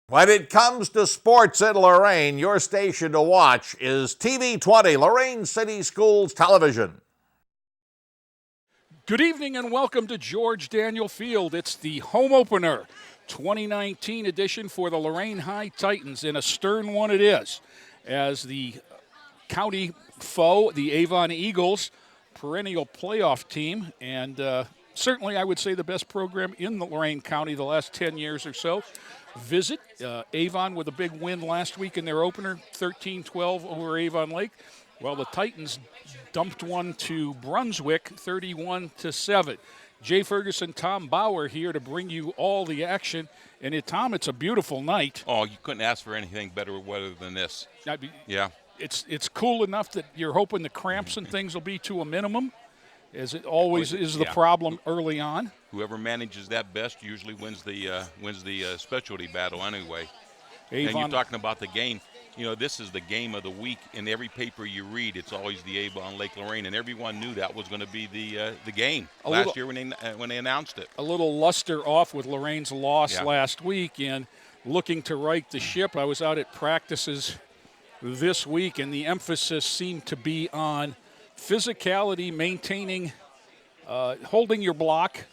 When it comes to sports in Lorain, your station to watch is TV 20, Lorain City Schools Television. Good evening and welcome to George Daniel Field. It's the home opener, 2019 edition for the Lorain High Titans, and a stern one it is, as the county foe, the Avon Eagles, perennial playoff team, and certainly I would say the best program in the Lorain County the last 10 years or so. Visit Avon with a big win last week in their opener, 13-12 over Avon Lake. Well, the Titans dumped one to Brunswick, 31-7. Jay Ferguson, Tom Bauer here to bring you all the action. And Tom, it's a beautiful night. Oh, you couldn't ask for anything better weather than this. Yeah. It's cool enough that you're hoping the cramps and things will be to a minimum, as it always is the problem early on. Whoever manages that best usually wins the specialty battle anyway. Avon. And you're talking about the game. You know, this is the game of the week. In every paper you read, it's always the Avon Lake Lorain, and everyone knew that was going to be the game last year when they announced it. A little luster off with Lorain's loss last week, and looking to right the ship. I was out at practices this week, and the emphasis seemed to be on physicality, maintaining, holding your block,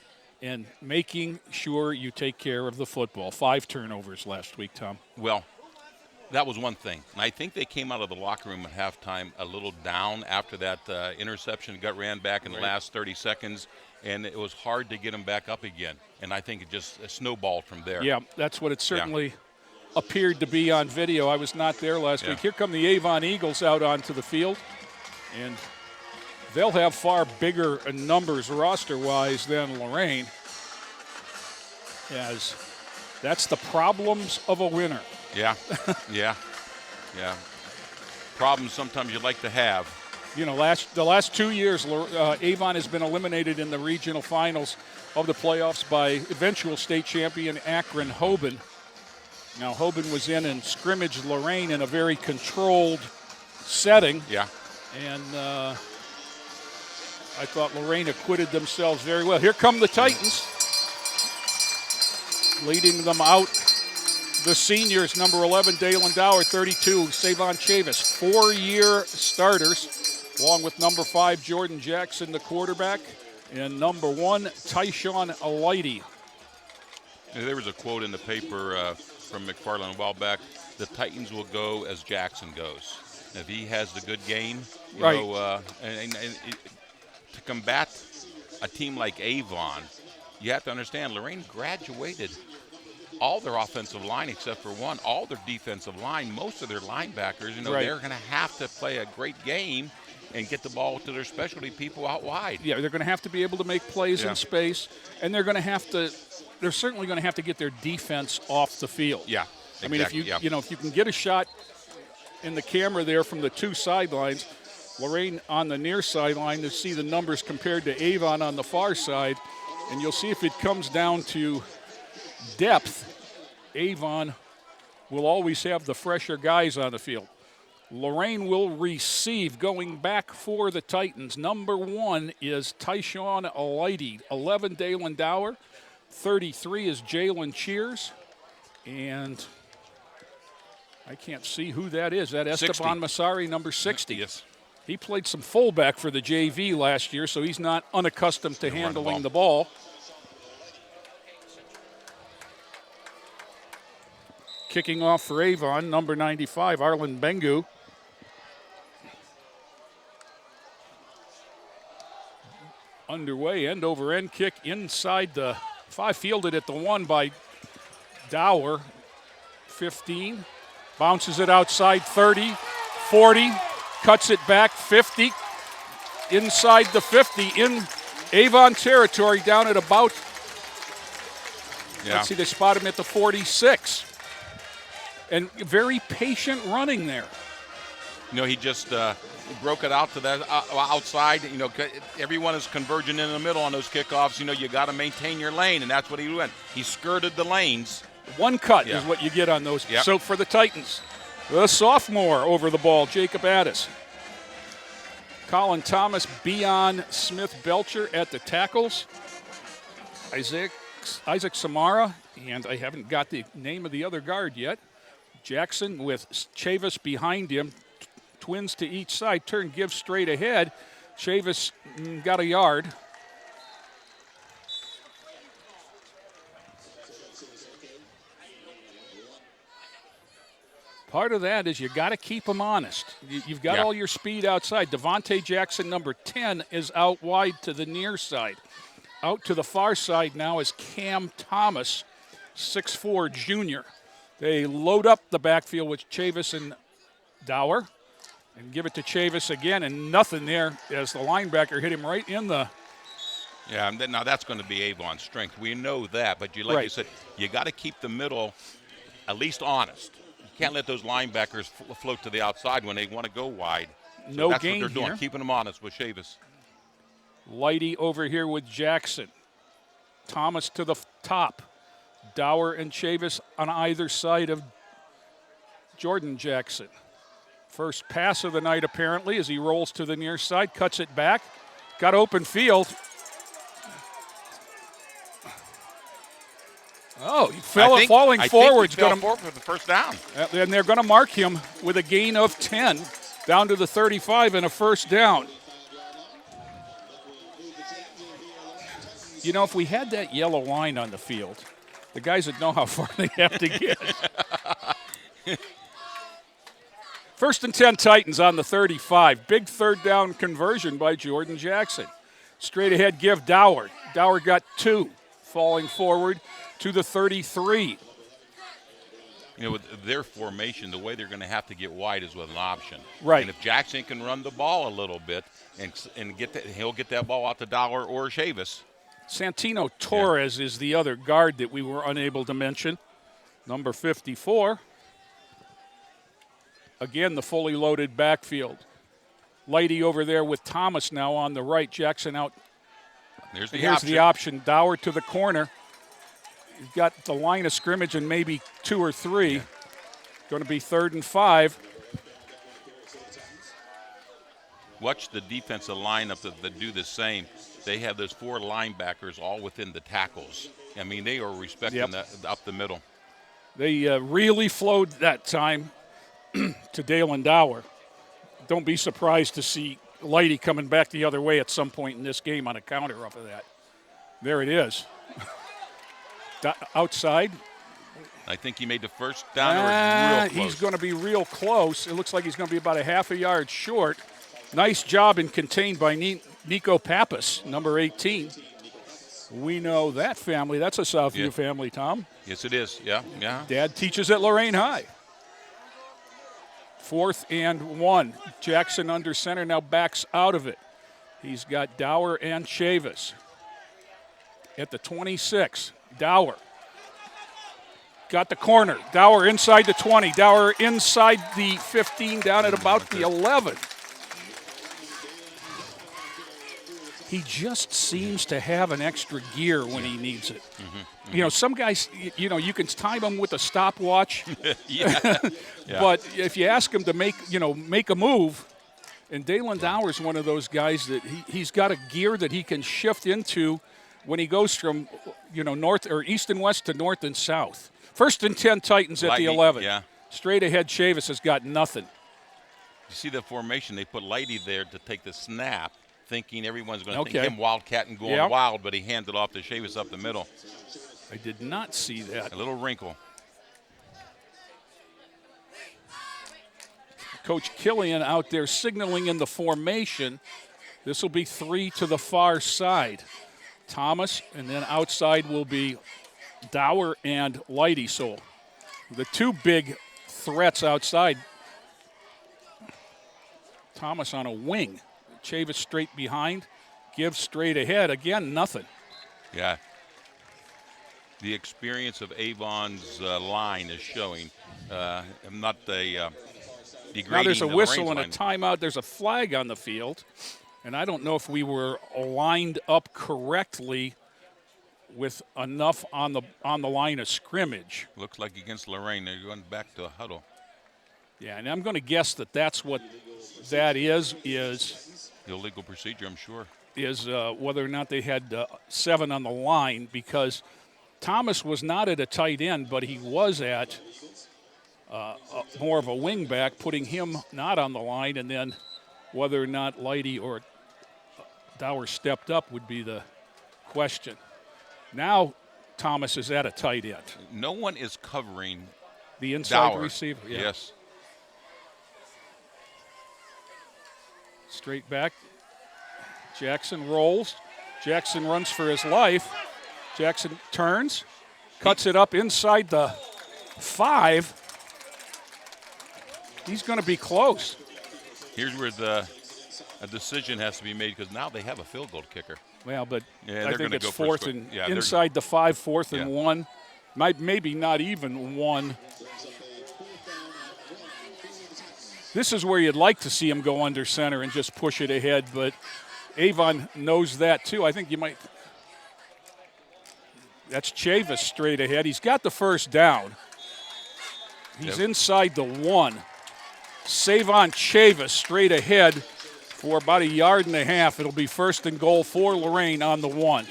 and making sure you take care of the football. 5 turnovers last week, Tom. Well, that was one thing. And I think they came out of the locker room at halftime a little down after that interception got ran back in the last 30 seconds, and it was hard to get them back up again. And I think it just snowballed from there. Yeah, that's what it certainly appeared to be on video. I was not there last week. Here come the Avon Eagles out onto the field, and they'll have far bigger numbers roster-wise than Lorain, as that's the problems of a winner. Yeah. Problems sometimes you like to have. You know, the last 2 years, Avon has been eliminated in the regional finals of the playoffs by eventual state champion Akron Hoban. Now, Hoban was in and scrimmaged Lorain in a very controlled setting. Yeah. And I thought Lorain acquitted themselves very well. Here come the Titans, leading them out. The seniors, number 11, Dalen Dower, 32, Savon Chavis, 4-year starters, along with number 5, Jordan Jackson, the quarterback, and number 1, Tyshawn Alighty. There was a quote in the paper from McFarland a while back: the Titans will go as Jackson goes. If he has the good game, you know, and to combat a team like Avon, you have to understand Lorain graduated all their offensive line except for one, all their defensive line, most of their linebackers. You know, they're going to have to play a great game and get the ball to their specialty people out wide. Yeah, they're going to have to be able to make plays in space, and they're certainly going to have to get their defense off the field. Yeah, exactly. I mean, if you can get a shot in the camera there from the 2 sidelines, Lorain on the near sideline, to see the numbers compared to Avon on the far side, and you'll see if it comes down to depth, Avon will always have the fresher guys on the field. Lorain will receive, going back for the Titans. Number 1 is Tyshawn Alighty, 11, Dalen Dower, 33 is Jalen Cheers, and I can't see who that is. That Esteban Masari, number 60. Yes. He played some fullback for the JV last year, so he's not unaccustomed to handling the ball. Kicking off for Avon, number 95, Arlen Bengu. Underway, end-over-end kick inside the 5, fielded at the 1 by Dower. 15, bounces it outside 30, 40, cuts it back 50, inside the 50, in Avon territory, down at about, let's see, they spot him at the 46. And very patient running there. You know, he just broke it out to that outside. You know, everyone is converging in the middle on those kickoffs. You know, you got to maintain your lane, and that's what he went. He skirted the lanes. One cut is what you get on those. Yep. So for the Titans, the sophomore over the ball, Jacob Addis. Colin Thomas, Beon Smith-Belcher at the tackles. Isaiah Isaac Samara, and I haven't got the name of the other guard yet. Jackson with Chavis behind him. Twins to each side. Turn, give straight ahead. Chavis got a yard. Part of that is you got to keep them honest. You've got all your speed outside. Devontae Jackson, number 10, is out wide to the near side. Out to the far side now is Cam Thomas, 6'4", junior. They load up the backfield with Chavis and Dower and give it to Chavis again, and nothing there as the linebacker hit him right in the... Yeah, now that's going to be Avon's strength. We know that, but you said, you got to keep the middle at least honest. You can't let those linebackers float to the outside when they want to go wide. So no that's gain what they're doing, here. keeping them honest with Chavis. Lighty over here with Jackson. Thomas to the top. Dower and Chavis on either side of Jordan Jackson. First pass of the night apparently as he rolls to the near side, cuts it back. Got open field. Oh, he falling forward. He fell forward for the first down. And they're going to mark him with a gain of 10 down to the 35 and a first down. You know, if we had that yellow line on the field, the guys would know how far they have to get. First and 10 Titans on the 35. Big third down conversion by Jordan Jackson. Straight ahead give Dower. Dower got 2, falling forward to the 33. You know, with their formation, the way they're going to have to get wide is with an option. Right. And if Jackson can run the ball a little bit and get that, he'll get that ball out to Dower or Chavis. Santino Torres is the other guard that we were unable to mention. Number 54. Again, the fully loaded backfield. Lighty over there with Thomas now on the right. Jackson out. Here's the option. Dower to the corner. He's got the line of scrimmage and maybe 2 or 3. Going to be 3rd and 5. Watch the defensive lineup that do the same. They have those 4 linebackers all within the tackles. I mean, they are respecting that up the middle. They really flowed that time to Dalen Dower. Don't be surprised to see Lighty coming back the other way at some point in this game on a counter off of that. There it is. Outside. I think he made the first down. Real close. He's going to be real close. It looks like he's going to be about a half a yard short. Nice job and contained by Nico Pappas, number 18. We know that family. That's a Southview family, Tom. Yes, it is. Yeah. Dad teaches at Lorain High. 4th and 1. Jackson under center now backs out of it. He's got Dower and Chavis. At the 26, Dower. Got the corner. Dower inside the 20. Dower inside the 15 down at about the 11. He just seems to have an extra gear when he needs it. You know, some guys, you know, you can time them with a stopwatch. But if you ask him to make a move, and Dalen Dower's one of those guys that he's got a gear that he can shift into when he goes from, north or east and west to north and south. 1st and 10 Titans at the 11. Yeah. Straight ahead, Chavis has got nothing. You see the formation, they put Lighty there to take the snap, thinking everyone's going to think him wildcat and going wild, but he handed off to Chavis up the middle. I did not see that. A little wrinkle. Coach Killian out there signaling in the formation. This will be 3 to the far side. Thomas, and then outside will be Dower and Lighty. So the 2 big threats outside. Thomas on a wing. Chavis straight behind. Gives straight ahead. Again, nothing. Yeah. The experience of Avon's line is showing. I'm not degrading. Now there's a whistle and a line. timeout. There's a flag on the field. And I don't know if we were lined up correctly with enough on the line of scrimmage. Looks like against Lorain, they're going back to a huddle. Yeah, and I'm going to guess that's what that is Illegal procedure, I'm sure. Is whether or not they had 7 on the line, because Thomas was not at a tight end, but he was at more of a wing back, putting him not on the line, and then whether or not Lighty or Dower stepped up would be the question. Now Thomas is at a tight end. No one is covering the inside Dower. receiver. Yeah. Yes. Straight back. Jackson rolls. Jackson runs for his life. Jackson turns, cuts it up inside the 5. He's going to be close. Here's where a decision has to be made, because now they have a field goal kicker. Well, but Yeah, I they're think gonna it's go for fourth a and square. Yeah, inside the 5, 4th and Yeah. 1. Maybe not even 1. This is where you'd like to see him go under center and just push it ahead, but Avon knows that too. I think you might. That's Chavis straight ahead. He's got the first down. He's inside the 1. Savon Chavis straight ahead for about 1.5 yards. It'll be first and goal for Lorain on the 1.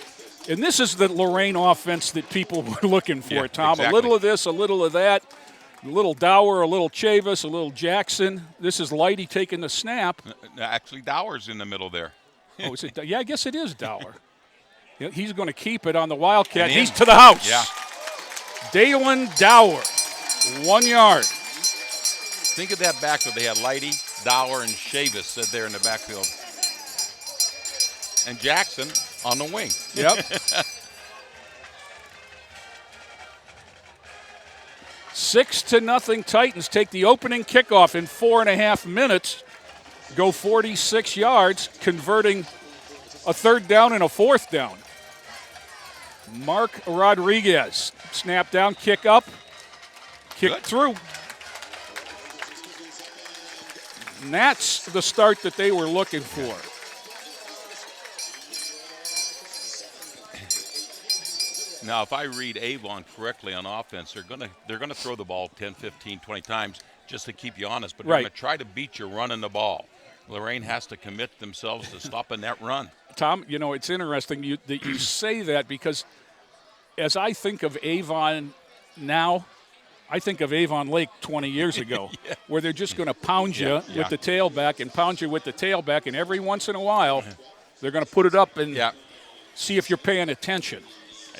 And this is the Lorain offense that people were looking for, Yeah, Tom. exactly. A little of this, a little of that. A little Dower, a little Chavis, a little Jackson. This is Lighty taking the snap. Actually, Dower's in the middle there. Oh, is it? Yeah, I guess it is Dower. Yeah, he's going to keep it on the Wildcat. And He's in. to the house. Yeah. Dalen Dower, 1 yard. Think of that backfield. They had Lighty, Dower, and Chavis sit there in the backfield. And Jackson on the wing. Yep. 6-0 Titans take the opening kickoff in 4.5 minutes, go 46 yards, converting a 3rd down and a 4th down. Mark Rodriguez, snap down, kick up, kick Good. through. And that's the start that they were looking for. Now, if I read Avon correctly on offense, they're gonna throw the ball 10, 15, 20 times just to keep you honest, but they're Right. going to try to beat you running the ball. Lorain has to commit themselves to stopping that run. Tom, you know, it's interesting that you say that, because as I think of Avon now, I think of Avon Lake 20 years ago, where they're just going to pound you with the tailback and pound you with the tailback, and every once in a while they're going to put it up and see if you're paying attention.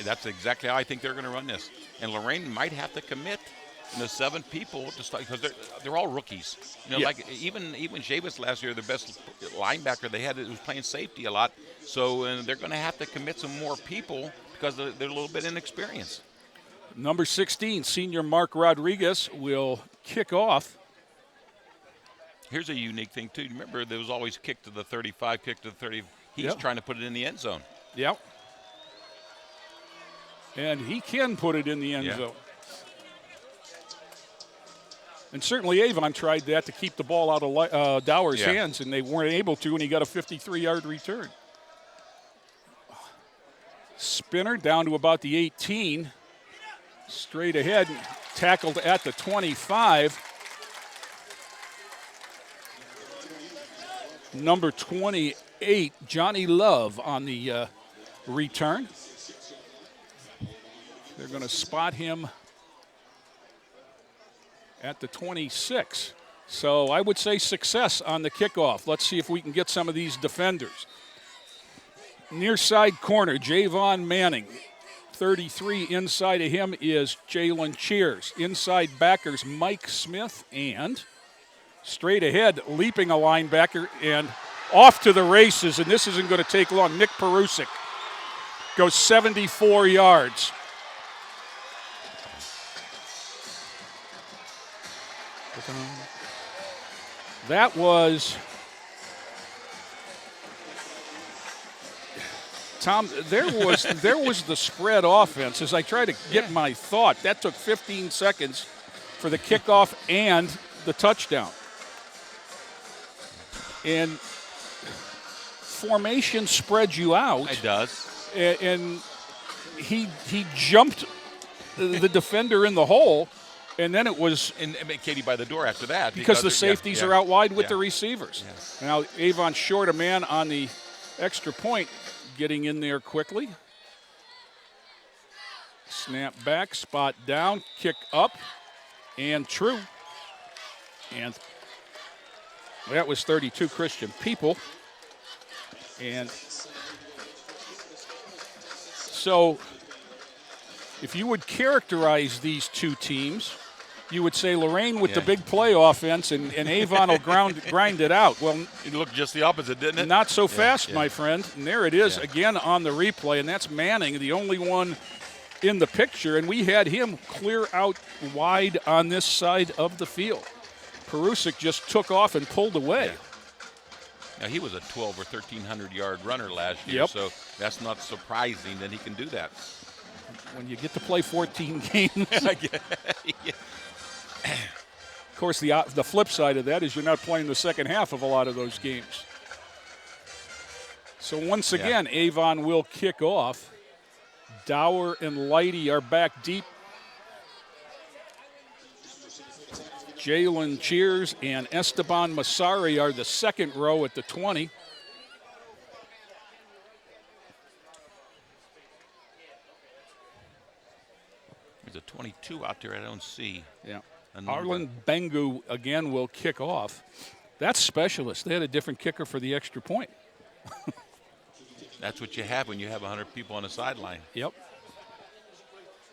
That's exactly how I think they're going to run this. And Lorain might have to commit the 7 people to start, because they're all rookies. You know, like even Chavis last year, the best linebacker they had, was playing safety a lot. So they're going to have to commit some more people because they're a little bit inexperienced. Number 16, senior Mark Rodriguez, will kick off. Here's a unique thing, too. Remember, there was always kick to the 35, kick to the 30. He's trying to put it in the end zone. Yep. And he can put it in the end zone. And certainly Avon tried that to keep the ball out of Dower's hands, and they weren't able to, and he got a 53-yard return. Spinner down to about the 18. Straight ahead, tackled at the 25. Number 28, Johnny Love on the return. They're going to spot him at the 26. So I would say success on the kickoff. Let's see if we can get some of these defenders. Near side corner, Javon Manning. 33 inside of him is Jalen Cheers. Inside backers, Mike Smith, and straight ahead, leaping a linebacker and off to the races, and this isn't going to take long. Nick Perusic goes 74 yards. That was, Tom, there was the spread offense. As I try to get my thought, that took 15 seconds for the kickoff and the touchdown. And formation spreads you out. It does. And he jumped the defender in the hole. And then it was... And Katie by the door after that. Because the safeties are out wide with the receivers. Yes. Now, Avon short a man on the extra point, getting in there quickly. Snap back, spot down, kick up, and true. And that was 32 Christian people. And so if you would characterize these two teams, you would say Lorain with the big play offense and Avon will grind it out. Well, it looked just the opposite, didn't it? Not so fast, my friend. And there it is again on the replay, and that's Manning, the only one in the picture, and we had him clear out wide on this side of the field. Perusic just took off and pulled away. Yeah. Now, he was a 12 or 1,300-yard runner last year, so that's not surprising that he can do that. When you get to play 14 games. Of course, the flip side of that is you're not playing the second half of a lot of those games. So once again, Avon will kick off. Dower and Lighty are back deep. Jalen Cheers and Esteban Masari are the second row at the 20. There's a 22 out there I don't see. Yeah. Arlen Bengu again will kick off. That's specialist. They had a different kicker for the extra point. That's what you have when you have 100 people on the sideline. Yep.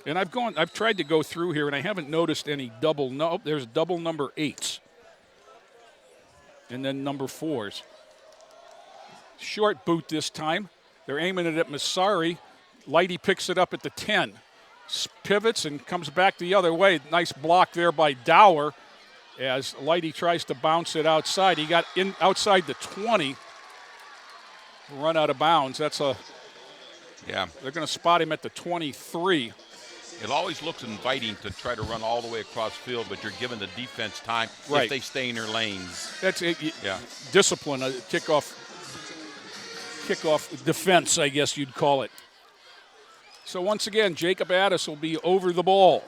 And I've tried to go through here, and I haven't noticed any double. No, there's double number 8s. And then number 4s. Short boot this time. They're aiming it at Masari. Lighty picks it up at the 10. Pivots and comes back the other way. Nice block there by Dower as Lighty tries to bounce it outside. He got in outside the 20. Run out of bounds. That's a. Yeah. They're going to spot him at the 23. It always looks inviting to try to run all the way across field, but you're giving the defense time if they stay in their lanes. That's it. Discipline, kickoff defense, I guess you'd call it. So once again, Jacob Addis will be over the ball.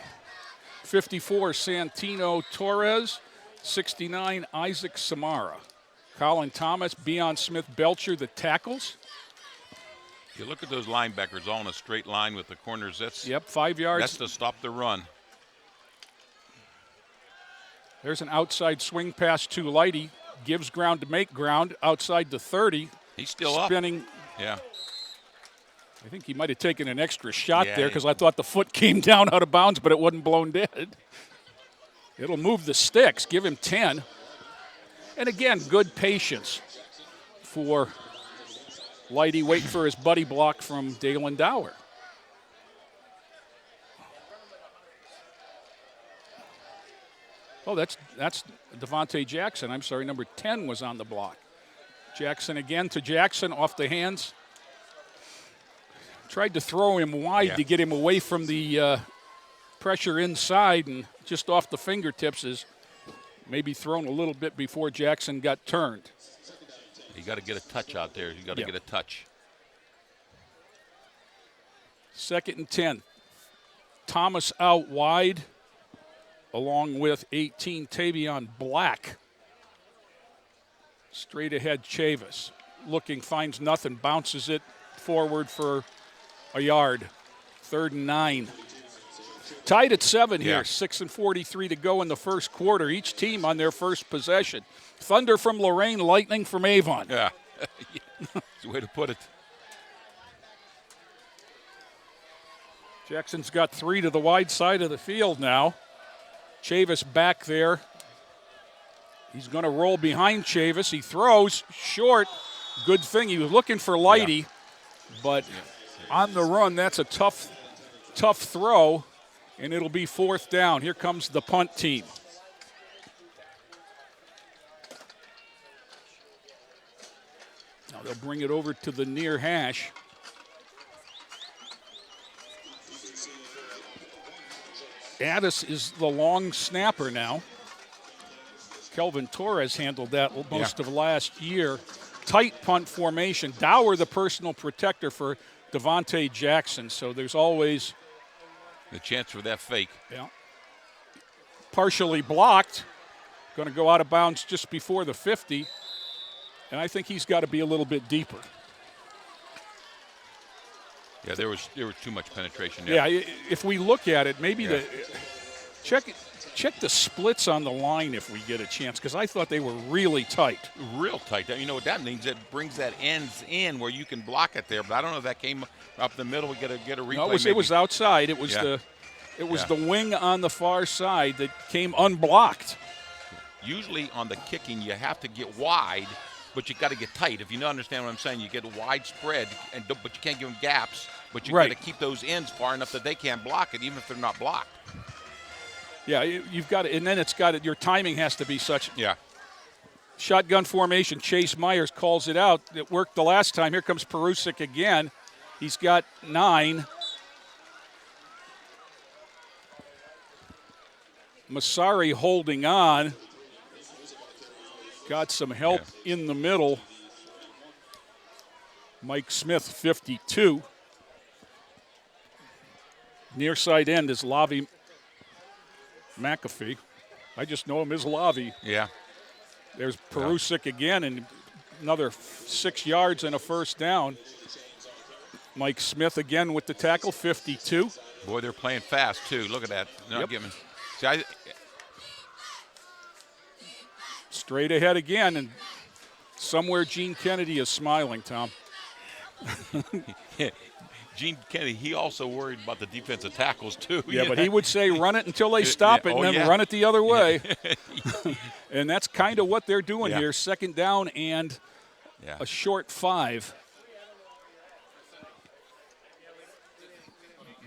54, Santino Torres. 69, Isaac Samara. Colin Thomas, Beion Smith-Belcher, the tackles. You look at those linebackers all in a straight line with the corners. That's 5 yards. That's to stop the run. There's an outside swing pass to Lighty. Gives ground to make ground outside the 30. He's still spinning. Yeah. I think he might have taken an extra shot there because I thought the foot came down out of bounds, but it wasn't blown dead. It'll move the sticks, give him 10. And again, good patience for Lighty, waiting for his buddy block from Dalen Dower. Oh, that's Devontae Jackson. I'm sorry, number 10 was on the block. Jackson again to Jackson, off the hands. Tried to throw him wide to get him away from the pressure inside, and just off the fingertips is maybe thrown a little bit before Jackson got turned. You got to get a touch out there. You got to get a touch. 2nd and 10. Thomas out wide, along with 18, Tavion Black. Straight ahead, Chavis. Looking, finds nothing, bounces it forward for a yard. 3rd and 9. Tied at 7 here, 6:43 to go in the first quarter. Each team on their first possession. Thunder from Lorain, lightning from Avon. Yeah, that's the way to put it. Jackson's got 3 to the wide side of the field now. Chavis back there. He's going to roll behind Chavis. He throws short. Good thing. He was looking for Lighty, but on the run, that's a tough throw, and it'll be 4th down. Here comes the punt team. Now they'll bring it over to the near hash. Addis is the long snapper now. Kelvin Torres handled that most of last year. Tight punt formation. Dower, the personal protector for Devontae Jackson. So there's always the chance for that fake. Yeah. Partially blocked. Going to go out of bounds just before the 50. And I think he's got to be a little bit deeper. Yeah, there was too much penetration there. Yeah, if we look at it, maybe check the splits on the line if we get a chance, because I thought they were really tight. Real tight. You know what that means? It brings that ends in where you can block it there. But I don't know if that came up the middle. We get a replay. No, it was outside. It was the wing on the far side that came unblocked. Usually on the kicking, you have to get wide, but you got to get tight. If you don't understand what I'm saying, you get widespread, but you can't give them gaps. But you got to keep those ends far enough that they can't block it, even if they're not blocked. Yeah, you've got it, and then it's got it. Your timing has to be such. Yeah. Shotgun formation. Chase Myers calls it out. It worked the last time. Here comes Perusik again. He's got 9. Masari holding on. Got some help in the middle. Mike Smith, 52. Near side end is Lavi McAfee. I just know him as Lavi. Yeah. There's Perusik again, and another 6 yards and a first down. Mike Smith again with the tackle, 52. Boy, they're playing fast, too. Look at that. Not giving. See, straight ahead again, and somewhere Gene Kennedy is smiling, Tom. Gene Kennedy, he also worried about the defensive tackles, too. Yeah, but he would say run it until they stop it, and then run it the other way. And that's kind of what they're doing here. Second down and a short 5.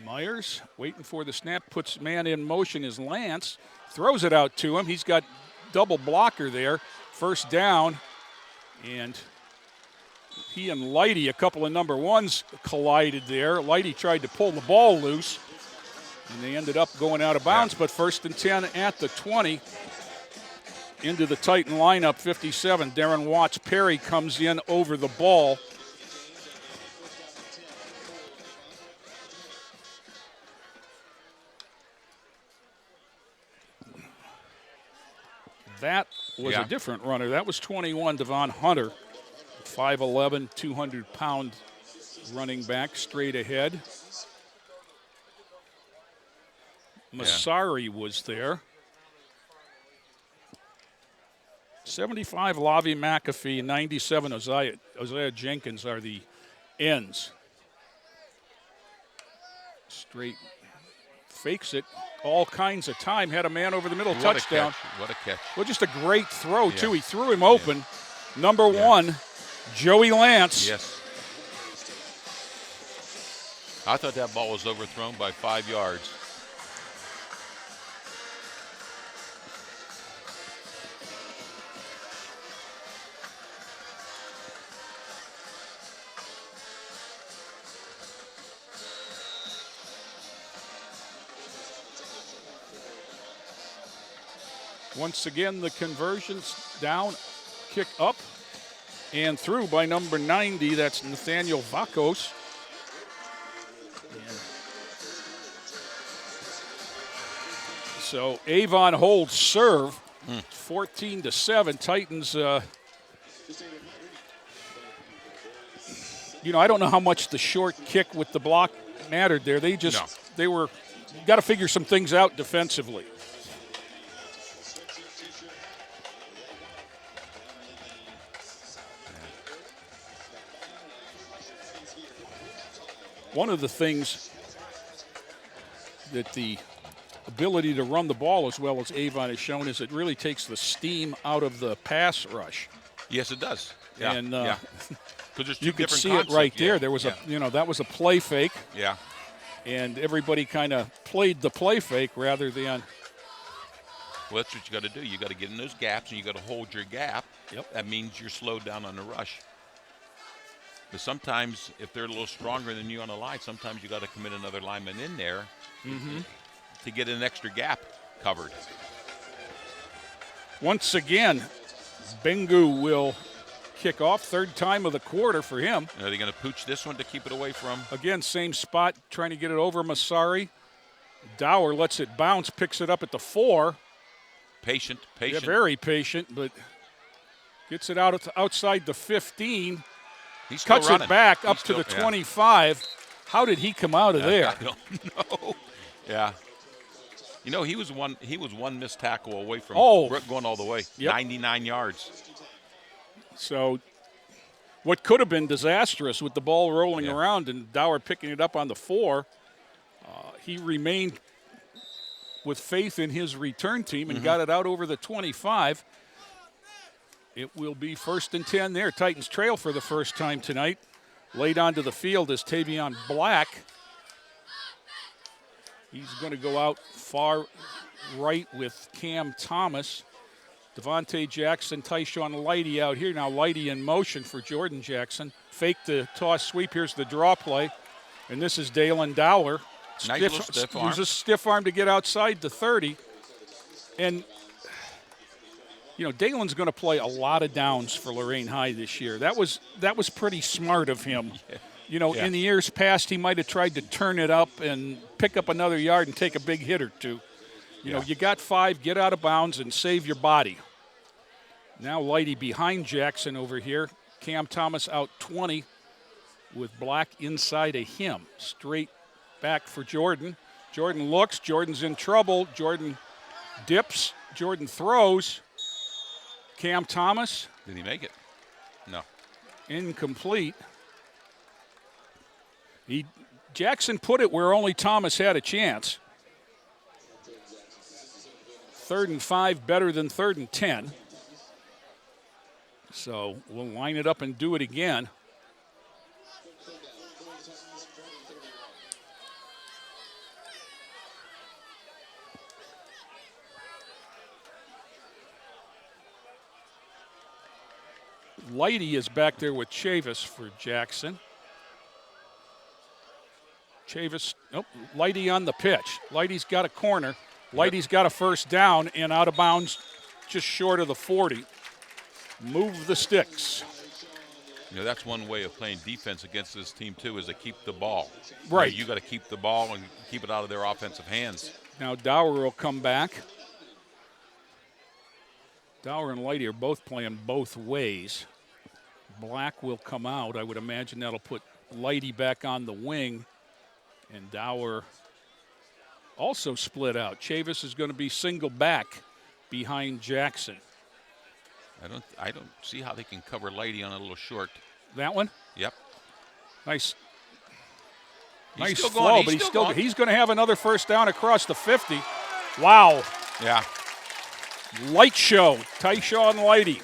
Myers waiting for the snap, puts man in motion is Lance, throws it out to him. He's got double blocker there. First down, and he and Lighty, a couple of number 1s, collided there. Lighty tried to pull the ball loose, and they ended up going out of bounds, but first and 10 at the 20. Into the Titan lineup, 57. Darren Watts-Perry comes in over the ball. That was a different runner. That was 21, Devon Hunter. 5'11", 200-pound running back, straight ahead. Masari was there. 75, Lavi McAfee, 97, Isaiah Jenkins are the ends. Straight fakes it all kinds of time, had a man over the middle, touchdown. What a catch. Well, just a great throw, too. He threw him open. Number 1, Joey Lance. Yes. I thought that ball was overthrown by 5 yards. Once again, the conversions down, kick up, and through by number 90. That's Nathaniel Vakos. So Avon holds serve, 14-7. Titans, I don't know how much the short kick with the block mattered there. They were, got to figure some things out defensively. One of the things that the ability to run the ball as well as Avon has shown is it really takes the steam out of the pass rush. Yes, it does. Yeah. And there's you could see it right there. There was that was a play fake. Yeah. And everybody kind of played the play fake rather than. Well, that's what you got to do. You got to get in those gaps and you got to hold your gap. Yep. That means you're slowed down on the rush. But sometimes, if they're a little stronger than you on the line, sometimes you got to commit another lineman in there to get an extra gap covered. Once again, Bengu will kick off. Third time of the quarter for him. Are they going to pooch this one to keep it away from? Again, same spot, trying to get it over Masari. Dower lets it bounce, picks it up at the 4. Patient. Yeah, very patient, but gets it outside the 15. He's still cuts running. It back up to the 25. How did he come out of there? I don't know. Yeah. You know, he was one missed tackle away from going all the way. Yep. 99 yards. So what could have been disastrous with the ball rolling around and Dower picking it up on the 4, he remained with faith in his return team and got it out over the 25. It will be 1st and 10 there. Titans trail for the first time tonight. Laid onto the field is Tavion Black. He's going to go out far right with Cam Thomas. Devontae Jackson, Tyshawn Lighty out here. Now Lighty in motion for Jordan Jackson. Fake the toss sweep. Here's the draw play. And this is Dalen Dower. Nice little stiff arm. Uses stiff arm to get outside the 30. And, you know, Dalen's going to play a lot of downs for Lorain High this year. That was pretty smart of him. You know, in the years past, he might have tried to turn it up and pick up another yard and take a big hit or two. You know, you got 5, get out of bounds and save your body. Now Lighty behind Jackson over here. Cam Thomas out 20 with Black inside of him. Straight back for Jordan. Jordan looks. Jordan's in trouble. Jordan dips. Jordan throws. Cam Thomas. Did he make it? No. Incomplete. Jackson put it where only Thomas had a chance. 3rd and 5 better than 3rd and 10. So we'll line it up and do it again. Lighty is back there with Chavis for Jackson. Chavis, Lighty on the pitch. Lighty's got a corner. Lighty's got a first down and out of bounds just short of the 40. Move the sticks. You know, that's one way of playing defense against this team, too, is to keep the ball. Right. You got to keep the ball and keep it out of their offensive hands. Now Dower will come back. Dower and Lighty are both playing both ways. Black will come out. I would imagine that'll put Lighty back on the wing. And Dower also split out. Chavis is going to be single back behind Jackson. I don't see how they can cover Lighty on a little short. That one? Yep. Nice He's flow, but he's going to have another first down across the 50. Wow. Yeah. Light show. Tyshawn Lighty.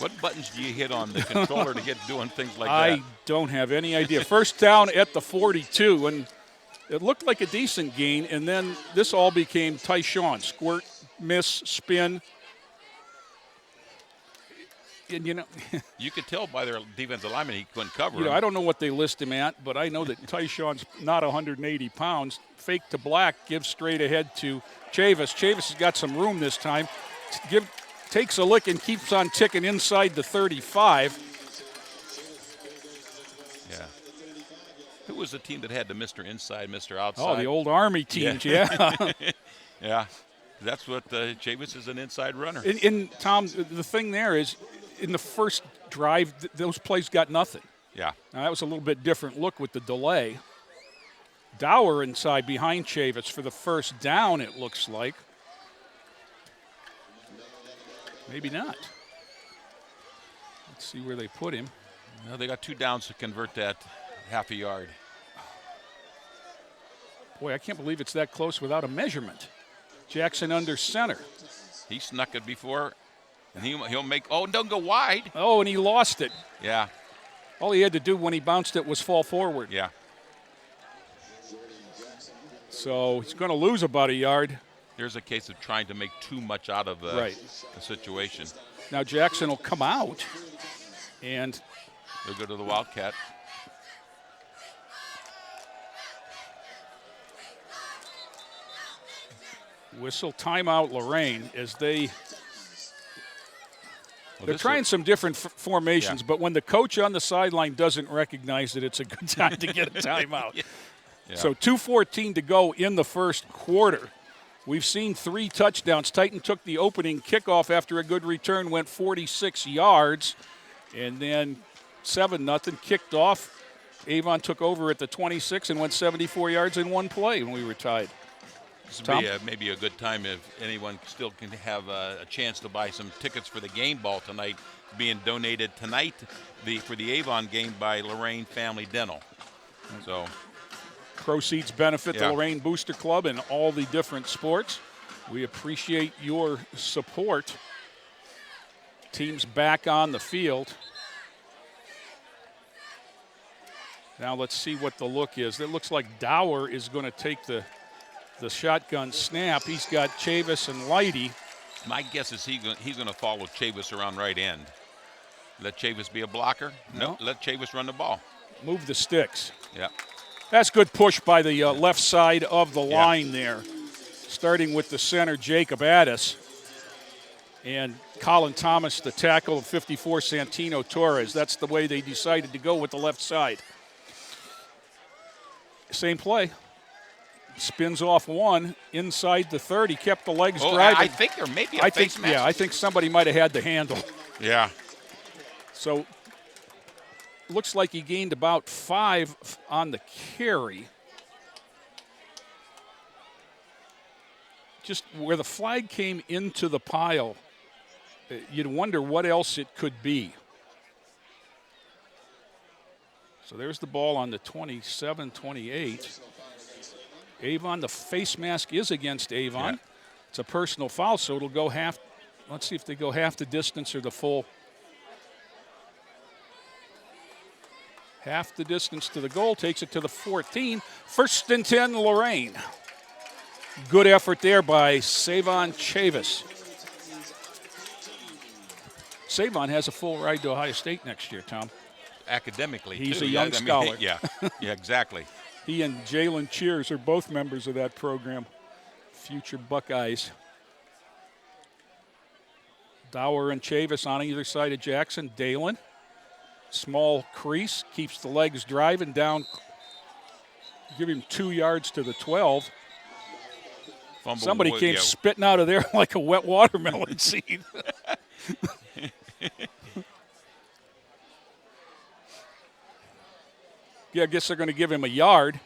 What buttons do you hit on the controller to get doing things like that? I don't have any idea. First down at the 42, and it looked like a decent gain, and then this all became Tyshawn. Squirt, miss, spin. And, you know, you could tell by their defensive lineman he couldn't cover him. I don't know what they list him at, but I know that Tyshawn's not 180 pounds. Fake to Black, gives straight ahead to Chavis. Chavis has got some room this time. Takes a lick and keeps on ticking inside the 35. Yeah. Who was the team that had the Mr. Inside, Mr. Outside? Oh, the old Army teams, yeah. Yeah. That's what Chavis is, an inside runner. And Tom, the thing there is, in the first drive, those plays got nothing. Yeah. Now, that was a little bit different look with the delay. Dower inside behind Chavis for the first down, it looks like. Maybe not. Let's see where they put him. Well, they got 2 downs to convert that half a yard. Boy, I can't believe it's that close without a measurement. Jackson under center. He snuck it before, and he'll make – don't go wide. Oh, and he lost it. Yeah. All he had to do when he bounced it was fall forward. Yeah. So he's going to lose about a yard. There's a case of trying to make too much out of the situation. Now Jackson will come out, and they'll go to the Wildcat. Whistle timeout Lorain as they're trying some different formations, but when the coach on the sideline doesn't recognize it, it's a good time to get a timeout. Yeah. So 2:14 to go in the first quarter. We've seen 3 touchdowns. Titan took the opening kickoff after a good return, went 46 yards, and then 7-0 kicked off Avon took over at the 26 and went 74 yards in one play when we were tied. This would be maybe a good time if anyone still can have a chance to buy some tickets for the game ball tonight, being donated tonight for the Avon game by Lorain Family Dental. So proceeds benefit the Lorain Booster Club and all the different sports. We appreciate your support. Teams back on the field. Now let's see what the look is. It looks like Dower is going to take the shotgun snap. He's got Chavis and Lighty. My guess is he's going to follow Chavis around right end. Let Chavis be a blocker. No, let Chavis run the ball. Move the sticks. Yeah. That's good push by the left side of the line there. Starting with the center, Jacob Addis. And Colin Thomas, the tackle of 54, Santino Torres. That's the way they decided to go with the left side. Same play. Spins off one inside the 30. Kept the legs driving. I think there may be a face mask. Yeah, I think somebody might have had the handle. Yeah. So looks like he gained about 5 on the carry. Just where the flag came into the pile, you'd wonder what else it could be. So there's the ball on the 27-28. Avon, the face mask is against Avon. Yeah. It's a personal foul, so it'll go half. Let's see if they go half the distance or the full. Half the distance to the goal, takes it to the 14. 1st and 10, Lorain. Good effort there by Savon Chavis. Savon has a full ride to Ohio State next year, Tom. Academically, he's too. A young scholar. Yeah, exactly. He and Jalen Cheers are both members of that program. Future Buckeyes. Dower and Chavis on either side of Jackson. Dalen. Small crease. Keeps the legs driving down. Give him 2 yards to the 12. Somebody came spitting out of there like a wet watermelon seed. Yeah, I guess they're going to give him a yard.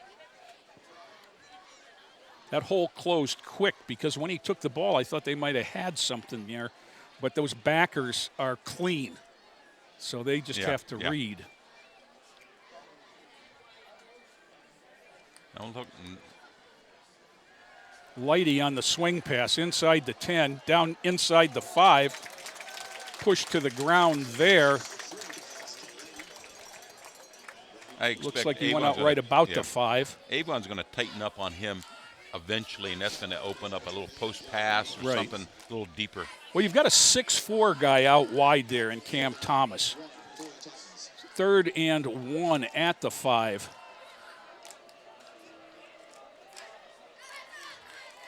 That hole closed quick because when he took the ball, I thought they might have had something there. But those backers are clean, so they just have to read. Lighty on the swing pass inside the 10, down inside the 5, push to the ground there. Looks like he went out right about the 5. Avon's going to tighten up on him eventually, and that's going to open up a little post pass or something a little deeper. Well, you've got a 6'4" guy out wide there in Cam Thomas. 3rd and 1 at the 5.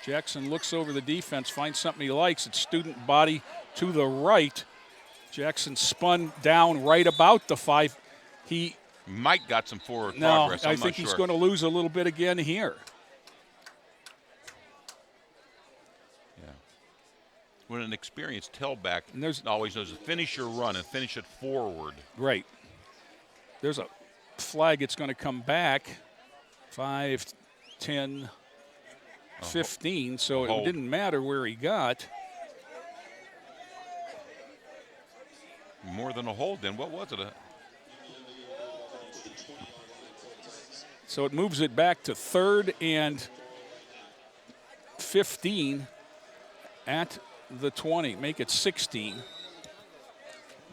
Jackson looks over the defense, finds something he likes. It's student body to the right. Jackson spun down right about the 5. He might got some forward progress. I think he's going to lose a little bit again here. Yeah. When an experienced tailback always knows to finish your run and finish it forward. Right. There's a flag. It's going to come back. 5, 10, 15. So it didn't matter where he got. More than a hold then. What was it? So it moves it back to 3rd and 15 at the 20. Make it 16.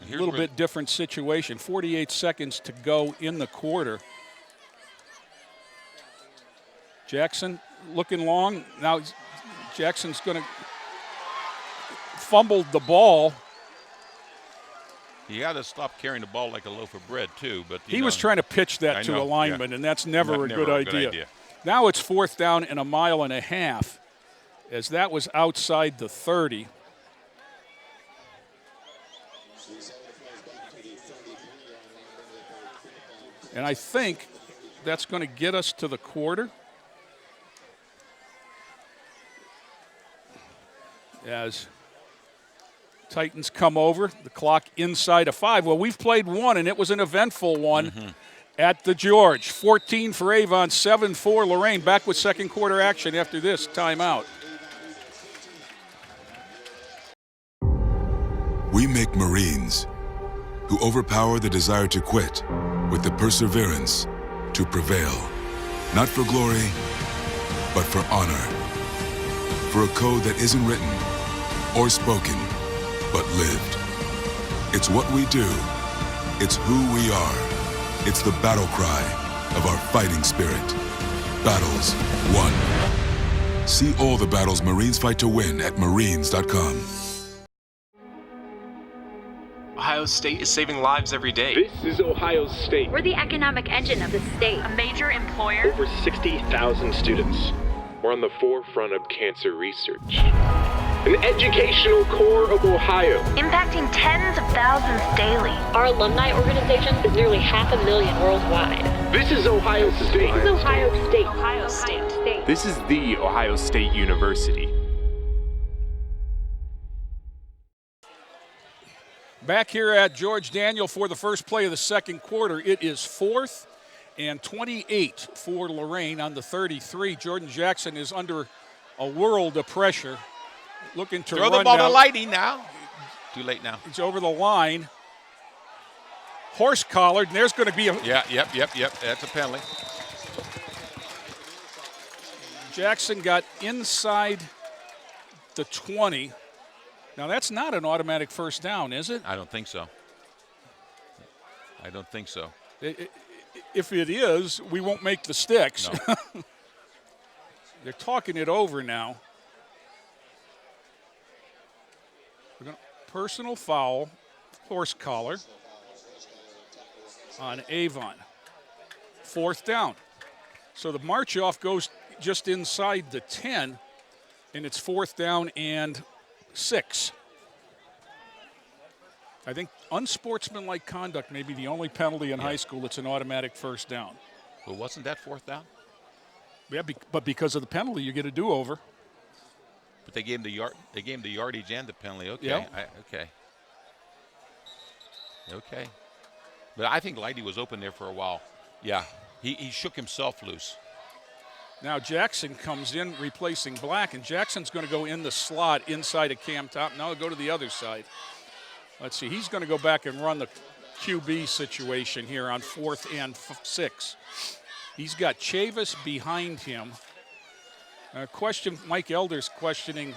A little bit different situation. 48 seconds to go in the quarter. Jackson looking long. Now Jackson's going to fumble the ball. You got to stop carrying the ball like a loaf of bread, too. But he was trying to pitch that to a lineman, and that's never a good idea. Now it's 4th down and 1.5 miles, as that was outside the 30. And I think that's going to get us to the quarter. As Titans come over, the clock inside of 5. Well, we've played one, and it was an eventful one. at the George. 14 for Avon, 7 for Lorain. Back with second quarter action after this timeout. We make Marines who overpower the desire to quit with the perseverance to prevail. Not for glory, but for honor. For a code that isn't written or spoken, but lived. It's what we do. It's who we are. It's the battle cry of our fighting spirit. Battles won. See all the battles Marines fight to win at marines.com. Ohio State is saving lives every day. This is Ohio State. We're the economic engine of the state. A major employer. Over 60,000 students. We're on the forefront of cancer research. An educational core of Ohio. Impacting tens of thousands daily. Our alumni organization is nearly 500,000 worldwide. This is Ohio State. This is Ohio State. Ohio State. This is the Ohio State University. Back here at George Daniel for the first play of the second quarter. It is 4th and 28 for Lorain on the 33. Jordan Jackson is under a world of pressure. Looking to Throw run the ball now. to Lighty now. Too late now. He's over the line. Horse collared, and there's going to be a... Yep. That's a penalty. Jackson got inside the 20. Now, that's not an automatic first down, is it? I don't think so. If it is, we won't make the sticks. No. They're talking it over now. We're going to personal foul, horse collar on Avon. 4th down. So the march off goes just inside the 10, and it's 4th down and 6. I think unsportsmanlike conduct may be the only penalty in high school that's an automatic first down. Well, wasn't that 4th down? Yeah, but because of the penalty, you get a do-over. But they gave him the yardage and the penalty. Okay. Yeah. Okay. But I think Lighty was open there for a while. Yeah. He shook himself loose. Now Jackson comes in replacing Black, and Jackson's going to go in the slot inside of Cam Top. Now go to the other side. Let's see. He's going to go back and run the QB situation here on 4th and 6. He's got Chavis behind him. Mike Elder's questioning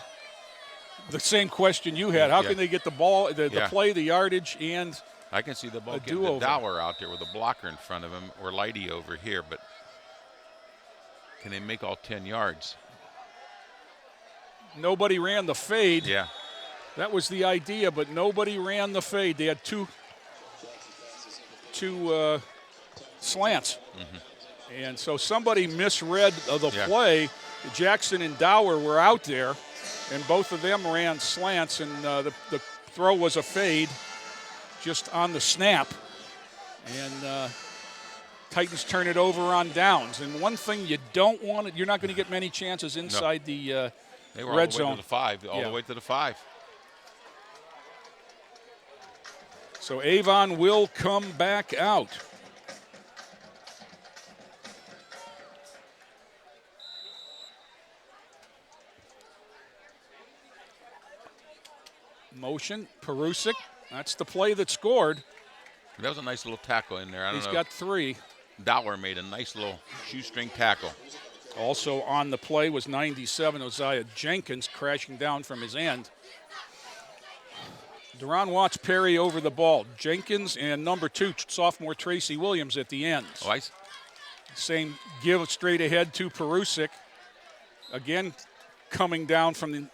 the same question you had. How can they get the ball, the play, the yardage, and I can see the ball getting do-over. the Dower out there with a blocker in front of him or Lighty over here, but can they make all 10 yards? Nobody ran the fade. Yeah. That was the idea, but nobody ran the fade. They had two slants. Mm-hmm. And so somebody misread the play. Jackson and Dower were out there, and both of them ran slants, and the throw was a fade just on the snap. And Titans turn it over on downs. And one thing you don't want, you're not going to get many chances inside the they were red all the way zone. To the 5, all the way to the 5. So Avon will come back out. Motion, Perusic. That's the play that scored. That was a nice little tackle in there. He's got 3. Dower made a nice little shoestring tackle. Also on the play was 97, Uzziah Jenkins crashing down from his end. Deron Watts Perry over the ball. Jenkins and number 2, sophomore Tracy Williams at the end. Oh, Same give straight ahead to Perusic. Again, coming down from the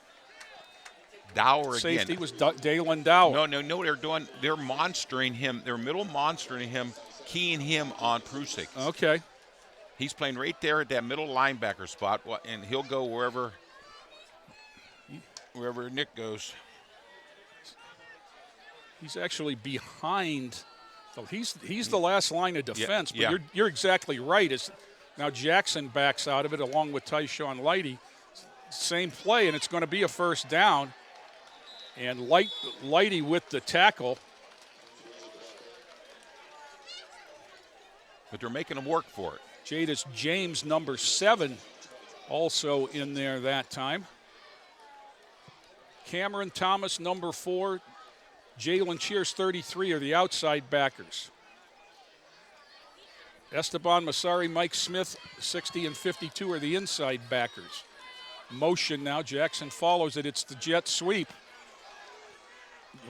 Dower safety again. was Dalen Dower. No, they're doing. They're monstering him. They're middle monstering him, keying him on Perusic. Okay. He's playing right there at that middle linebacker spot, and he'll go wherever Nick goes. He's actually behind. So he's the last line of defense. But you're exactly right. Now Jackson backs out of it along with Tyshawn Lighty. Same play, and it's going to be a first down. And Lighty with the tackle. But they're making them work for it. Jadis James, number 7, also in there that time. Cameron Thomas, number 4. Jalen Cheers, 33, are the outside backers. Esteban Masari, Mike Smith, 60 and 52 are the inside backers. Motion now, Jackson follows it. It's the jet sweep.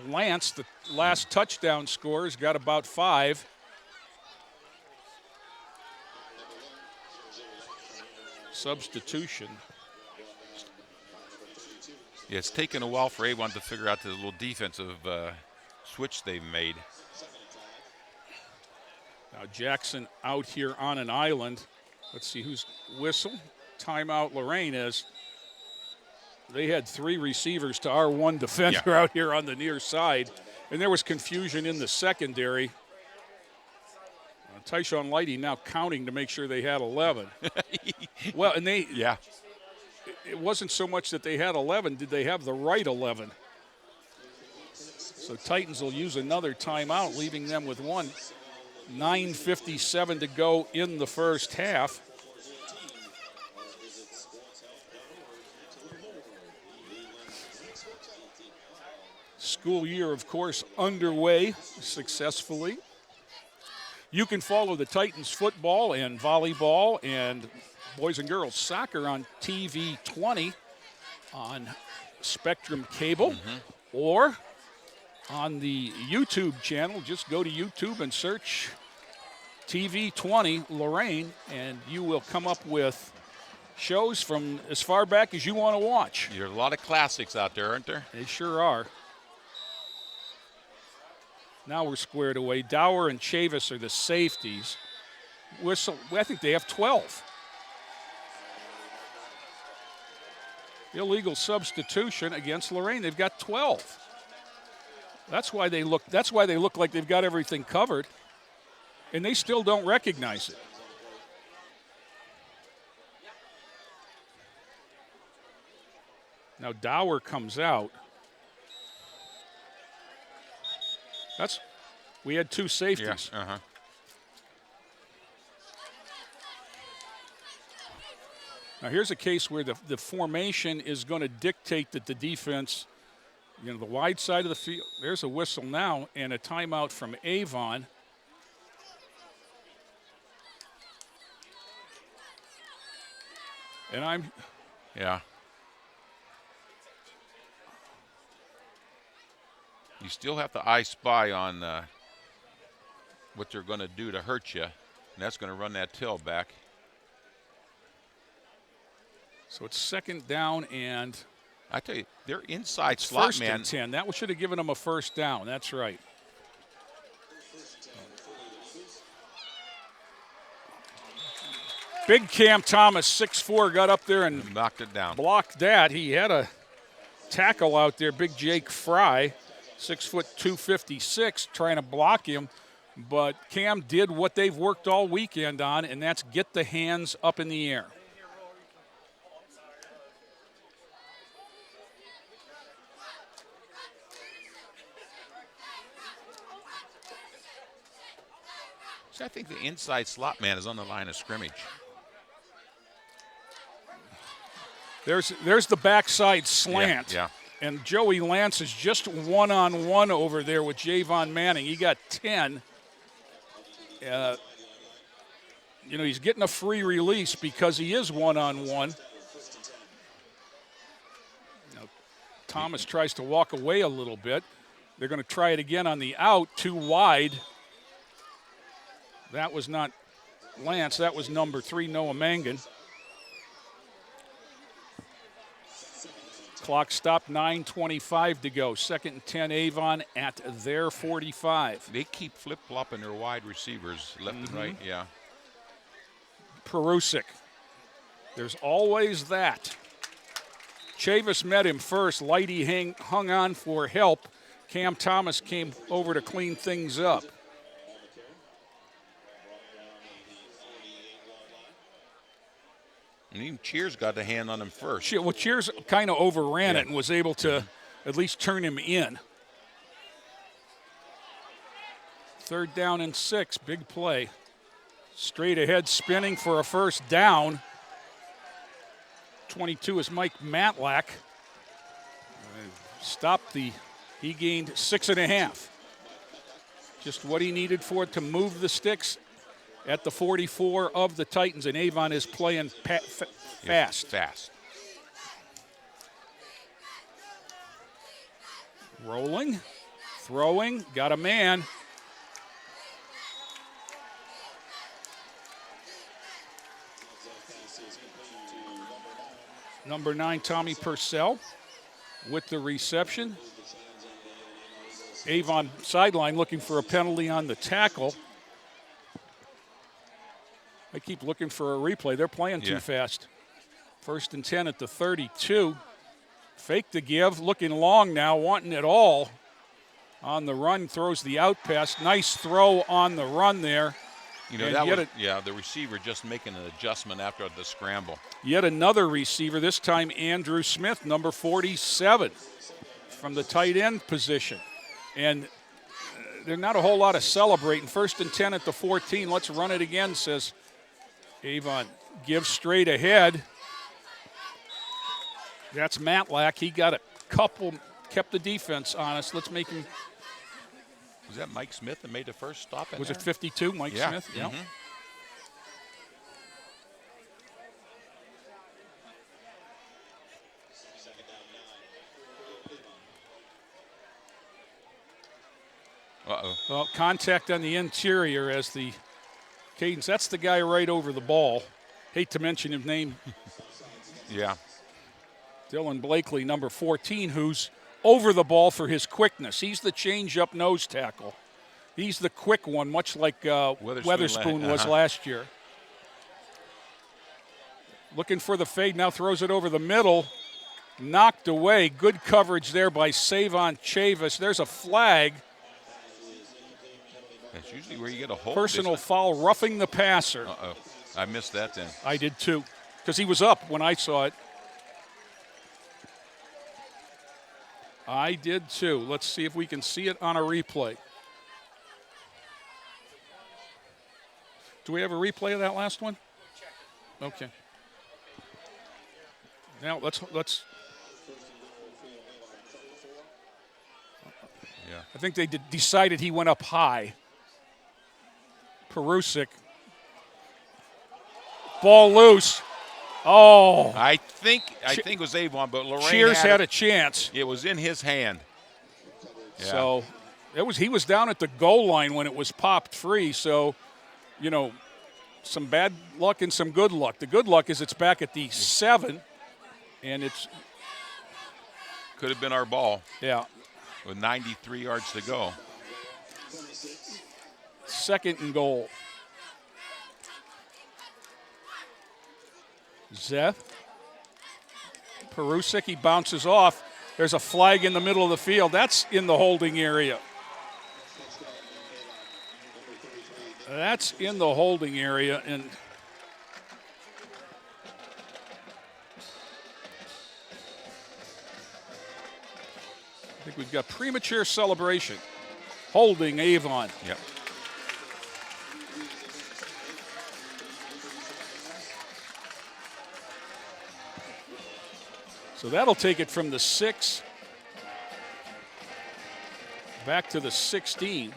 Lance, the last touchdown scorer, has got about 5. Substitution. Yeah, it's taken a while for Avon to figure out the little defensive switch they've made. Now Jackson out here on an island. Let's see who's whistle. Timeout Lorain is. They had 3 receivers to our 1 defender out here on the near side. And there was confusion in the secondary. Tyshawn Lighty now counting to make sure they had 11. Well, and they it wasn't so much that they had 11. Did they have the right 11? So Titans will use another timeout, leaving them with 1. 9:57 to go in the first half. School year, of course, underway successfully. You can follow the Titans football and volleyball and boys and girls soccer on TV 20 on Spectrum Cable or on the YouTube channel. Just go to YouTube and search TV 20 Lorain, and you will come up with shows from as far back as you want to watch. There are a lot of classics out there, aren't there? They sure are. Now we're squared away. Dower and Chavis are the safeties. Whistle, I think they have 12. Illegal substitution against Lorain. They've got 12. That's why they look like they've got everything covered, and they still don't recognize it. Now Dower comes out. We had 2 safeties. Yeah, Now here's a case where the formation is going to dictate that the defense, the wide side of the field. There's a whistle now and a timeout from Avon. And you still have to eye spy on what they're going to do to hurt you, and that's going to run that tailback. So it's 2nd down and I tell you, their inside slot first man. and 10. That should have given them a first down. That's right. Big Cam Thomas, 6'4", got up there and knocked it down. Blocked that. He had a tackle out there. Big Jake Fry, 6'2", 256, trying to block him. But Cam did what they've worked all weekend on, and that's get the hands up in the air. So I think the inside slot man is on the line of scrimmage. There's the backside slant. Yeah. And Joey Lance is just one-on-one over there with Javon Manning. He got 10. He's getting a free release because he is one-on-one. Thomas tries to walk away a little bit. They're going to try it again on the out, too wide. That was not Lance. That was number 3, Noah Mangan. Clock stopped, 9:25 to go. 2nd and 10, Avon at their 45. They keep flip-flopping their wide receivers left and right, yeah. Perusic. There's always that. Chavis met him first. Lighty hung on for help. Cam Thomas came over to clean things up. And even Cheers got a hand on him first. Well, Cheers kind of overran it and was able to at least turn him in. 3rd down and 6, big play. Straight ahead spinning for a first down. 22 is Mike Matlack. He gained 6.5. Just what he needed for it to move the sticks at the 44 of the Titans, and Avon is playing fast. Yes, fast. Rolling, throwing, got a man. Number 9, Tommy Purcell with the reception. Avon sideline looking for a penalty on the tackle. I keep looking for a replay. They're playing too fast. 1st and 10 at the 32. Fake the give, looking long now, wanting it all. On the run, throws the out pass. Nice throw on the run there. You know, that was, the receiver just making an adjustment after the scramble. Yet another receiver, this time Andrew Smith, number 47, from the tight end position. And there's not a whole lot of celebrating. 1st and 10 at the 14. Let's run it again, says Avon. Give straight ahead. That's Matlack. He got a couple, kept the defense honest. Let's make him. Was that Mike Smith that made the first stop? Was it 52, Mike Smith? Mm-hmm. Yeah. Uh-oh. Well, contact on the interior as the Cadence. That's the guy right over the ball. Hate to mention his name. Yeah. Dylan Blakely, number 14, who's over the ball for his quickness. He's the change-up nose tackle. He's the quick one, much like Weatherspoon was last year. Looking for the fade, now throws it over the middle. Knocked away. Good coverage there by Savon Chavis. There's a flag. That's usually where you get a hold. Personal foul, roughing the passer. Uh-oh. I missed that then. I did too, because he was up when I saw it. I did too. Let's see if we can see it on a replay. Do we have a replay of that last one? Okay. Now let's. Yeah. I think they decided he went up high. Perusic. Ball loose. Oh. I think it was Avon, but Lorain Cheers had a chance. It was in his hand. Yeah. So he was down at the goal line when it was popped free. So, you know, some bad luck and some good luck. The good luck is it's back at the 7, and it's could have been our ball. Yeah. With 93 yards to go. 2nd and goal. Zeth. Perusic, he bounces off. There's a flag in the middle of the field. That's in the holding area. That's in the holding area. And I think we've got premature celebration. Holding Avon. Yep. So that'll take it from the 6 back to the 16.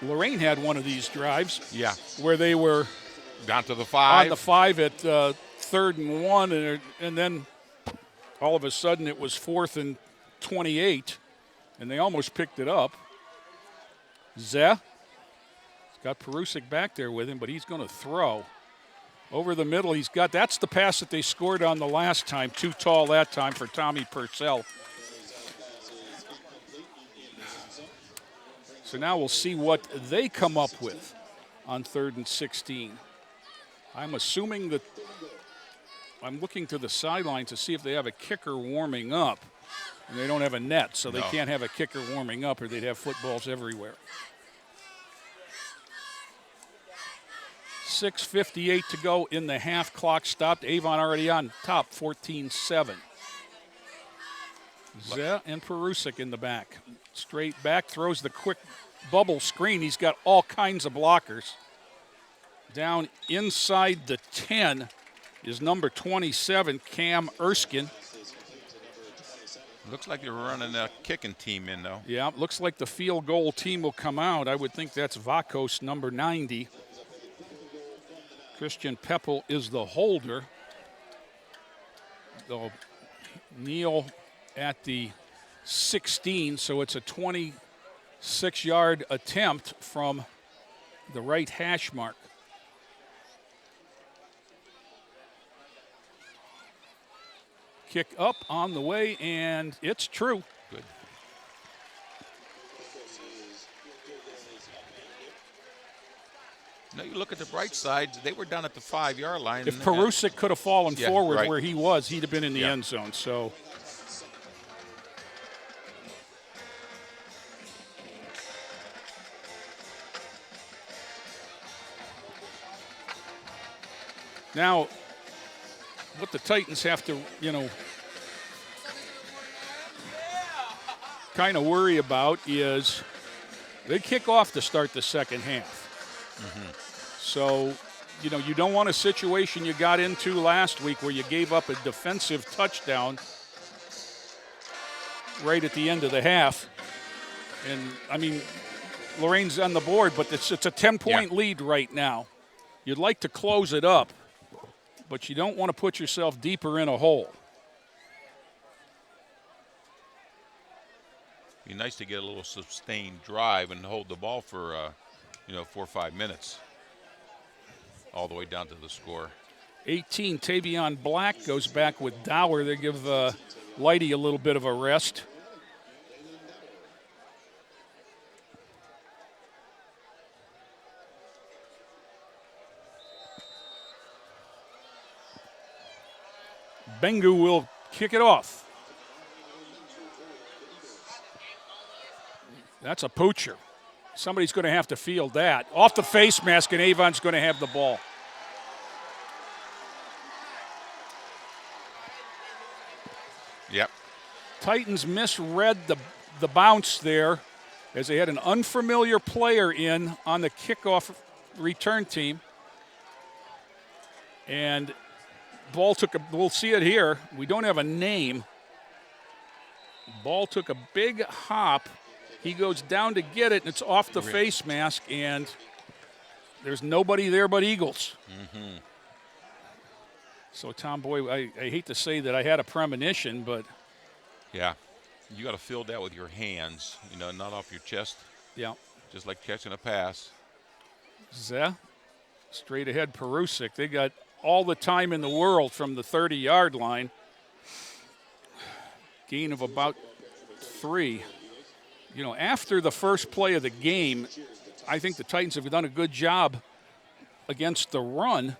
Lorain had one of these drives. Yeah. Where they were down to the 5. On the 5 at 3rd and 1, and then all of a sudden it was 4th and 28, and they almost picked it up. Zeh got Perusic back there with him, but he's going to throw. Over the middle, that's the pass that they scored on the last time. Too tall that time for Tommy Purcell. So now we'll see what they come up with on 3rd and 16. I'm assuming that I'm looking to the sideline to see if they have a kicker warming up. And they don't have a net, so they can't have a kicker warming up or they'd have footballs everywhere. 6:58 to go in the half. Clock stopped. Avon already on top, 14-7. Zeh and Perusic in the back. Straight back, throws the quick bubble screen. He's got all kinds of blockers. Down inside the 10 is number 27, Cam Erskine. Looks like they're running a kicking team in, though. Yeah, looks like the field goal team will come out. I would think that's Vakos, number 90. Christian Peppel is the holder. They'll kneel at the 16, so it's a 26-yard attempt from the right hash mark. Kick up on the way, and it's true. Good. Now you look at the bright side, they were down at the 5-yard line. If Perusic could have fallen forward right. where he was, he'd have been in the end zone. So now what the Titans have to, kind of worry about is they kick off to start the second half. So, you don't want a situation you got into last week where you gave up a defensive touchdown right at the end of the half. And, I mean, Lorain's on the board, but it's a 10-point lead right now. You'd like to close it up, but you don't want to put yourself deeper in a hole. Be nice to get a little sustained drive and hold the ball for, 4 or 5 minutes, all the way down to the score. 18, Tavion Black goes back with Dower. They give Lighty a little bit of a rest. Bengu will kick it off. That's a poocher. Somebody's going to have to field that. Off the face mask, and Avon's going to have the ball. Yep. Titans misread the bounce there as they had an unfamiliar player in on the kickoff return team. And ball we'll see it here. We don't have a name. Ball took a big hop. He goes down to get it, and it's off the face mask, and there's nobody there but Eagles. So, Tom Boy, I hate to say that I had a premonition, but. Yeah, you got to field that with your hands, not off your chest. Yeah. Just like catching a pass. Zeh, straight ahead Perusic. They got all the time in the world from the 30-yard line. Gain of about 3. After the first play of the game, I think the Titans have done a good job against the run.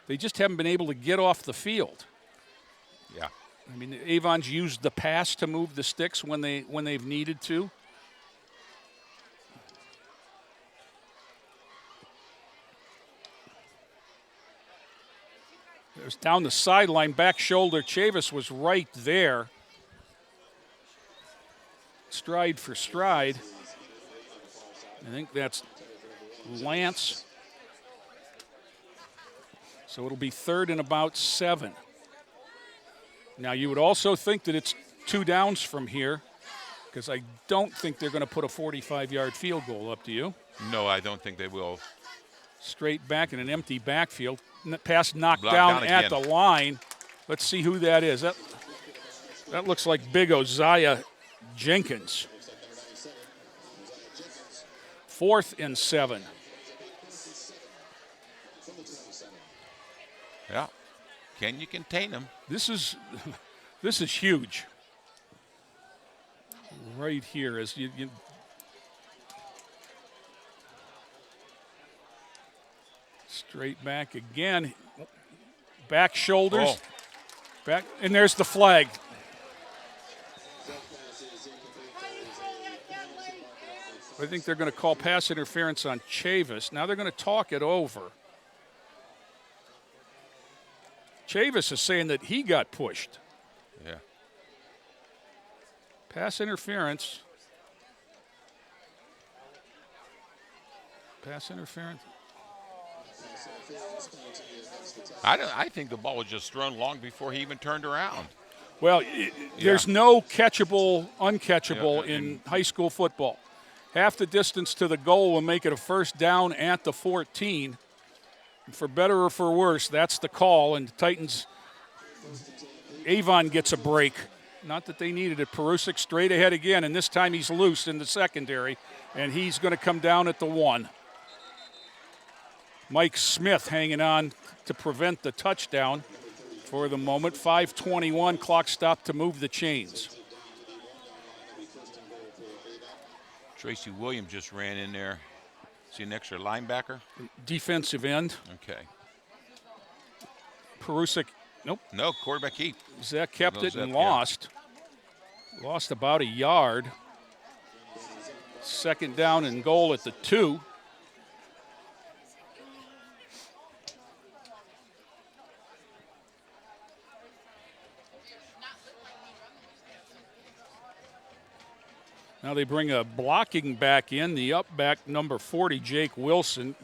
They just haven't been able to get off the field. Yeah. I mean, Avon's used the pass to move the sticks when they've needed to. There's down the sideline, back shoulder. Chavis was right there. Stride for stride. I think that's Lance. So it'll be 3rd and about 7. Now you would also think that it's 2 downs from here, because I don't think they're going to put a 45-yard field goal up to you. No, I don't think they will. Straight back in an empty backfield. Pass knocked down at the line. Let's see who that is. That looks like Big Oziah Jenkins. 4th and 7. Yeah. Can you contain them? This is huge. Right here, as you straight back again. Back shoulders. Back, and there's the flag. I think they're going to call pass interference on Chavis. Now they're going to talk it over. Chavis is saying that he got pushed. Yeah. Pass interference. Pass interference. I think the ball was just thrown long before he even turned around. Well, there's no catchable, uncatchable in high school football. Half the distance to the goal will make it a first down at the 14. For better or for worse, that's the call, and the Titans, Avon gets a break. Not that they needed it. Perusic straight ahead again, and this time he's loose in the secondary, and he's going to come down at the 1. Mike Smith hanging on to prevent the touchdown for the moment. 5:21, clock stop to move the chains. Tracy Williams just ran in there. See an extra linebacker? Defensive end. Okay. Perusic, nope. No, quarterback keep. Zach kept it and yeah. lost. Lost about a yard. Second down and goal at the 2. Now they bring a blocking back in, the up back, number 40, Jake Wilson,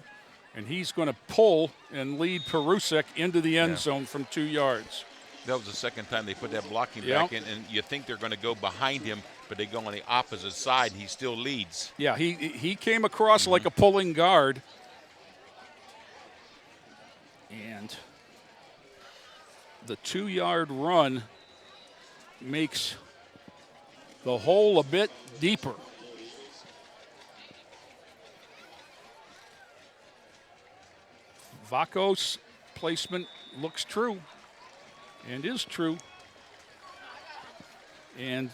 and he's going to pull and lead Perusic into the end zone from 2 yards. That was the second time they put that blocking back in, and you think they're going to go behind him, but they go on the opposite side, and he still leads. Yeah, he came across like a pulling guard. And the 2-yard run makes the hole a bit deeper. Vaco's placement looks true and is true. And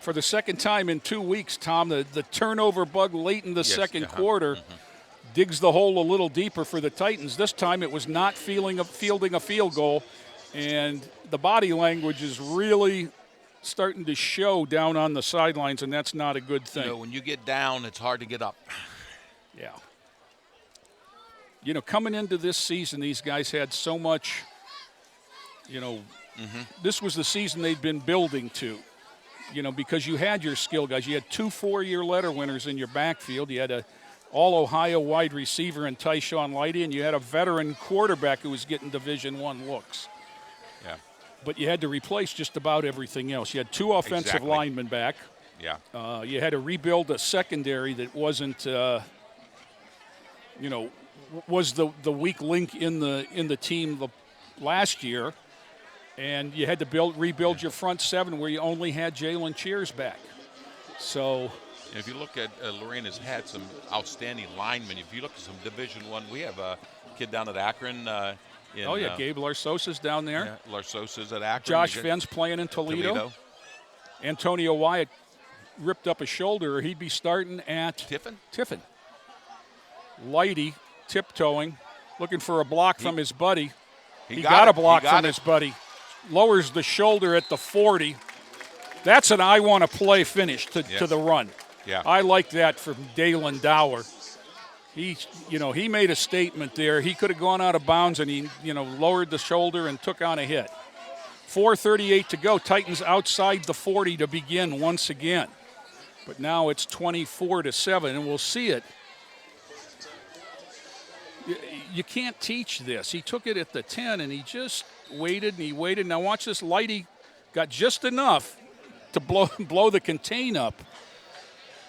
for the second time in 2 weeks, Tom, the turnover bug late in the second quarter digs the hole a little deeper for the Titans. This time it was not fielding a field goal, and the body language is really starting to show down on the sidelines, and that's not a good thing. You know, when you get down, it's hard to get up. Yeah. You know, coming into this season, these guys had so much, this was the season they'd been building to, because you had your skill guys. You had 2 4-year letter winners in your backfield. You had a all-Ohio wide receiver in Tyshawn Lighty, and you had a veteran quarterback who was getting Division I looks. Yeah. But you had to replace just about everything else. You had 2 offensive linemen back. Yeah. You had to rebuild a secondary that wasn't, was the weak link in the team last year, and you had to rebuild your front 7 where you only had Jalen Cheers back. So, and if you look at Lorain has had some outstanding linemen. If you look at some Division I, we have a kid down at Akron. Gabe Larsosa's down there. Yeah, Larsosa's at Akron. Josh Fenn's playing in Toledo. Antonio Wyatt ripped up a shoulder, or he'd be starting at Tiffin. Lighty tiptoeing, looking for a block from his buddy. He got a block from his buddy. Lowers the shoulder at the 40. That's an I want to play finish to the run. Yeah. I like that from Dalen Dower. He made a statement there. He could have gone out of bounds, and he, lowered the shoulder and took on a hit. 4:38 to go. Titans outside the 40 to begin once again. But now it's 24-7, and we'll see it. You can't teach this. He took it at the 10, and he just waited and he waited. Now watch this. Lighty got just enough to blow the contain up.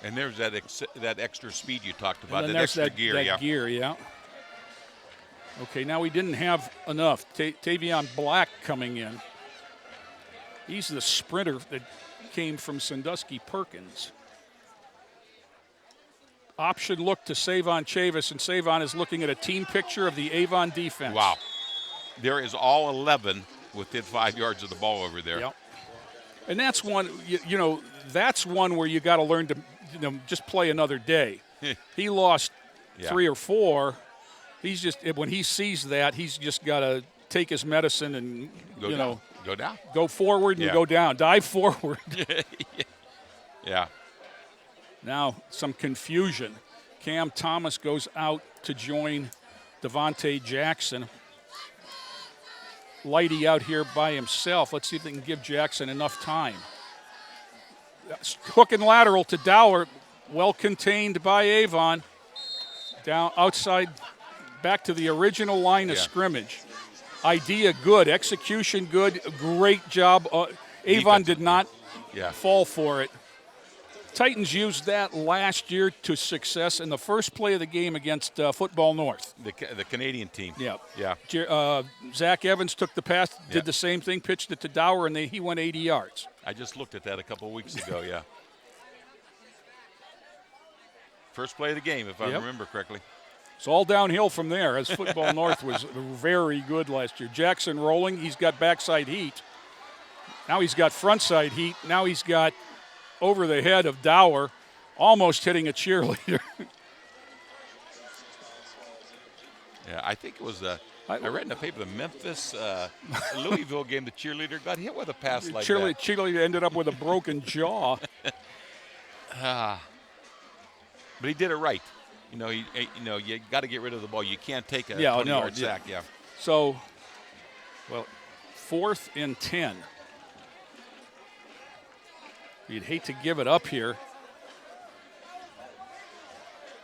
And there's that extra speed you talked about, that extra gear. yeah. Gear, yeah. Okay, now we didn't have enough. Tavion Black coming in. He's the sprinter that came from Sandusky Perkins. Option look to Savon Chavis, and Savon is looking at a team picture of the Avon defense. Wow. There is all 11 within 5 yards of the ball over there. Yep. And that's one, that's one where you got to learn to, just play another day. He lost 3 or 4. He's just, when he sees that, he's just got to take his medicine and, Go down. Go forward and go down. Dive forward. Yeah. Now, some confusion. Cam Thomas goes out to join Devontae Jackson. Lighty out here by himself. Let's see if they can give Jackson enough time. Hook and lateral to Dower. Well contained by Avon. Down outside, back to the original line of scrimmage. Idea good, execution good, great job. Avon did not fall for it. Titans used that last year to success in the first play of the game against Football North. The Canadian team. Yeah. Zach Evans took the pass, did the same thing, pitched it to Dower, and he went 80 yards. I just looked at that a couple of weeks ago, First play of the game, if I remember correctly. It's all downhill from there, as Football North was very good last year. Jackson rolling. He's got backside heat. Now he's got frontside heat. Now he's got over the head of Dower, almost hitting a cheerleader. I think it was I read in the paper the Memphis Louisville game, the cheerleader got hit with a pass like that. Cheerleader ended up with a broken jaw. But he did it right. You got to get rid of the ball. You can't take a 20-yard sack. So, 4th and 10. You'd hate to give it up here.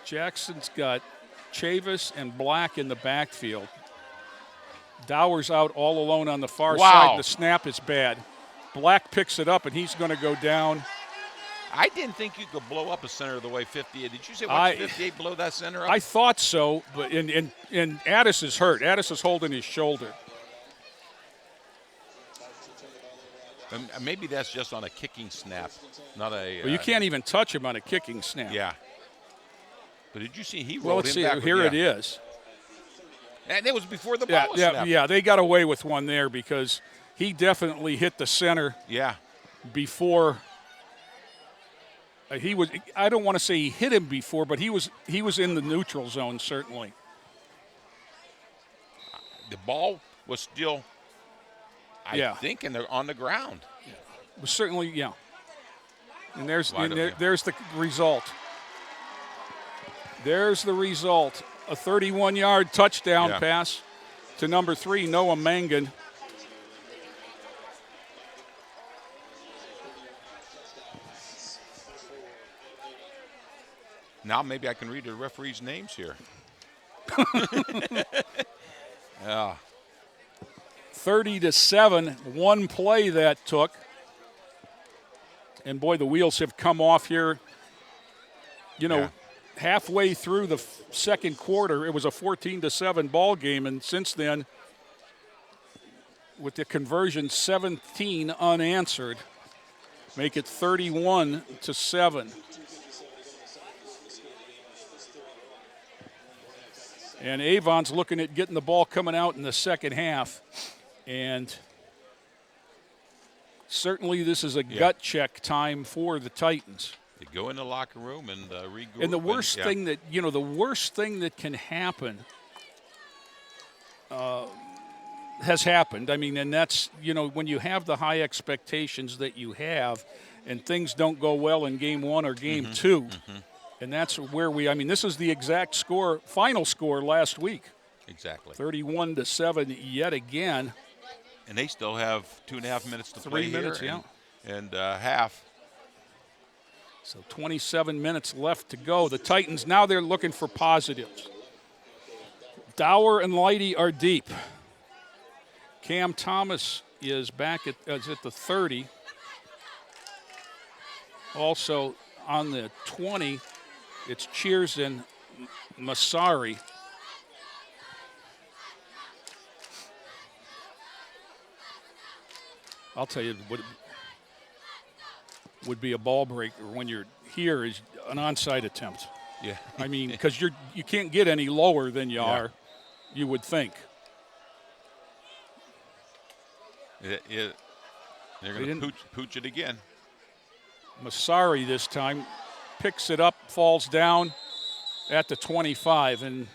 Jackson's got Chavis and Black in the backfield. Dower's out all alone on the far side. The snap is bad. Black picks it up, and he's going to go down. I didn't think you could blow up a center the way 58. Did you say watch 58 blow that center up? I thought so, but and Addis is hurt. Addis is holding his shoulder. Maybe that's just on a kicking snap, not a. Well, you can't even touch him on a kicking snap. Yeah. But did you see he rolled him back? Here it is. And it was before the ball was snapped. Yeah, they got away with one there because he definitely hit the center. Yeah. Before. He was. I don't want to say he hit him before, but he was in the neutral zone certainly. The ball was still, I think, on the ground. It was certainly, And there's the result. There's the result. A 31-yard touchdown pass to number 3, Noah Mangan. Now maybe I can read the referees' names here. 30-7, one play that took. And boy, the wheels have come off here. Halfway through the second quarter, it was a 14-7 ball game, and since then, with the conversion 17 unanswered, make it 31-7. And Avon's looking at getting the ball coming out in the second half. And certainly this is a gut check time for the Titans. You go in the locker room and regroup. And the worst thing that can happen has happened. I mean, and that's, when you have the high expectations that you have and things don't go well in game 1 or game 2. Mm-hmm. And that's where this is the exact score, final score last week. Exactly. 31-7 yet again. And they still have 2.5 minutes to 3 play minutes, here. And half. So 27 minutes left to go. The Titans, now they're looking for positives. Dower and Lighty are deep. Cam Thomas is back at the 30. Also on the 20, it's Cheers and Masari. I'll tell you what would be a ball breaker when you're here is an onside attempt. Yeah. I mean, because you can't get any lower than you are, you would think. They're going to pooch it again. Masari this time picks it up, falls down at the 25, and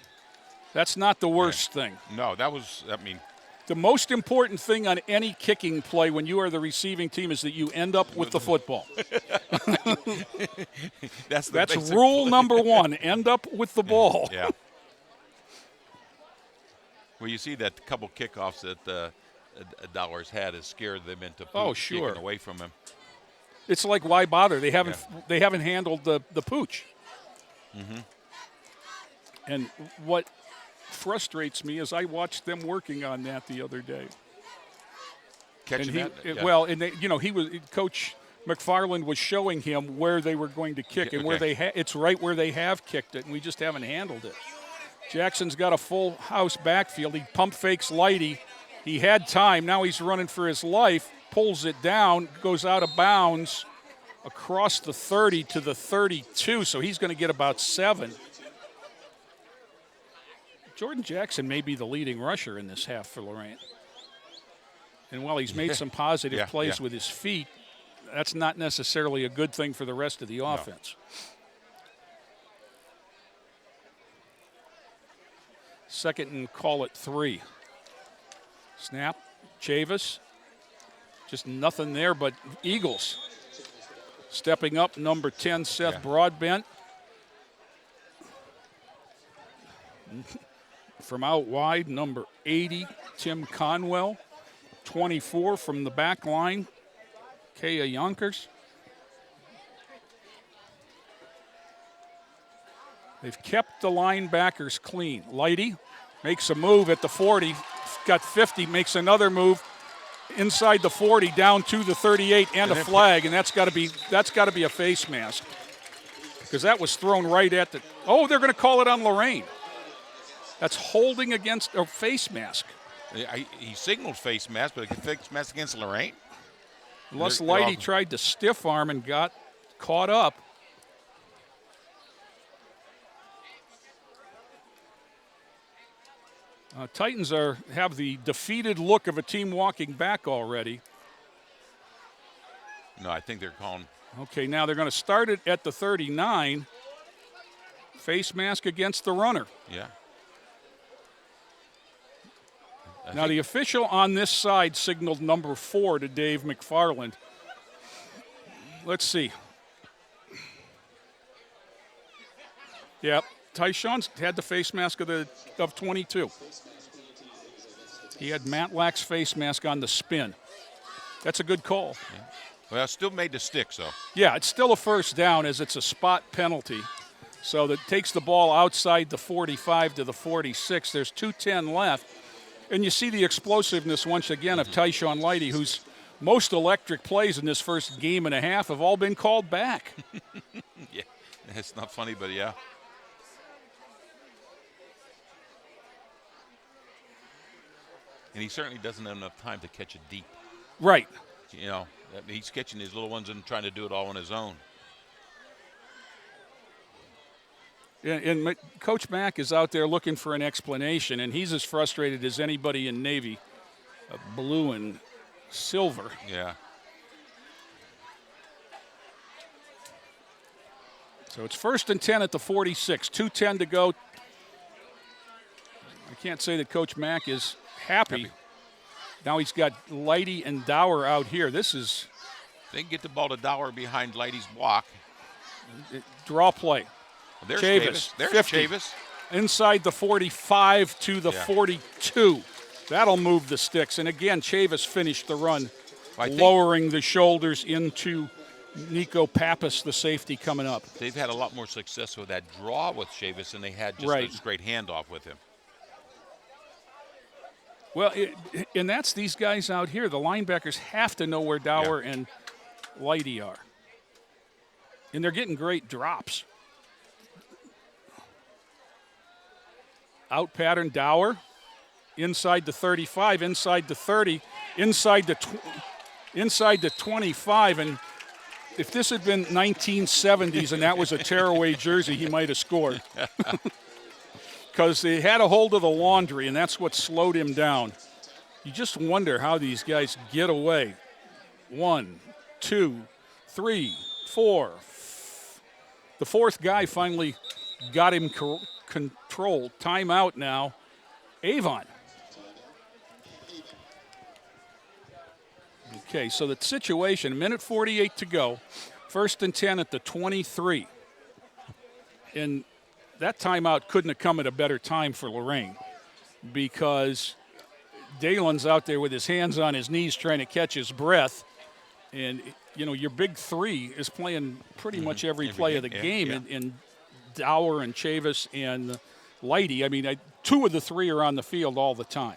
that's not the worst thing. No, the most important thing on any kicking play when you are the receiving team is that you end up with the football. That's rule number 1, end up with the ball. Yeah. Well, you see that couple kickoffs that Dollars had has scared them into kicking away from him. It's like, why bother? They haven't handled the pooch. Mm-hmm. And what frustrates me is I watched them working on that the other day. Catching that? Yeah. Well, and they, Coach McFarland was showing him where they were going to kick and where it's right where they have kicked it, and we just haven't handled it. Jackson's got a full house backfield. He pump fakes Lighty. He had time. Now he's running for his life, pulls it down, goes out of bounds across the 30 to the 32, so he's going to get about 7. Jordan Jackson may be the leading rusher in this half for Lorain. And while he's made some positive plays with his feet, that's not necessarily a good thing for the rest of the offense. Second and call it 3. Snap, Chavis. Just nothing there but Eagles. Stepping up, number 10, Seth Broadbent. From out wide, number 80, Tim Conwell. 24 from the back line, Kaya Yonkers. They've kept the linebackers clean. Lighty makes a move at the 40, got 50, makes another move inside the 40, down to the 38, and a flag, and that's got to be a face mask, because that was thrown right at the. Oh, they're going to call it on Lorain. That's holding against a face mask. He signaled face mask, but a face mask against Lorain. Unless Lighty tried to stiff arm and got caught up. Titans have the defeated look of a team walking back already. No, I think they're calling. Okay, now they're going to start it at the 39. Face mask against the runner. Yeah. Now, the official on this side signaled number 4 to Dave McFarland. Let's see. Yep, Tyshawn's had the face mask of 22. He had Matlack's face mask on the spin. That's a good call. Yeah. Well, still made the stick, so. Yeah, it's still a first down as it's a spot penalty. So that takes the ball outside the 45 to the 46. There's 2:10 left. And you see the explosiveness once again of Tyshawn Lighty, whose most electric plays in this first game and a half have all been called back. Yeah, it's not funny, but yeah. And he certainly doesn't have enough time to catch it deep. Right. He's catching these little ones and trying to do it all on his own. And Coach Mack is out there looking for an explanation, and he's as frustrated as anybody in Navy, blue and silver. Yeah. So it's 1st and 10 at the 46, 2:10 to go. I can't say that Coach Mack is happy. Now he's got Lighty and Dower out here. This is. They can get the ball to Dower behind Lighty's block. Draw play. There's Chavis. There's 50. Chavis. Inside the 45 to the 42. That'll move the sticks. And again, Chavis finished the run, lowering the shoulders into Nico Pappas, the safety, coming up. They've had a lot more success with that draw with Chavis than they had just a straight handoff with him. Well, and that's these guys out here. The linebackers have to know where Dower and Lighty are. And they're getting great drops. Out pattern, Dower. Inside the 35, inside the 30, inside the 25. And if this had been 1970s and that was a tearaway jersey, he might have scored. Because they had a hold of the laundry, and that's what slowed him down. You just wonder how these guys get away. 1, 2, 3, 4. The fourth guy finally got him controlled. Timeout now. Avon. Okay, so the situation, 1:48 to go. 1st and 10 at the 23. And that timeout couldn't have come at a better time for Lorain, because Dalen's out there with his hands on his knees trying to catch his breath. And, your big three is playing pretty much every play of the game. And Dower and Chavis and Lighty. I mean, 2 of the 3 are on the field all the time.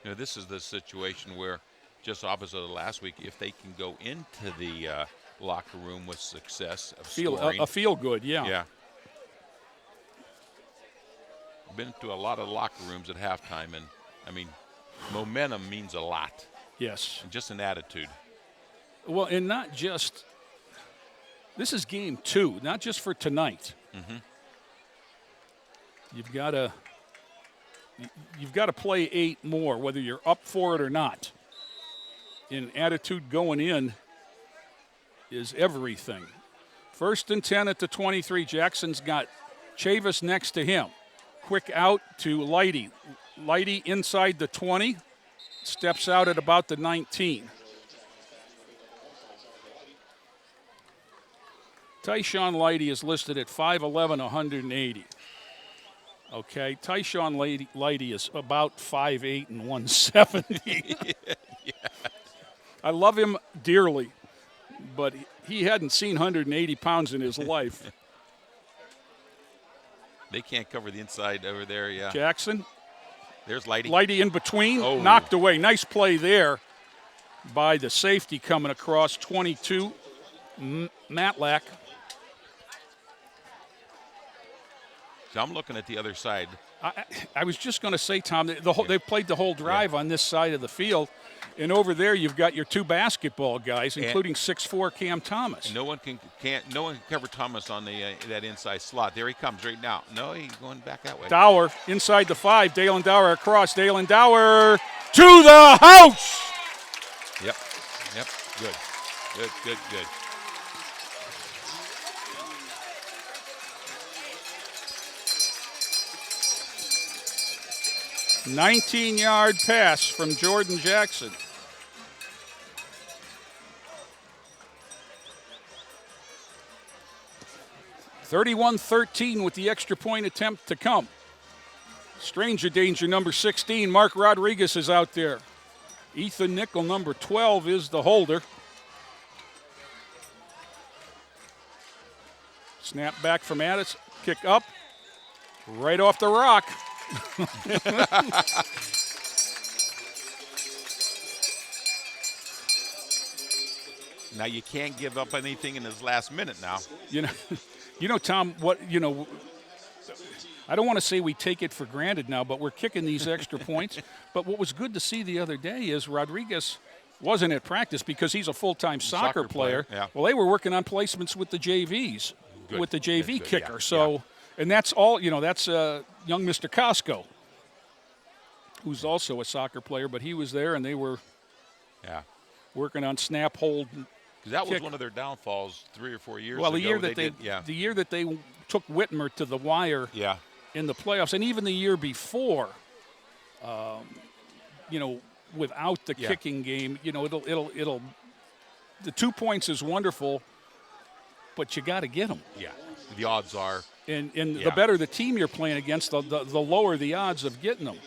You know, this is the situation where, just opposite of last week, if they can go into the locker room with success of scoring. A feel good, yeah. Yeah. Been to a lot of locker rooms at halftime, and, I mean, momentum means a lot. Yes. And just an attitude. Well, and not just – this is game 2, not just for tonight. Mm-hmm. You've got to play 8 more, whether you're up for it or not. And attitude going in is everything. 1st and 10 at the 23. Jackson's got Chavis next to him. Quick out to Lighty. Lighty inside the 20. Steps out at about the 19. Tyshawn Lighty is listed at 5'11", 180. Okay, Tyshawn Lighty is about 5'8" and 170. Yeah. I love him dearly, but he hadn't seen 180 pounds in his life. They can't cover the inside over there, yeah. Jackson. There's Lighty. Lighty in between, Oh. knocked away. Nice play there by the safety coming across, 22, Matlack. So I'm looking at the other side. I was just going to say, Tom, they played the whole drive on this side of the field, and over there you've got your 2 basketball guys, including 6'4" Cam Thomas. No one can cover Thomas on that inside slot. There he comes right now. No, he's going back that way. Dower inside the 5. Dalen Dower across. Dalen Dower to the house. Yep. Good. 19-yard pass from Jordan Jackson. (31-13) with the extra point attempt to come. Stranger danger number 16, Mark Rodriguez is out there. Ethan Nickel, number 12, is the holder. Snap back from Addis, kick up, right off the rock. Now you can't give up anything in his last minute now. You know, Tom, I don't want to say we take it for granted now, but we're kicking these extra points. But what was good to see the other day is Rodriguez wasn't at practice because he's a full-time soccer player. Yeah. Well, they were working on placements with the JVs, Good. with the JV Good, kicker. yeah. So, and that's all, that's young Mr. Costco, who's also a soccer player, but he was there and they were working on snap, hold, Because that was kick. one of their downfalls 3 or 4 years ago. Well, the year that the year that they took Whitmer to the wire in the playoffs, and even the year before, without the kicking game, it'll the 2 points is wonderful, but you got to get them. Yeah, the odds are. And the better the team you're playing against, the lower the odds of getting them.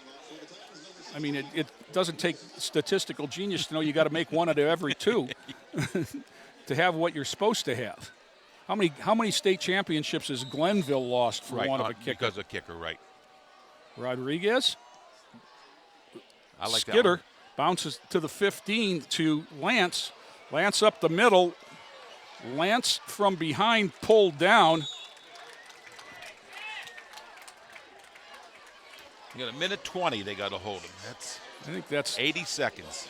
I mean, it doesn't take statistical genius to know you got to make one out of every 2 to have what you're supposed to have. How many state championships has Glenville lost for one of a kicker? Because of kicker, right. Rodriguez. I like Skitter that one. bounces to the 15 to Lance. Lance up the middle. Lance from behind pulled down. You got a minute 20 they got to hold him. I think that's 80 seconds.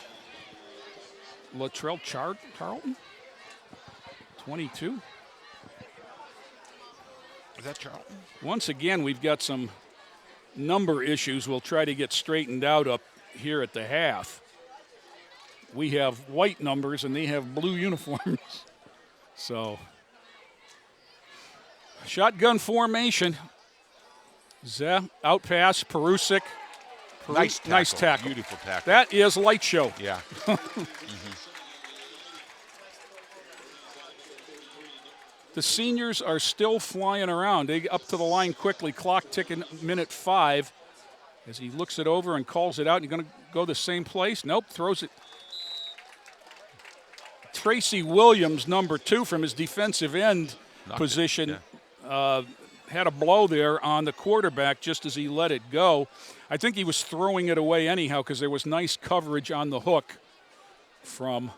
Latrell Charlton, 22. Is that Charlton? Once again, we've got some number issues we'll try to get straightened out up here at the half. We have white numbers and they have blue uniforms. So, shotgun formation. Out pass, Perusic. Nice tackle. Beautiful tackle. That is light show. Yeah. The seniors are still flying around. They up to the line quickly, clock ticking, minute 5. As he looks it over and calls it out. You're going to go the same place? Nope, throws it. Tracy Williams, number 2, from his defensive end position, had a blow there on the quarterback just as he let it go. I think he was throwing it away anyhow because there was nice coverage on the hook from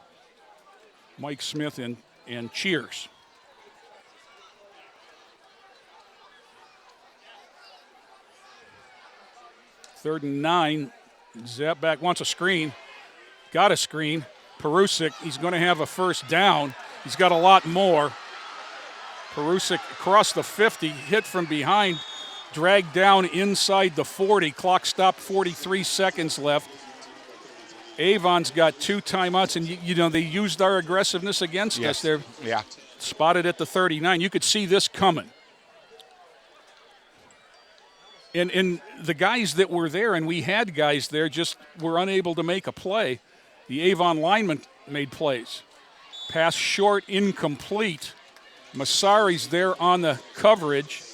Mike Smith and Cheers. Third and 9. Zap back, wants a screen. Got a screen. Perusic, he's going to have a first down. He's got a lot more. Perusic across the 50, hit from behind, dragged down inside the 40. Clock stopped, 43 seconds left. Avon's got 2 timeouts, and they used our aggressiveness against us. They're spotted at the 39. You could see this coming. And the guys that were there, and we had guys there, just were unable to make a play. The Avon lineman made plays. Pass short, incomplete. Masari's there on the coverage.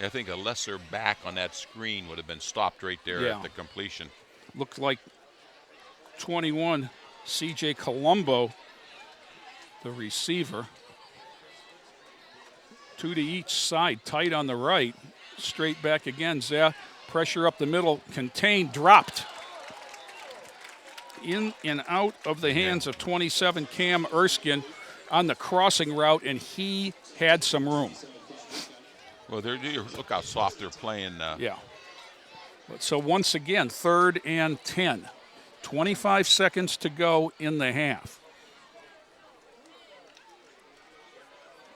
I think a lesser back on that screen would have been stopped right there at the completion. Looked like 21, C.J. Colombo, the receiver. 2 to each side, tight on the right. Straight back again. Zah, pressure up the middle, contained, dropped. In and out of the hands of 27 Cam Erskine on the crossing route, and he had some room. Well, look how soft they're playing. So once again, 3rd and 10. 25 seconds to go in the half.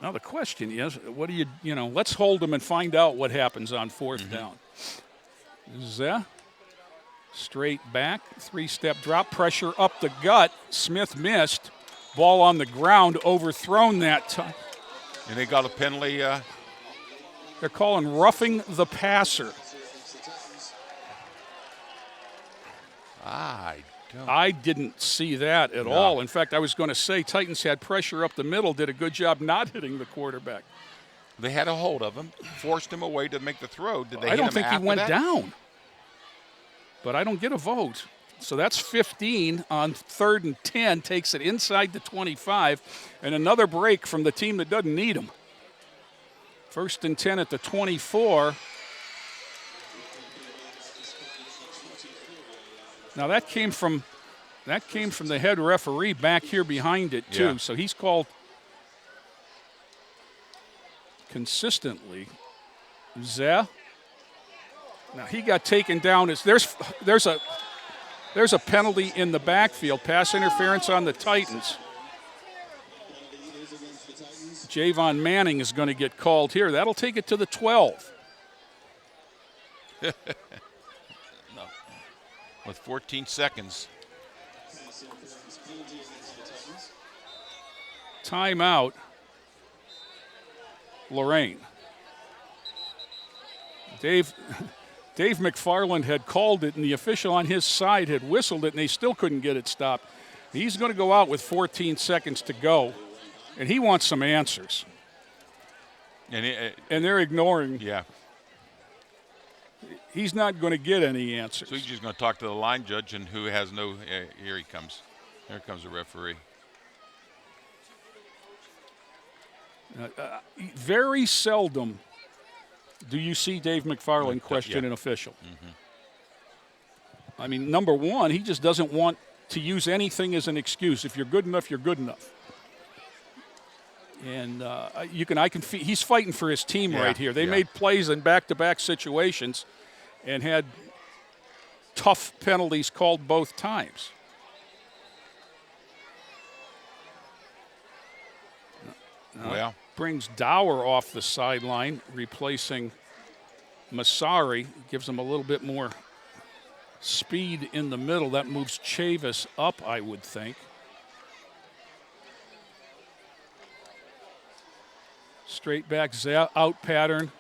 Now the question is, what do let's hold them and find out what happens on 4th down. Zeh. Straight back, 3-step drop, pressure up the gut. Smith missed. Ball on the ground, overthrown that time. And they got a penalty. They're calling roughing the passer. I didn't see that at all. In fact, I was going to say Titans had pressure up the middle, did a good job not hitting the quarterback. They had a hold of him, forced him away to make the throw. Did they? I don't think he went down. But I don't get a vote. So that's 15 on 3rd and 10, takes it inside the 25, and another break from the team that doesn't need him. 1st and 10 at the 24. Now that came from the head referee back here behind it too. So he's called consistently. Zeh. Now he got taken down. There's a penalty in the backfield, pass interference on the Titans. Javon Manning is going to get called here. That'll take it to the 12. No. With 14 seconds. Timeout. Lorain. Dave McFarland had called it, and the official on his side had whistled it, and they still couldn't get it stopped. He's going to go out with 14 seconds to go, and he wants some answers. And they're ignoring. Yeah. He's not going to get any answers. So he's just going to talk to the line judge, and who has no. Here he comes. Here comes the referee. Very seldom do you see Dave McFarland question an official. I mean, number one, he just doesn't want to use anything as an excuse. If you're good enough, you're good enough. And he's fighting for his team right here. They made plays in back-to-back situations and had tough penalties called both times. Brings Dower off the sideline, replacing Masari. Gives him a little bit more speed in the middle. That moves Chavis up, I would think. Straight back, out pattern,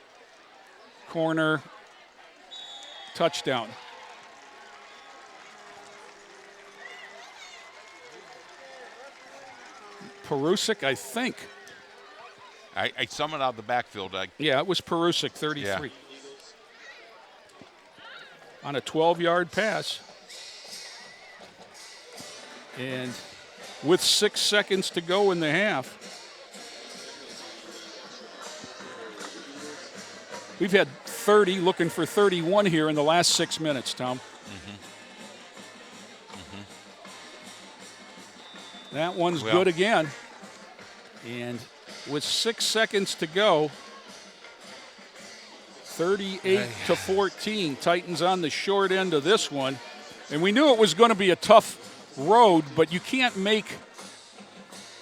corner, touchdown. Perusic, I think. I summoned out the backfield. Yeah, it was Perusic, 33. Yeah. On a 12-yard pass. And with 6 seconds to go in the half, we've had 30, looking for 31 here in the last 6 minutes, Tom. That one's good again. And with 6 seconds to go, 38-14. Titans on the short end of this one. And we knew it was going to be a tough road, but you can't make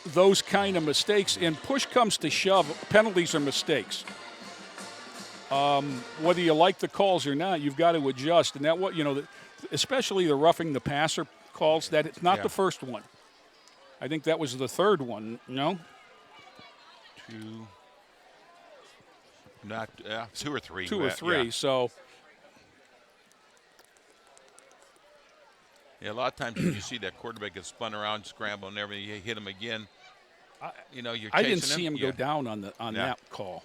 those kind of mistakes. And push comes to shove, penalties are mistakes. Whether you like the calls or not, you've got to adjust. And that, what especially the roughing the passer calls, that it's not the first one. I think that was the third one, no? Two or three. Two or three, so. Yeah, a lot of times when you see that quarterback get spun around, scramble and everything, you hit him again. You're chasing I didn't see him go down on that call.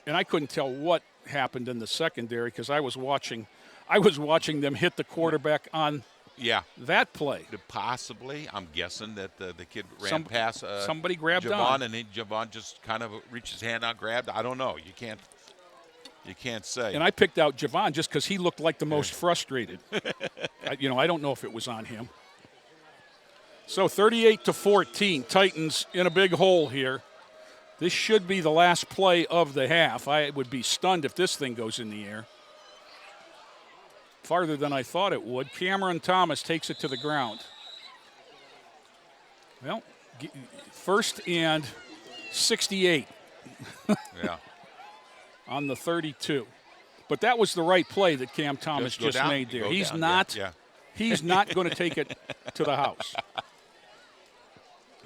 And I couldn't tell what happened in the secondary because I was watching them hit the quarterback on that play. Possibly, I'm guessing that the kid ran past somebody grabbed Javon, and Javon just kind of reached his hand out, grabbed. I don't know. You can't say. And I picked out Javon just because he looked like the most frustrated. I don't know if it was on him. So 38-14, Titans in a big hole here. This should be the last play of the half. I would be stunned if this thing goes in the air. Farther than I thought it would. Cameron Thomas takes it to the ground. Well, first and 68. On the 32. But that was the right play that Cam Thomas just made there. He's not going to take it to the house.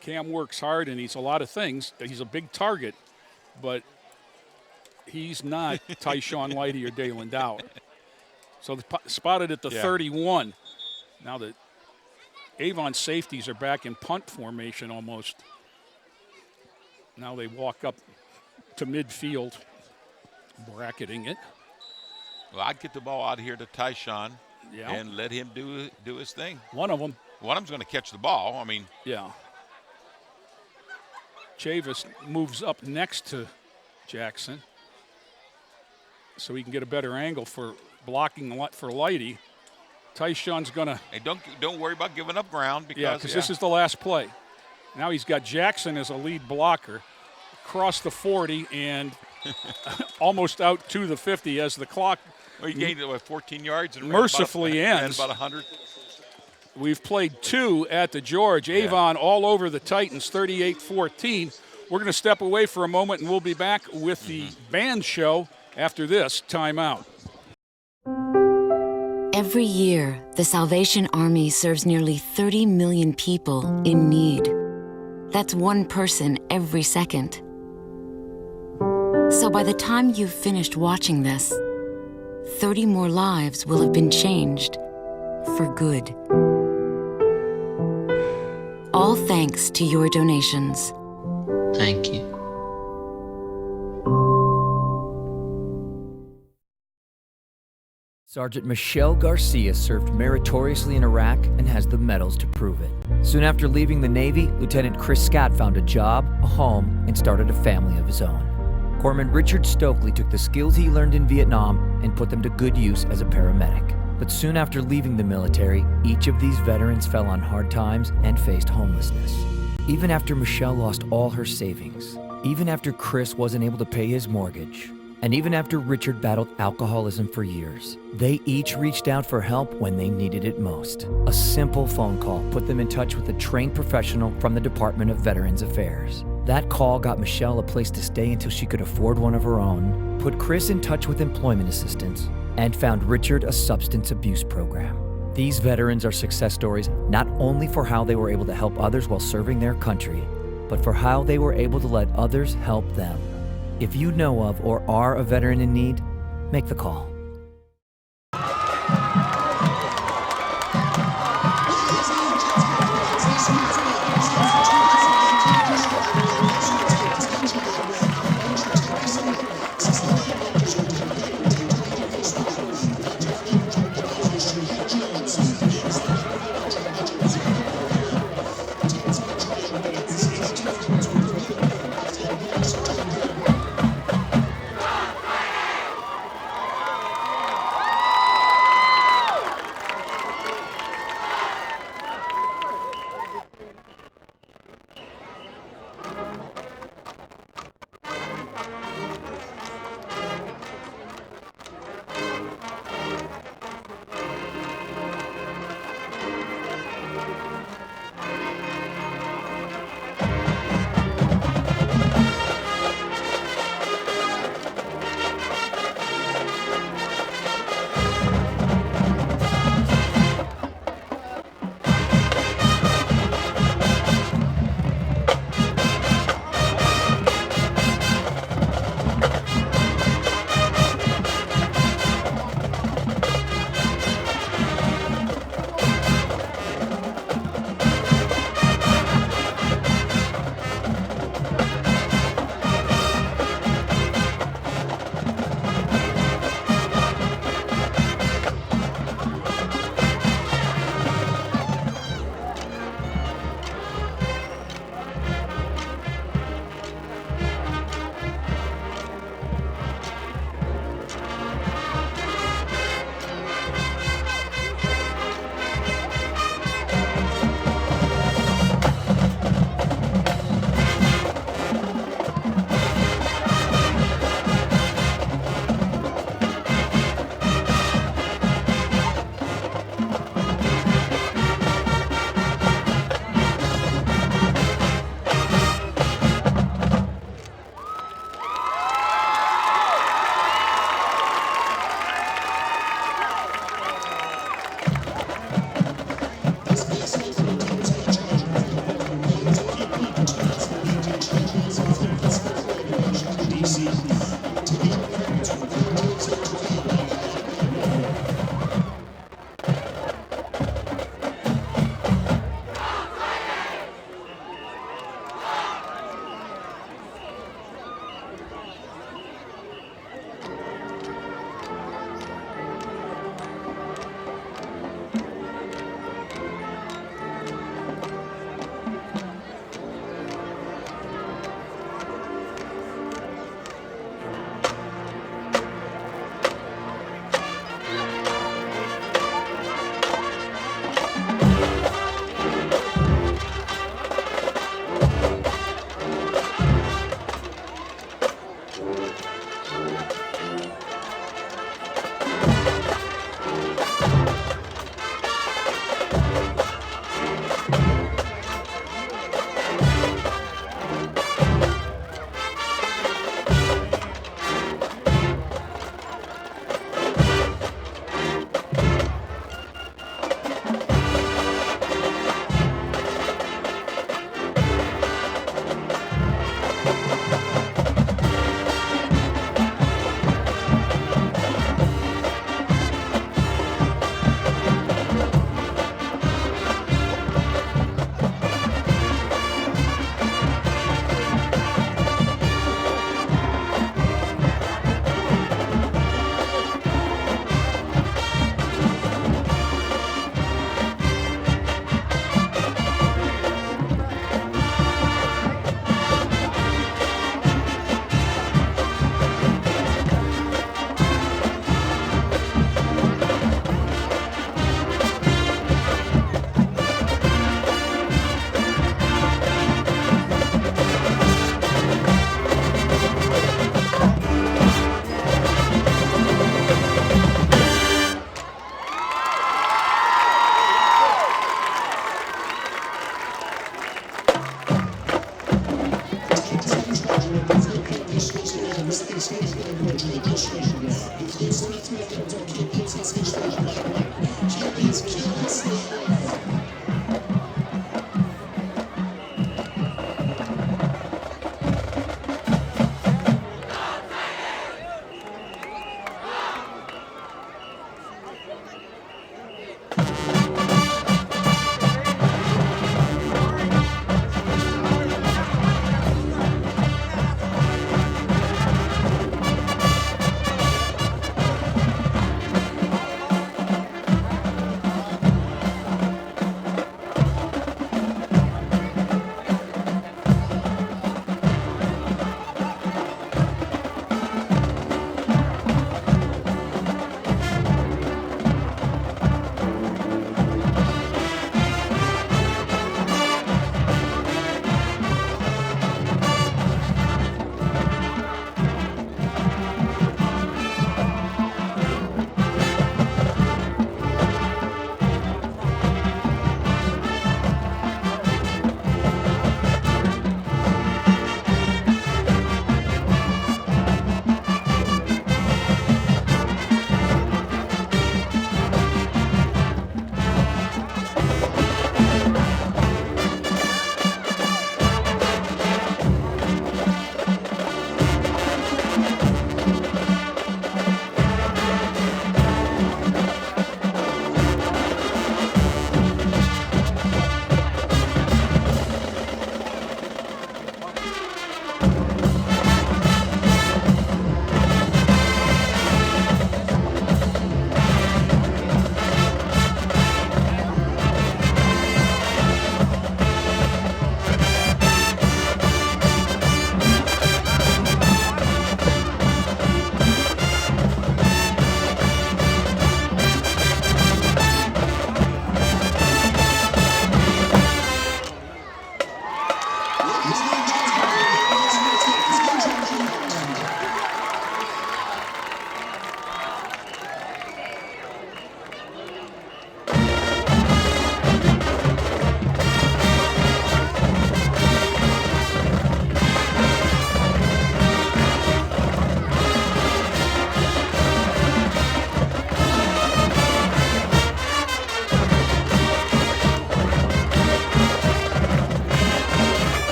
Cam works hard, and he's a lot of things. He's a big target, but he's not Tyshawn Lighty or Dalen Dower. So spotted at the 31. Now the Avon safeties are back in punt formation almost. Now they walk up to midfield, bracketing it. Well, I'd get the ball out here to Tyshawn and let him do his thing. One of them's going to catch the ball. I mean, Chavis moves up next to Jackson so he can get a better angle for blocking for Lighty. Tyshawn's going to... Hey, don't worry about giving up ground because this is the last play. Now he's got Jackson as a lead blocker across the 40 and almost out to the 50 as the clock... Well, he gained 14 yards and mercifully ends. About 100. We've played 2 at the George. Avon all over the Titans, 38-14. We're going to step away for a moment, and we'll be back with the band show after this timeout. Every year, the Salvation Army serves nearly 30 million people in need. That's one person every second. So by the time you've finished watching this, 30 more lives will have been changed for good. All thanks to your donations. Thank you. Sergeant Michelle Garcia served meritoriously in Iraq and has the medals to prove it. Soon after leaving the Navy, Lieutenant Chris Scott found a job, a home, and started a family of his own. Corpsman Richard Stokely took the skills he learned in Vietnam and put them to good use as a paramedic. But soon after leaving the military, each of these veterans fell on hard times and faced homelessness. Even after Michelle lost all her savings, even after Chris wasn't able to pay his mortgage, and even after Richard battled alcoholism for years, they each reached out for help when they needed it most. A simple phone call put them in touch with a trained professional from the Department of Veterans Affairs. That call got Michelle a place to stay until she could afford one of her own, put Chris in touch with employment assistance, and found Richard a substance abuse program. These veterans are success stories not only for how they were able to help others while serving their country, but for how they were able to let others help them. If you know of or are a veteran in need, make the call.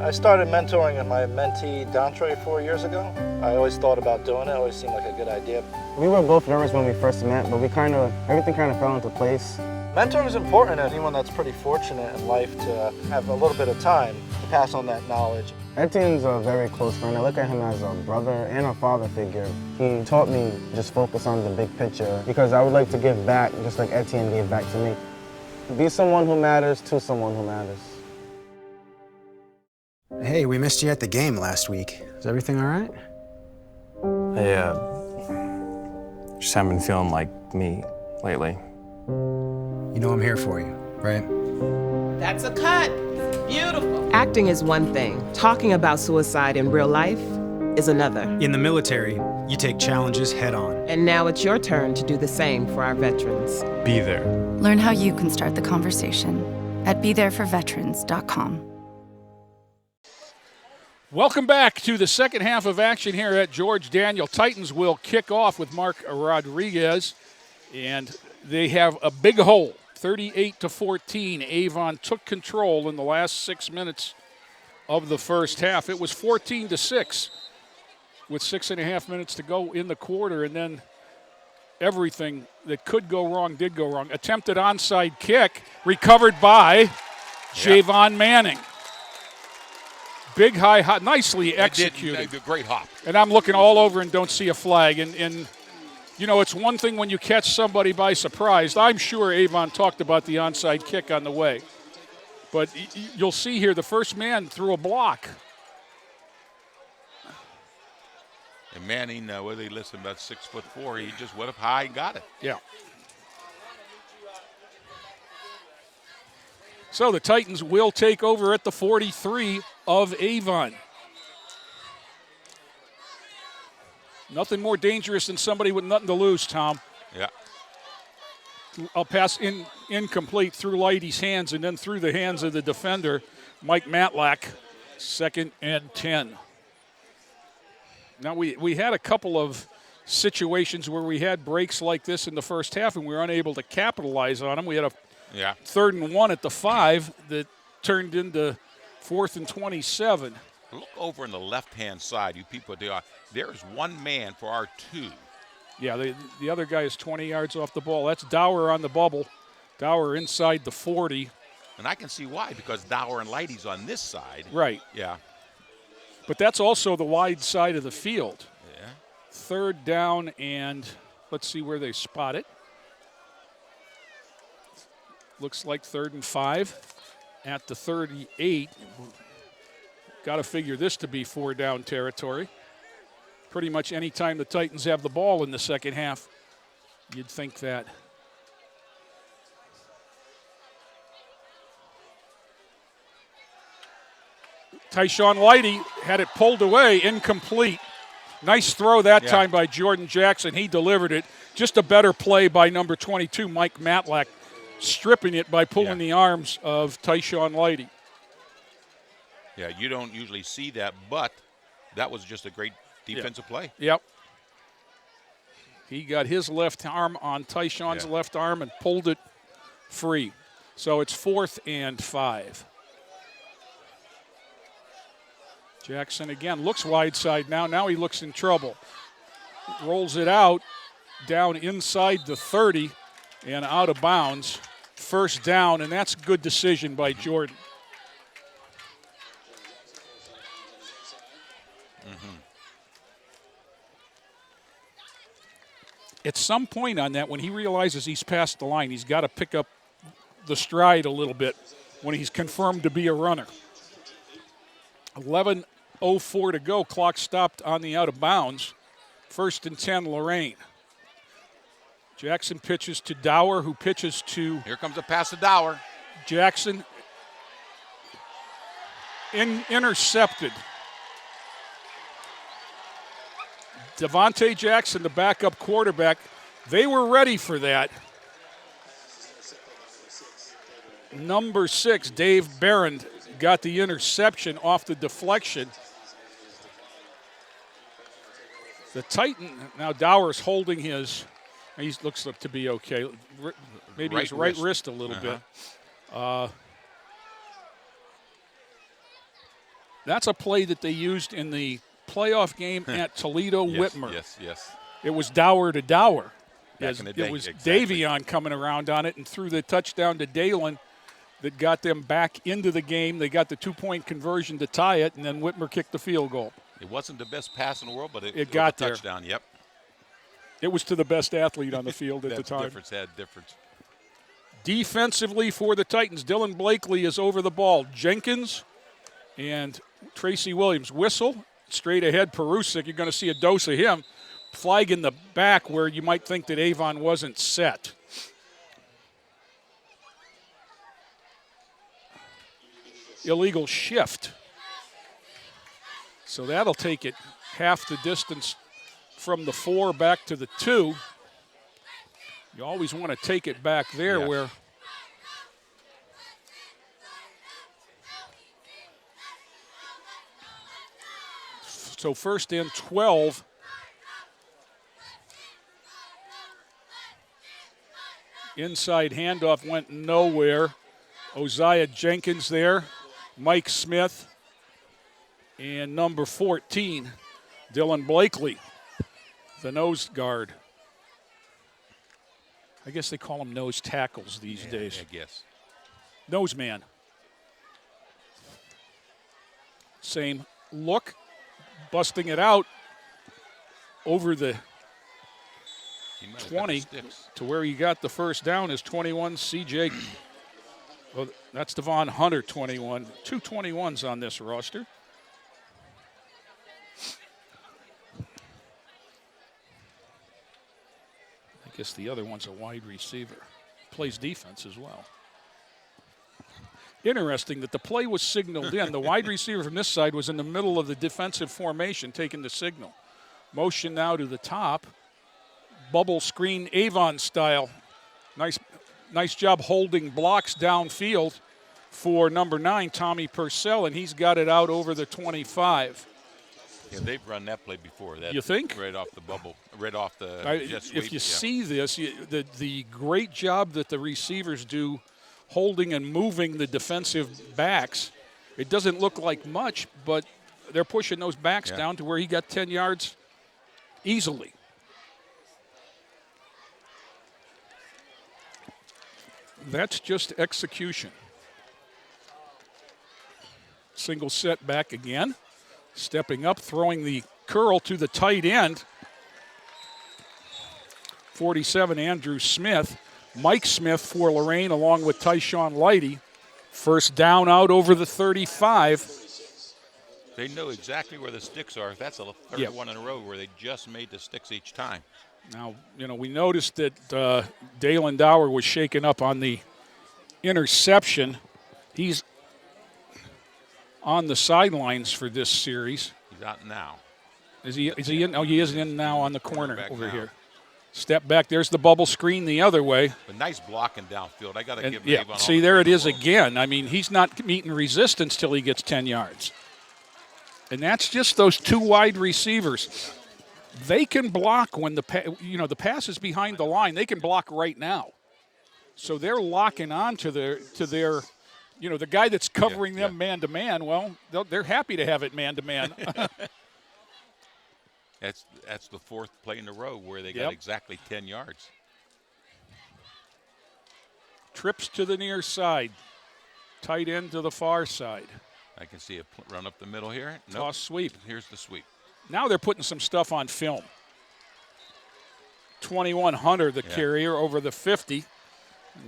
I started mentoring my mentee, Dantre, 4 years ago. I always thought about doing it. It always seemed like a good idea. We were both nervous when we first met, but everything kind of fell into place. Mentoring is important to anyone that's pretty fortunate in life to have a little bit of time to pass on that knowledge. Etienne's a very close friend. I look at him as a brother and a father figure. He taught me just focus on the big picture because I would like to give back just like Etienne gave back to me. Be someone who matters to someone who matters. Hey, we missed you at the game last week. Is everything all right? I just haven't been feeling like me lately. You know I'm here for you, right? That's a cut. Beautiful. Acting is one thing. Talking about suicide in real life is another. In the military, you take challenges head on. And now it's your turn to do the same for our veterans. Be there. Learn how you can start the conversation at BeThereForVeterans.com. Welcome back to the second half of action here at George Daniel. Titans will kick off with Mark Rodriguez, and they have a big hole. 38-14. Avon took control in the last 6 minutes of the first half. It was 14-6 with 6.5 minutes to go in the quarter, and then everything that could go wrong did go wrong. Attempted onside kick, recovered by Javon Manning. Big high hop, nicely executed. Great hop. And I'm looking all over and don't see a flag. And you know, it's one thing when you catch somebody by surprise. I'm sure Avon talked about the onside kick on the way. But you'll see here the first man threw a block. And Manning, whether he listed about 6'4", he just went up high and got it. Yeah. So the Titans will take over at the 43 of Avon. Nothing more dangerous than somebody with nothing to lose, Tom. Yeah. I'll pass incomplete through Leidy's hands and then through the hands of the defender, Mike Matlack, 2nd and 10. Now, we had a couple of situations where we had breaks like this in the first half and we were unable to capitalize on them. We had a 3rd and 1 at the 5 that turned into 4th and 27. Look over on the left-hand side, you people. There is one man for our 2. Yeah, the other guy is 20 yards off the ball. That's Dower on the bubble. Dower inside the 40. And I can see why, because Dower and Leidy's on this side. Right. Yeah. But that's also the wide side of the field. Yeah. 3rd down, and let's see where they spot it. Looks like 3rd and 5 at the 38. Got to figure this to be 4-down territory. Pretty much any time the Titans have the ball in the second half, you'd think that. Tyshawn Leidy had it pulled away, incomplete. Nice throw that time by Jordan Jackson. He delivered it. Just a better play by number 22, Mike Matlack, stripping it by pulling the arms of Tyshawn Leidy. Yeah, you don't usually see that, but that was just a great defensive play. Yep. He got his left arm on Tyshawn's left arm and pulled it free. So it's 4th and 5. Jackson again looks wide side now. Now he looks in trouble. Rolls it out down inside the 30 and out of bounds. 1st down, and that's a good decision by Jordan. At some point on that, when he realizes he's past the line, he's got to pick up the stride a little bit when he's confirmed to be a runner. 11:04 to go. Clock stopped on the out of bounds. 1st and 10, Lorain. Jackson pitches to Dower, who pitches to... Here comes a pass to Dower. Jackson intercepted. Devontae Jackson, the backup quarterback, they were ready for that. Number 6, Dave Barron, got the interception off the deflection. The Titan, now Dower's holding his, he looks to be okay. Maybe his right wrist a little bit. That's a play that they used in the playoff game at Toledo Whitmer. Yes. It was Dower to Dower. Back in the day, it was exactly. Davion coming around on it and threw the touchdown to Dalen that got them back into the game. They got the 2-point conversion to tie it, and then Whitmer kicked the field goal. It wasn't the best pass in the world, but it got was a there. touchdown. Yep. It was to the best athlete on the field at the time. Difference. Defensively for the Titans, Dylan Blakely is over the ball. Jenkins and Tracy Williams whistle. Straight ahead, Perusic, you're going to see a dose of him. Flag in the back where you might think that Avon wasn't set. Illegal shift. So that'll take it half the distance from the 4 back to the 2. You always want to take it back there where so first and 12. Inside handoff went nowhere. Osiah Jenkins there. Mike Smith. And number 14, Dylan Blakely, the nose guard. I guess they call them nose tackles these days. I guess. Nose man. Same look. Busting it out over the 20 to where he got the first down is 21 CJ. Well, that's Devon Hunter, 21. 2 21s on this roster. I guess the other one's a wide receiver. Plays defense as well. Interesting that the play was signaled in. The wide receiver from this side was in the middle of the defensive formation taking the signal. Motion now to the top. Bubble screen Avon style. Nice job holding blocks downfield for number 9, Tommy Purcell, and he's got it out over the 25. Yeah, they've run that play before. That you think? Right off the bubble, right off the jet sweep. If you see this, the great job that the receivers do holding and moving the defensive backs, it doesn't look like much, but they're pushing those backs down to where he got 10 yards easily. That's just execution. Single set back again. Stepping up, throwing the curl to the tight end. 47, Andrew Smith. Mike Smith for Lorain along with Tyshawn Lighty. First down out over the 35. They know exactly where the sticks are. That's a third one in a row where they just made the sticks each time. Now, we noticed that Dalen Dower was shaken up on the interception. He's on the sidelines for this series. He's out now. Is he in? Oh, he is in now on the corner over now. here. Step back. There's the bubble screen the other way. But nice blocking downfield. I got to give Avon see, there it is again. I mean, he's not meeting resistance till he gets 10 yards. And that's just those 2 wide receivers. They can block when the pass is behind the line. They can block right now. So they're locking on to their the guy that's covering them man to man. Well, they're happy to have it man to man. That's the 4th play in a row where they got exactly 10 yards. Trips to the near side. Tight end to the far side. I can see a run up the middle here. Toss sweep. Here's the sweep. Now they're putting some stuff on film. 21 Hunter, the carrier, over the 50.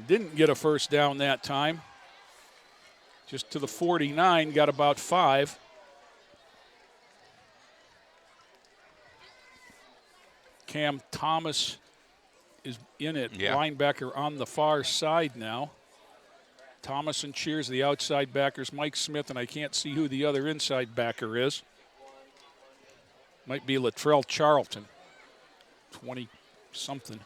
Didn't get a first down that time. Just to the 49, got about 5. Cam Thomas is in it. Linebacker on the far side now. Thomas and Cheers, the outside backers. Mike Smith, and I can't see who the other inside backer is. Might be Latrell Charlton, 20-something.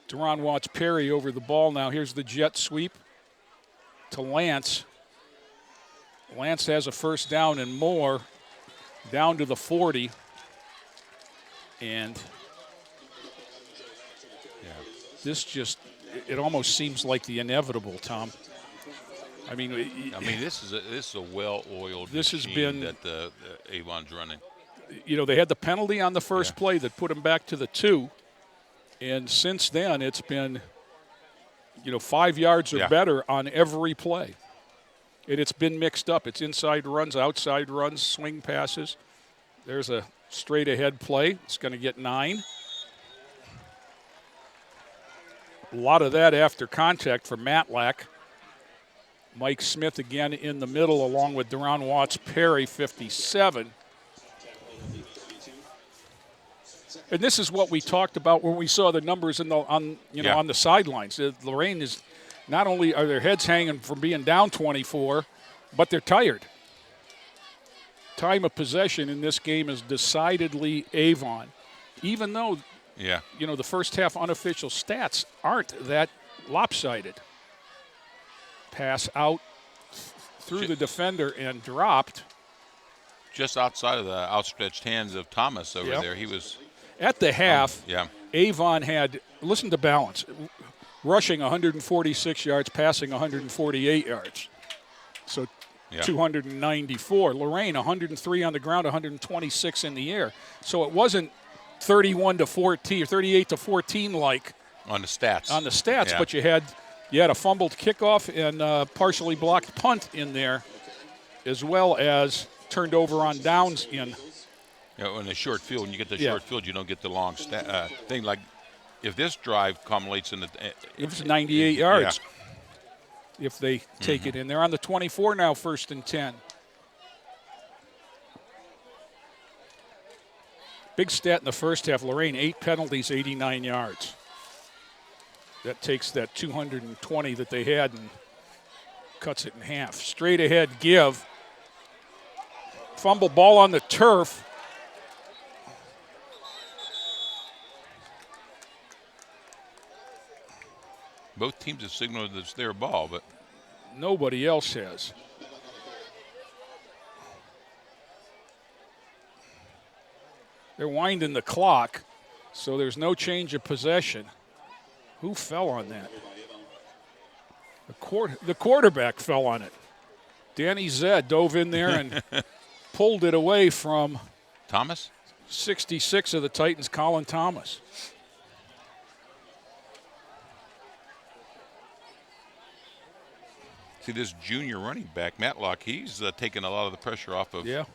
Deron Watts-Perry over the ball now. Here's the jet sweep to Lance. Lance has a first down and more, down to the 40. And this just, it almost seems like the inevitable, Tom. I mean, this is a well-oiled this has machine been that Avon's running. You know, they had the penalty on the first play that put them back to the 2, and since then it's been, 5 yards or better on every play. And it's been mixed up. It's inside runs, outside runs, swing passes. There's a straight ahead play. It's going to get 9. A lot of that after contact for Matlack. Mike Smith again in the middle along with Deron Watts-Perry, 57. And this is what we talked about when we saw the numbers on the sidelines. Lorain is not only are their heads hanging from being down 24, but they're tired. Time of possession in this game is decidedly Avon, even though the first half unofficial stats aren't that lopsided. Pass out through the defender and dropped. Just outside of the outstretched hands of Thomas over there. He was at the half. Avon had, listen to balance, rushing 146 yards, passing 148 yards. So 294. Lorain 103 on the ground, 126 in the air. So it wasn't 31 to 14 or 38 to 14 like on the stats. But you had a fumbled kickoff and partially blocked punt in there, as well as turned over on downs in. In a short field, when you get the short field, you don't get the long thing. Like if this drive culminates in if it's 98 yards, if they take it in. They're on the 24 now, 1st and 10. Big stat in the first half. Lorain, 8 penalties, 89 yards. That takes that 220 that they had and cuts it in half. Straight ahead give. Fumble ball on the turf. Both teams have signaled that it's their ball, but nobody else has. They're winding the clock, so there's no change of possession. Who fell on that? The quarterback fell on it. Danny Zed dove in there and pulled it away from Thomas? 66 of the Titans, Colin Thomas. See, this junior running back, Matlock, he's taking a lot of the pressure off of. Yeah.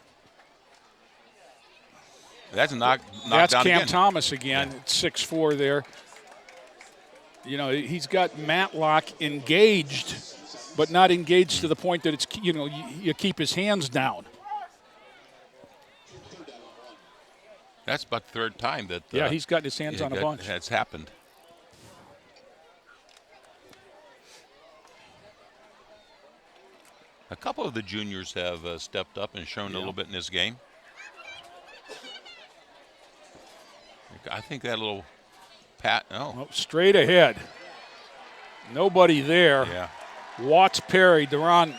That's knocked That's down Cam again. Thomas again, 6'4" there. He's got Matlock engaged, but not engaged to the point that it's, you keep his hands down. That's about the 3rd time that. He's gotten his hands on a bunch. That's happened. A couple of the juniors have stepped up and shown a little bit in this game. I think that little straight ahead. Nobody there. Yeah. Watts-Perry, Deron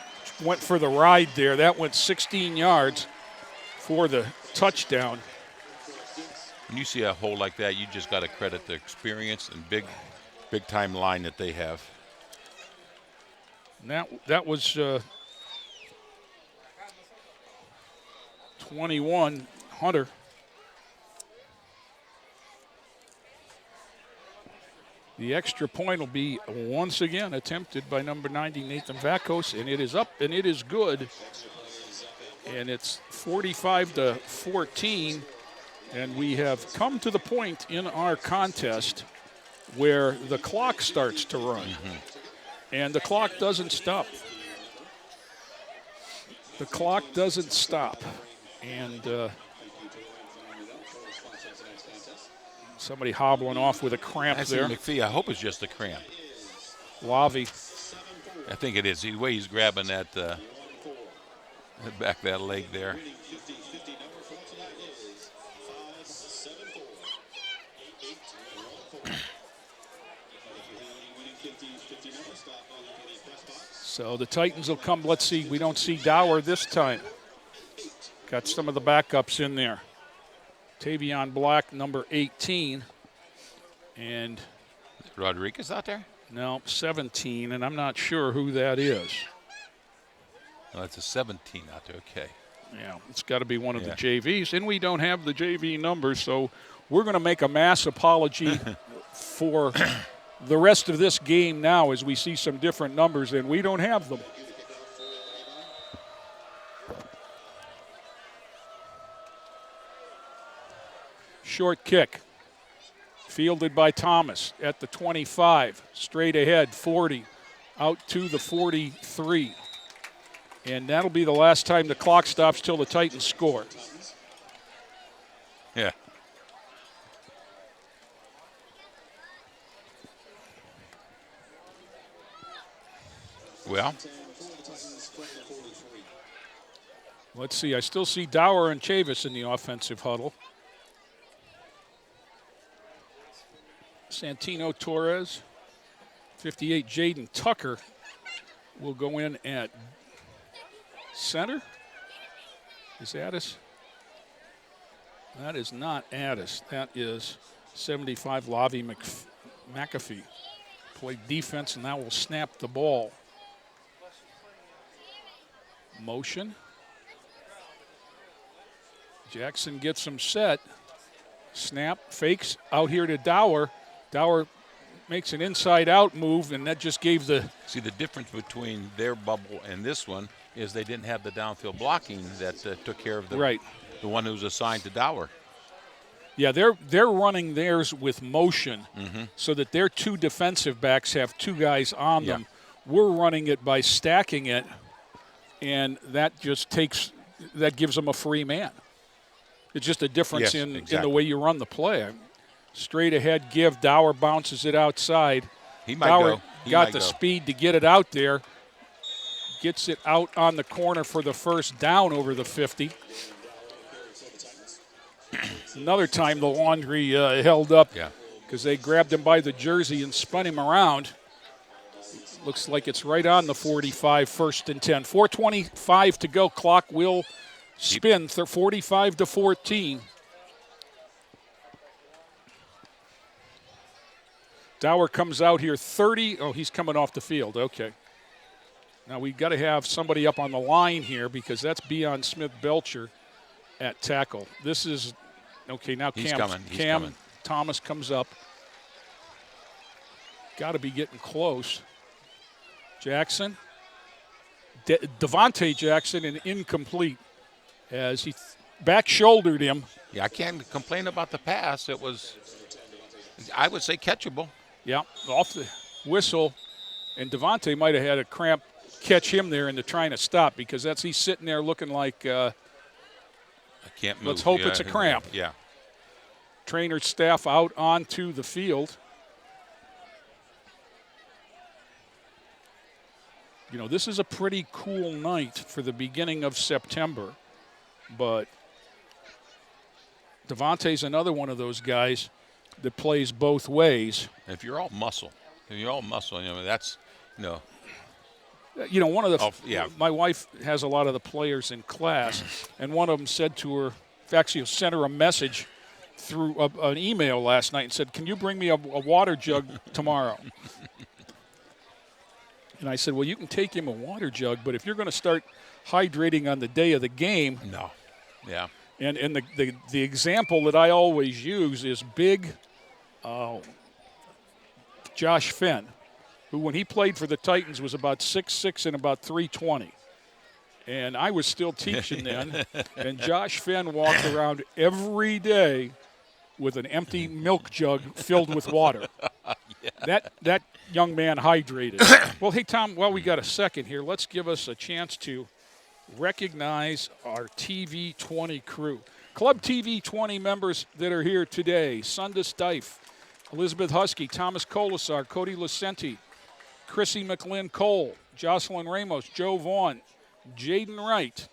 went for the ride there. That went 16 yards for the touchdown. When you see a hole like that, you just got to credit the experience and big time line that they have. And that was 21, Hunter. The extra point will be once again attempted by number 90, Nathan Vakos, and it is up and it is good. And it's 45-14, and we have come to the point in our contest where the clock starts to run. And the clock doesn't stop. The clock doesn't stop. And somebody hobbling off with a cramp there. McPhee, I hope it's just a cramp. Lavi. I think it is. The way he's grabbing that back of that leg there. So the Titans will come. Let's see. We don't see Dower this time. Got some of the backups in there. Tavion Black, number 18. And Rodriguez out there? No, 17, and I'm not sure who that is. Oh, it's a 17 out there. Okay. Yeah, it's got to be one of the JVs. And we don't have the JV numbers, so we're going to make a mass apology for the rest of this game now as we see some different numbers, and we don't have them. Short kick, fielded by Thomas at the 25, straight ahead, 40, out to the 43. And that'll be the last time the clock stops till the Titans score. Yeah. Well, let's see. I still see Dower and Chavis in the offensive huddle. Santino Torres, 58, Jaden Tucker will go in at center. Is Addis? That is not Addis. That is 75, Lavi McAfee. Played defense and now will snap the ball. Motion. Jackson gets him set. Snap, fakes out here to Dower. Dower makes an inside-out move, and that just gave the... See, the difference between their bubble and this one is they didn't have the downfield blocking that took care of the one who was assigned to Dower. Yeah, they're running theirs with motion so that their two defensive backs have two guys on them. We're running it by stacking it, and that just gives them a free man. It's just a difference in the way you run the play. Straight ahead give. Dower bounces it outside. He might Dower go. He got might the go. speed to get it out there. Gets it out on the corner for the first down over the 50. Another time the laundry held up because they grabbed him by the jersey and spun him around. Looks like it's right on the 45, 1st and 10. 4:25 to go. Clock will spin. 45-14. Dower comes out here 30. Oh, he's coming off the field. Okay. Now we've got to have somebody up on the line here because that's Beyond Smith-Belcher at tackle. This is, okay, now He's Cam coming. Thomas comes up. Got to be getting close. Jackson. Devontae Jackson, and incomplete as he back-shouldered him. Yeah, I can't complain about the pass. It was, I would say, catchable. Yeah, off the whistle, and Devontae might have had a cramp catch him there into trying to stop because he's sitting there looking like I can't move. Let's hope it's a cramp. Yeah. Trainer staff out onto the field. You know, this is a pretty cool night for the beginning of September, but Devontae's another one of those guys that plays both ways. If you're all muscle, that's, one of the my wife has a lot of the players in class, and one of them said to her, actually sent her a message through an email last night and said, "Can you bring me a water jug tomorrow?" And I said, "Well, you can take him a water jug, but if you're going to start hydrating on the day of the game, no, yeah." And the example that I always use is big Josh Fenn, who when he played for the Titans was about 6'6" and about 320. And I was still teaching then, and Josh Fenn walked around every day with an empty milk jug filled with water. That young man hydrated. Well, hey, Tom, while we got a second here, let's give us a chance to recognize our TV 20 crew. Club TV 20 members that are here today: Sunda Stife, Elizabeth Husky, Thomas Colasar, Cody Lucenti, Chrissy McLynn Cole, Jocelyn Ramos, Joe Vaughn, Jaden Wright.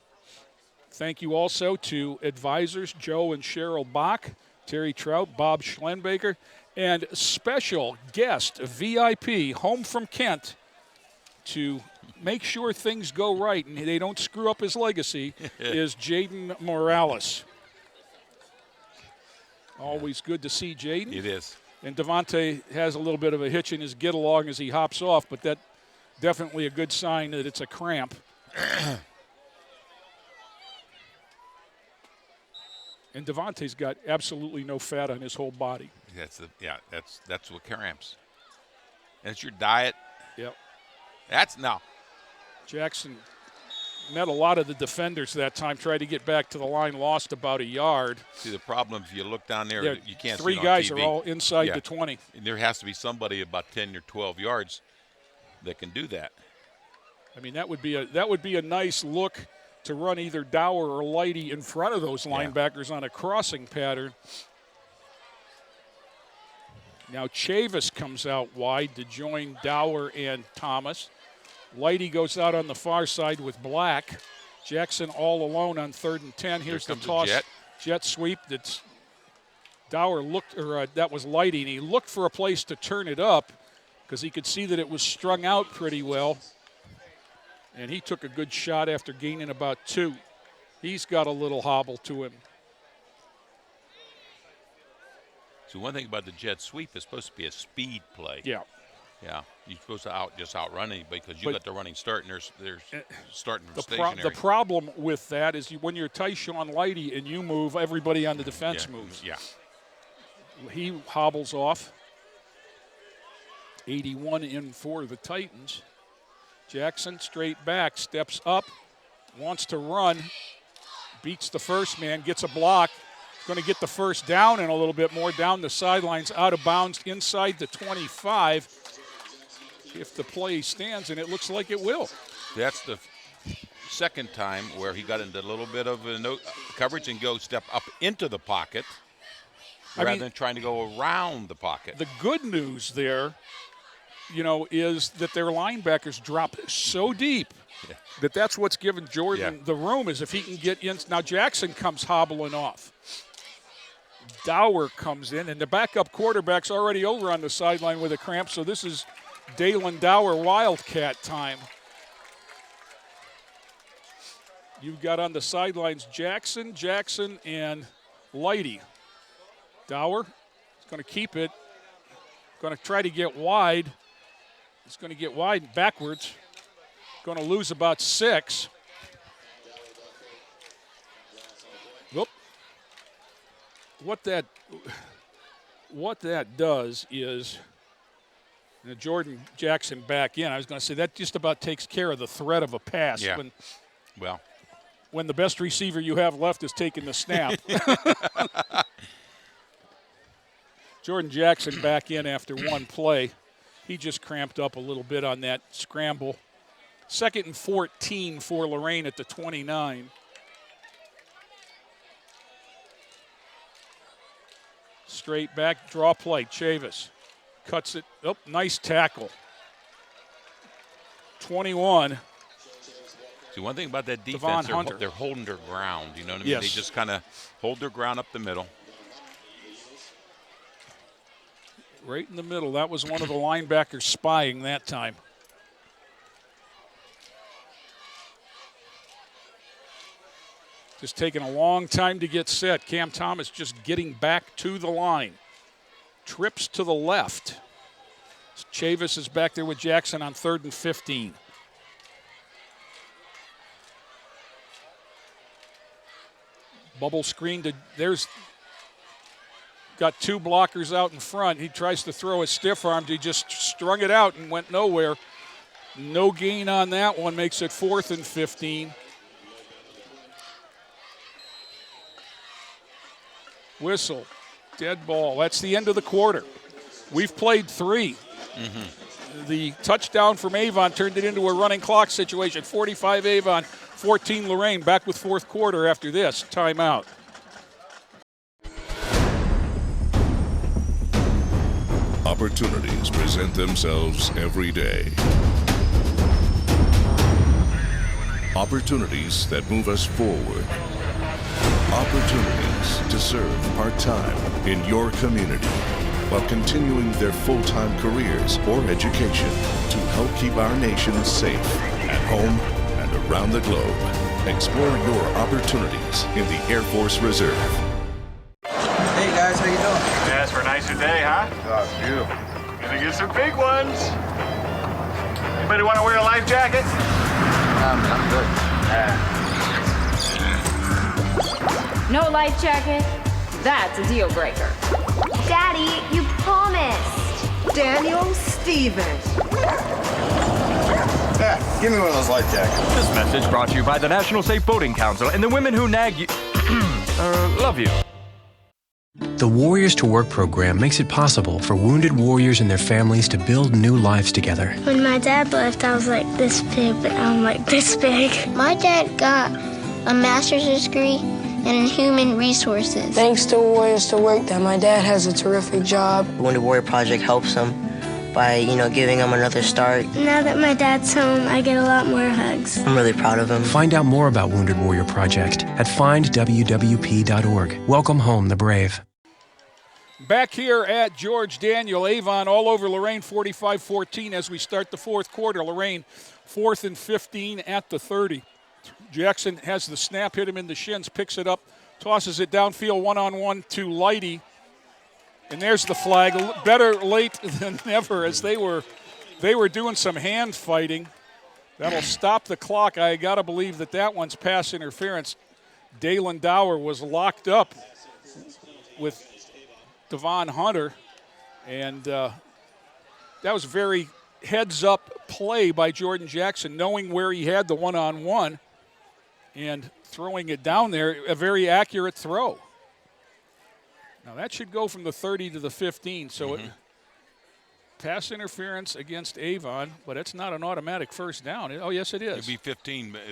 Thank you also to advisors Joe and Cheryl Bach, Terry Trout, Bob Schlenbaker, and special guest VIP home from Kent to make sure things go right and they don't screw up his legacy is Jaden Morales. Always good to see Jaden. It is. And Devontae has a little bit of a hitch in his get along as he hops off, but that definitely a good sign that it's a cramp. And Devontae's got absolutely no fat on his whole body. That's what cramps. That's your diet. Yep. That's now. Jackson met a lot of the defenders that time, tried to get back to the line, lost about a yard. See, the problem, if you look down there, you can't see three it on guys TV. are all inside the 20. And there has to be somebody about 10 or 12 yards that can do that. I mean, that would be a nice look to run either Dower or Lighty in front of those linebackers on a crossing pattern. Now Chavis comes out wide to join Dower and Thomas. Lighty goes out on the far side with Black. Jackson all alone on 3rd and 10. Here's the toss. Jet sweep. That's Dower looked, or that was Lighty, and he looked for a place to turn it up because he could see that it was strung out pretty well. And he took a good shot after gaining about 2. He's got a little hobble to him. So one thing about the jet sweep is supposed to be a speed play. Yeah. Yeah. You're supposed to just outrun anybody because you got the running start and they're starting from stationary. The problem with that is when you're Tyshawn Lighty and you move, everybody on the defense moves. Yeah. He hobbles off. 81 in for the Titans. Jackson straight back, steps up, wants to run, beats the first man, gets a block, going to get the first down and a little bit more down the sidelines, out of bounds inside the 25. If the play stands, and it looks like it will. That's the second time where he got into a little bit of coverage and step up into the pocket rather than trying to go around the pocket. The good news there, is that their linebackers drop so deep that's what's given Jordan the room, is if he can get in. Now Jackson comes hobbling off. Dower comes in, and the backup quarterback's already over on the sideline with a cramp, so this is Dalen Dower Wildcat time. You've got on the sidelines Jackson, and Lighty. Dower is going to keep it, going to try to get wide. It's going to get wide backwards. Going to lose about 6. Whoop. What that does is Jordan Jackson back in. I was going to say that just about takes care of the threat of a pass. Yeah. When the best receiver you have left is taking the snap. Jordan Jackson back in after one play. He just cramped up a little bit on that scramble. 2nd and 14 for Lorain at the 29. Straight back, draw play. Chavis cuts it. Oh, nice tackle. 21. See, one thing about that defense, they're holding their ground. You know what I mean? Yes. They just kind of hold their ground up the middle. Right in the middle. That was one of the linebackers spying that time. Just taking a long time to get set. Cam Thomas just getting back to the line. Trips to the left. Chavis is back there with Jackson on 3rd and 15. Bubble screen to, there's got 2 blockers out in front. He tries to throw a stiff arm. He just strung it out and went nowhere. No gain on that one, makes it 4th and 15. Whistle, dead ball. That's the end of the quarter. We've played 3. The touchdown from Avon turned it into a running clock situation. 45 Avon, 14 Lorain. Back with 4th quarter after this. Timeout. Opportunities present themselves every day. Opportunities that move us forward. Opportunities to serve part-time in your community while continuing their full-time careers or education to help keep our nation safe at home and around the globe. Explore your opportunities in the Air Force Reserve. Hey guys, how you doing? Yes, for a nicer day, huh? Oh, it's beautiful. Gonna get some big ones. Anybody want to wear a life jacket? I'm good. No life jacket? That's a deal breaker. Daddy, you promised. Daniel Stevens. Yeah, give me one of those life jackets. This message brought to you by the National Safe Boating Council and the women who nag you. Love you. The Warriors to Work program makes it possible for wounded warriors and their families to build new lives together. When my dad left, I was like this big, but now I'm like this big. My dad got a master's degree in human resources. Thanks to Warriors to Work that my dad has a terrific job. The Wounded Warrior Project helps him by, giving him another start. Now that my dad's home, I get a lot more hugs. I'm really proud of him. Find out more about Wounded Warrior Project at findwwp.org. Welcome home the brave. Back here at George Daniel, Avon all over Lorain, 45-14 as we start the fourth quarter. Lorain 4th and 15 at the 30. Jackson has the snap, hit him in the shins, picks it up, tosses it downfield one-on-one to Lighty. And there's the flag. Better late than never as they were doing some hand fighting. That'll stop the clock. I got to believe that one's pass interference. Dalen Dower was locked up with Devon Hunter, and that was a very heads-up play by Jordan Jackson, knowing where he had the one-on-one and throwing it down there, a very accurate throw. Now that should go from the 30 to the 15, so pass interference against Avon, but it's not an automatic first down. Oh, yes, it is. It'll be 15, but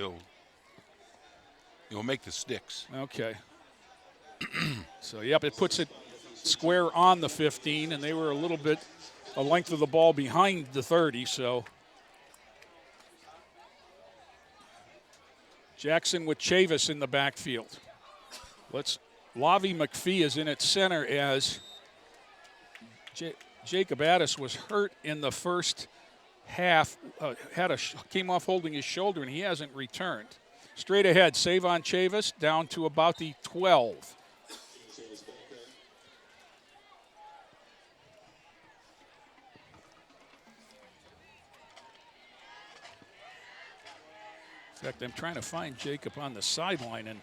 it'll make the sticks. Okay. So, yep, it puts it square on the 15, and they were a length of the ball behind the 30, so. Jackson with Chavis in the backfield. Lavi McPhee is in at center as Jacob Addis was hurt in the first half, came off holding his shoulder, and he hasn't returned. Straight ahead, Savon Chavis down to about the 12. In fact, I'm trying to find Jacob on the sideline and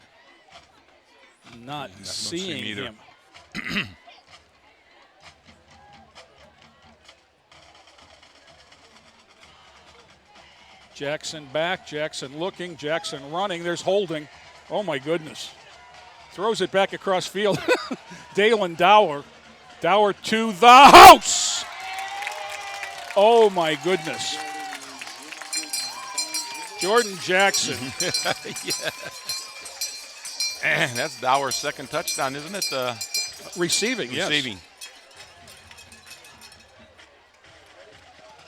not seeing him. Jackson back, Jackson looking, Jackson running. There's holding. Oh, my goodness. Throws it back across field. Dalen Dower. Dower to the house. Oh, my goodness. Jordan Jackson. Yeah. And that's Dower's second touchdown, isn't it? Receiving, yes. Receiving.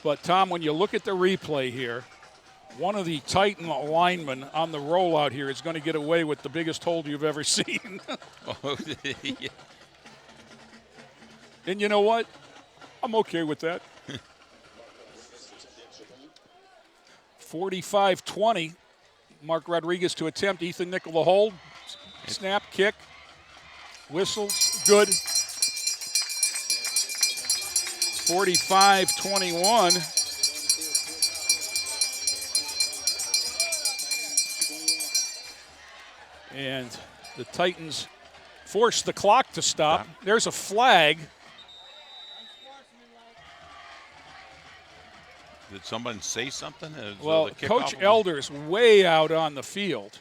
But, Tom, when you look at the replay here, one of the Titan linemen on the rollout here is going to get away with the biggest hold you've ever seen. Yeah. And you know what? I'm okay with that. 45-20. Mark Rodriguez to attempt. Ethan Nickel the hold. Snap, kick, whistles, good. 45-21. And the Titans force the clock to stop. There's a flag. Did someone say something? Well, Coach Elder's way out on the field.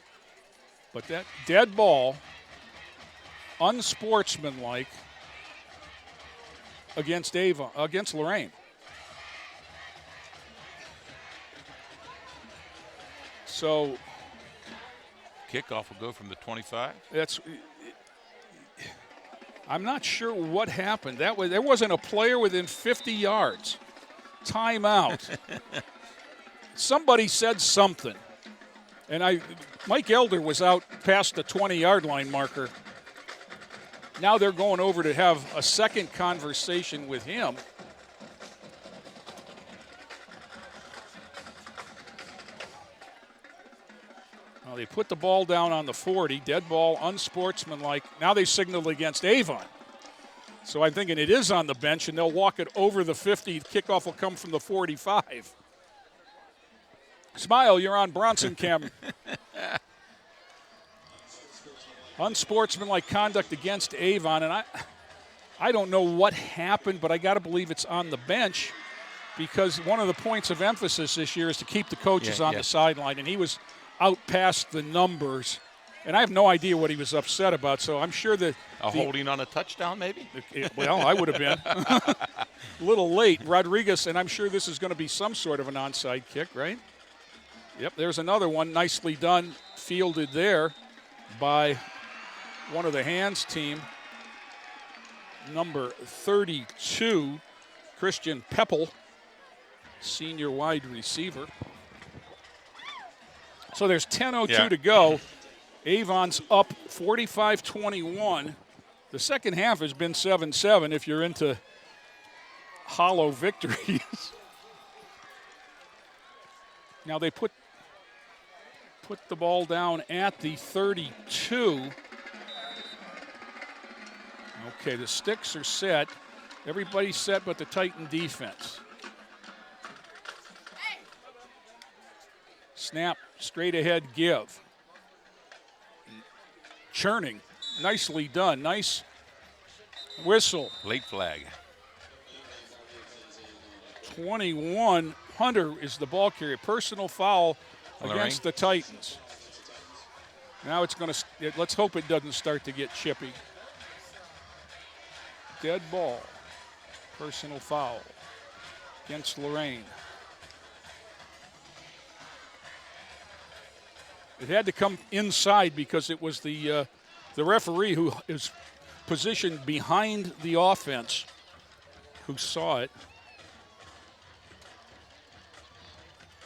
But that dead ball, unsportsmanlike against Lorain. So kickoff will go from the 25. I'm not sure what happened. There wasn't a player within 50 yards. Timeout. Somebody said something. And Mike Elder was out past the 20-yard line marker. Now they're going over to have a second conversation with him. Well, they put the ball down on the 40. Dead ball, unsportsmanlike. Now they signaled against Avon. So I'm thinking it is on the bench, and they'll walk it over the 50. Kickoff will come from the 45. Smile, you're on Bronson Cam. Unsportsmanlike conduct against Avon, and I don't know what happened, but I got to believe it's on the bench because one of the points of emphasis this year is to keep the coaches on the sideline, and he was out past the numbers. And I have no idea what he was upset about, so I'm sure that holding on a touchdown, maybe? Well, I would have been. A little late. Rodriguez, and I'm sure this is going to be some sort of an onside kick, right? Yep, there's another one. Nicely done, fielded there by one of the hands team. Number 32, Christian Peppel, senior wide receiver. So there's 10:02 to go. Avon's up 45-21. The second half has been 7-7 if you're into hollow victories. Now they put the ball down at the 32. Okay, the sticks are set. Everybody's set but the Titan defense. Snap, straight ahead give. Churning, nicely done. Nice whistle. Late flag. 21, Hunter is the ball carrier. Personal foul against the Titans. Now it's going to, let's hope it doesn't start to get chippy. Dead ball. Personal foul against Lorain. It had to come inside because it was the referee who is positioned behind the offense who saw it.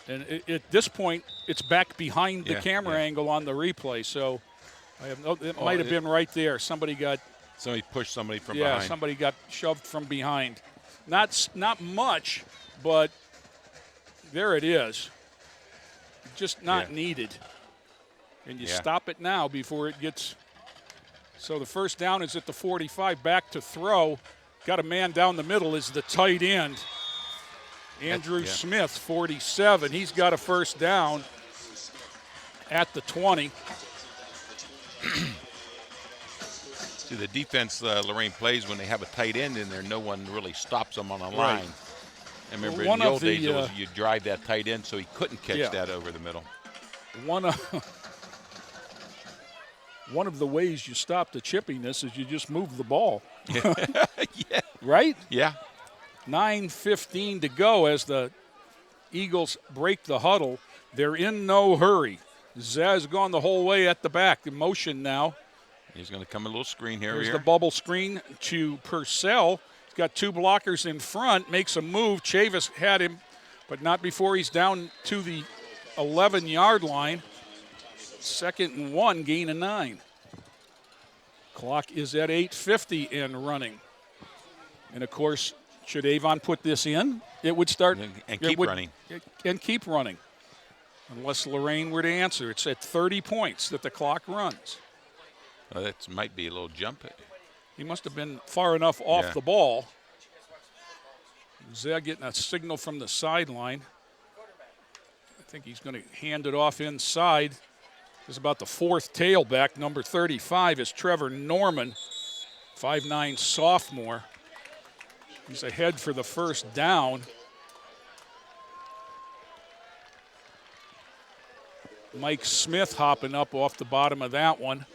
And at this point, it's back behind the camera angle on the replay. So it might have been right there. Somebody pushed somebody from behind. Yeah, somebody got shoved from behind. Not much, but there it is. Just not needed. And you stop it now before it gets. So the first down is at the 45, back to throw. Got a man down the middle is the tight end. Andrew Smith, 47. He's got a first down at the 20. See, the defense Lorain plays when they have a tight end in there, no one really stops them on a line. I remember in the old days, you drive that tight end so he couldn't catch that over the middle. One of the ways you stop the chippiness is you just move the ball. Right? Yeah. 9:15 to go as the Eagles break the huddle. They're in no hurry. Zez gone the whole way at the back. In motion now. He's going to come a little screen here. There's the bubble screen to Purcell. He's got two blockers in front. Makes a move. Chavis had him, but not before he's down to the 11-yard line. 2nd and 1, gain of 9. Clock is at 8:50 and running. And, of course, should Avon put this in, it would start. And keep running. And keep running. Unless Lorain were to answer. It's at 30 points that the clock runs. Well, that might be a little jump. He must have been far enough off the ball. Zed getting a signal from the sideline. I think he's going to hand it off inside. This is about the fourth tailback. Number 35 is Trevor Norman, 5'9" sophomore. He's ahead for the first down. Mike Smith hopping up off the bottom of that one.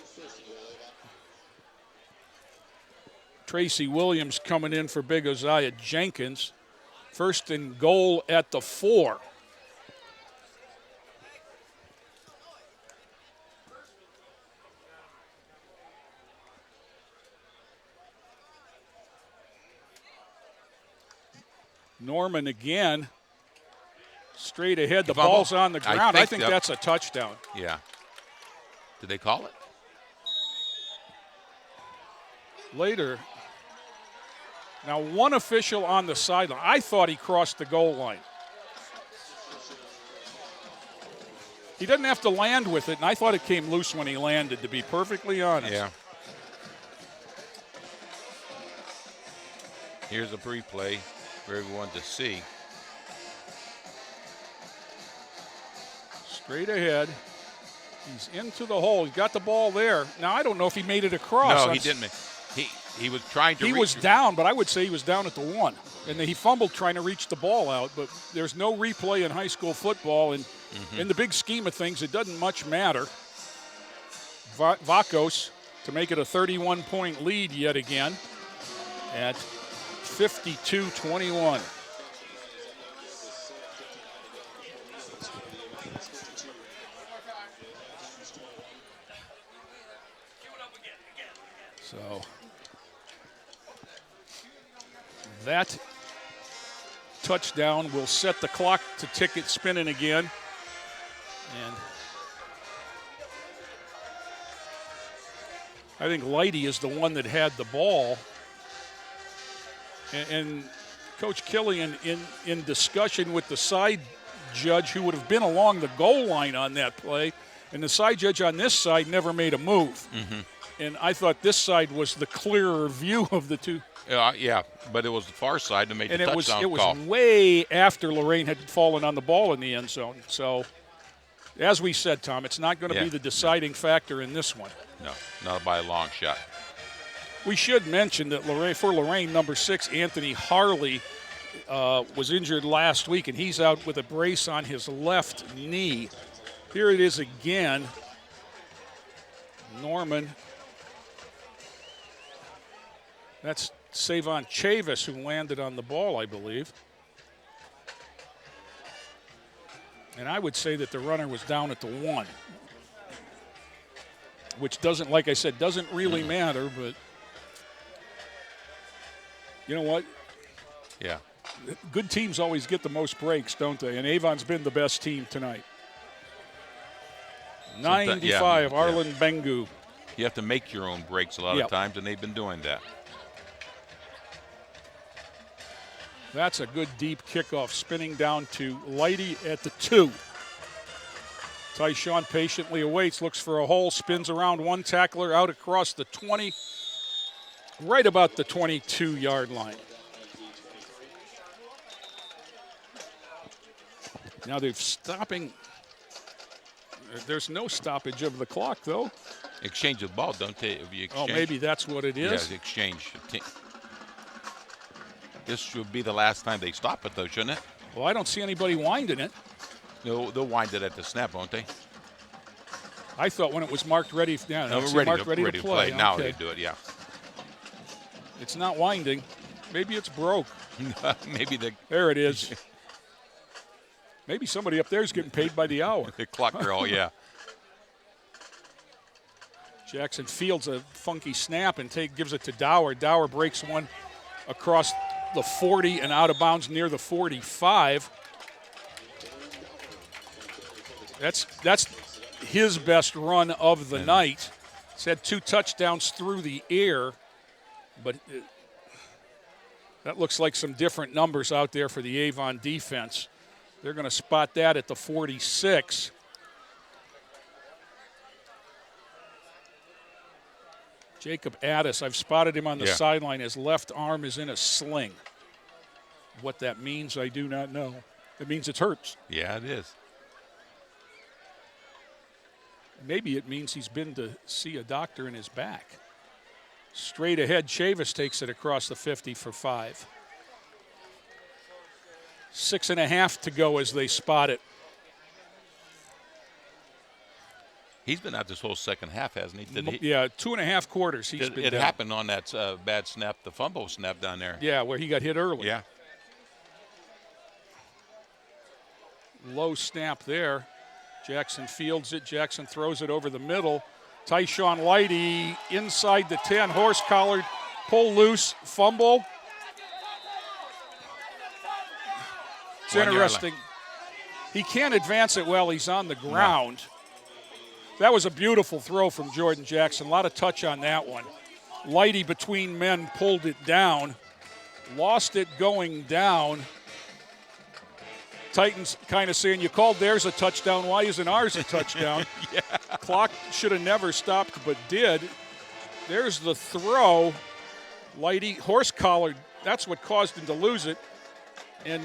Tracy Williams coming in for Big Uzziah Jenkins. 1st and goal at the 4. Norman again. Straight ahead. The ball's on the ground. I think that's a touchdown. Yeah. Did they call it? Later. Now, one official on the sideline. I thought he crossed the goal line. He doesn't have to land with it, and I thought it came loose when he landed, to be perfectly honest. Yeah. Here's a replay for everyone to see. Straight ahead. He's into the hole. He's got the ball there. Now, I don't know if he made it across. No, he didn't. He was trying to He was down, but I would say he was down at the 1. And then he fumbled trying to reach the ball out, but there's no replay in high school football. And in the big scheme of things, it doesn't much matter. Vacos to make it a 31-point lead yet again at 52-21. So that touchdown will set the clock to tick it spinning again. And I think Leidy is the one that had the ball. And Coach Killian, in discussion with the side judge who would have been along the goal line on that play, and the side judge on this side never made a move. And I thought this side was the clearer view of the two. Yeah, but it was the far side that made the touchdown call. call. It was way after Lorain had fallen on the ball in the end zone. So, as we said, Tom, it's not going to be the deciding factor in this one. No, not by a long shot. We should mention that for Lorain, number 6, Anthony Harley, was injured last week, and he's out with a brace on his left knee. Here it is again. Norman. That's Savon Chavis who landed on the ball, I believe. And I would say that the runner was down at the 1, which doesn't, like I said, doesn't really matter, but you know what? Yeah. Good teams always get the most breaks, don't they? And Avon's been the best team tonight. 95, Arlen Bengu. You have to make your own breaks a lot of times, and they've been doing that. That's a good deep kickoff, spinning down to Leidy at the 2. Tyshawn patiently awaits, looks for a hole, spins around one tackler out across the 20, right about the 22-yard line. Now they're stopping. There's no stoppage of the clock, though. Exchange the ball, don't they? Oh, maybe that's what it is. Yeah, exchange. This should be the last time they stop it, though, shouldn't it? Well, I don't see anybody winding it. They'll wind it at the snap, won't they? I thought when it was marked ready. Yeah, no, ready to play. Now they do it, yeah. It's not winding. Maybe it's broke. Maybe there it is. Maybe somebody up there is getting paid by the hour. The clock girl, yeah. Jackson fields a funky snap and gives it to Dower. Dower breaks one across the 40 and out of bounds near the 45. That's his best run of the night. He's had 2 touchdowns through the air, but that looks like some different numbers out there for the Avon defense. They're going to spot that at the 46. Jacob Addis, I've spotted him on the sideline. His left arm is in a sling. What that means, I do not know. It means it hurts. Yeah, it is. Maybe it means he's been to see a doctor in his back. Straight ahead, Chavis takes it across the 50 for 5. 6.5 to go as they spot it. He's been out this whole second half, hasn't he? Yeah, 2.5 quarters he's been It down. happened on that bad snap, the fumble snap down there. Yeah, where he got hit early. Yeah. Low snap there. Jackson fields it. Jackson throws it over the middle. Tyshawn Leidy inside the 10. Horse collared, pull loose, fumble. It's interesting. He can't advance it while he's on the ground. No. That was a beautiful throw from Jordan Jackson. A lot of touch on that one. Leidy between men pulled it down. Lost it going down. Titans kind of saying, you called theirs a touchdown. Why isn't ours a touchdown? Yeah. Clock should have never stopped, but did. There's the throw. Leidy, horse collared. That's what caused him to lose it. And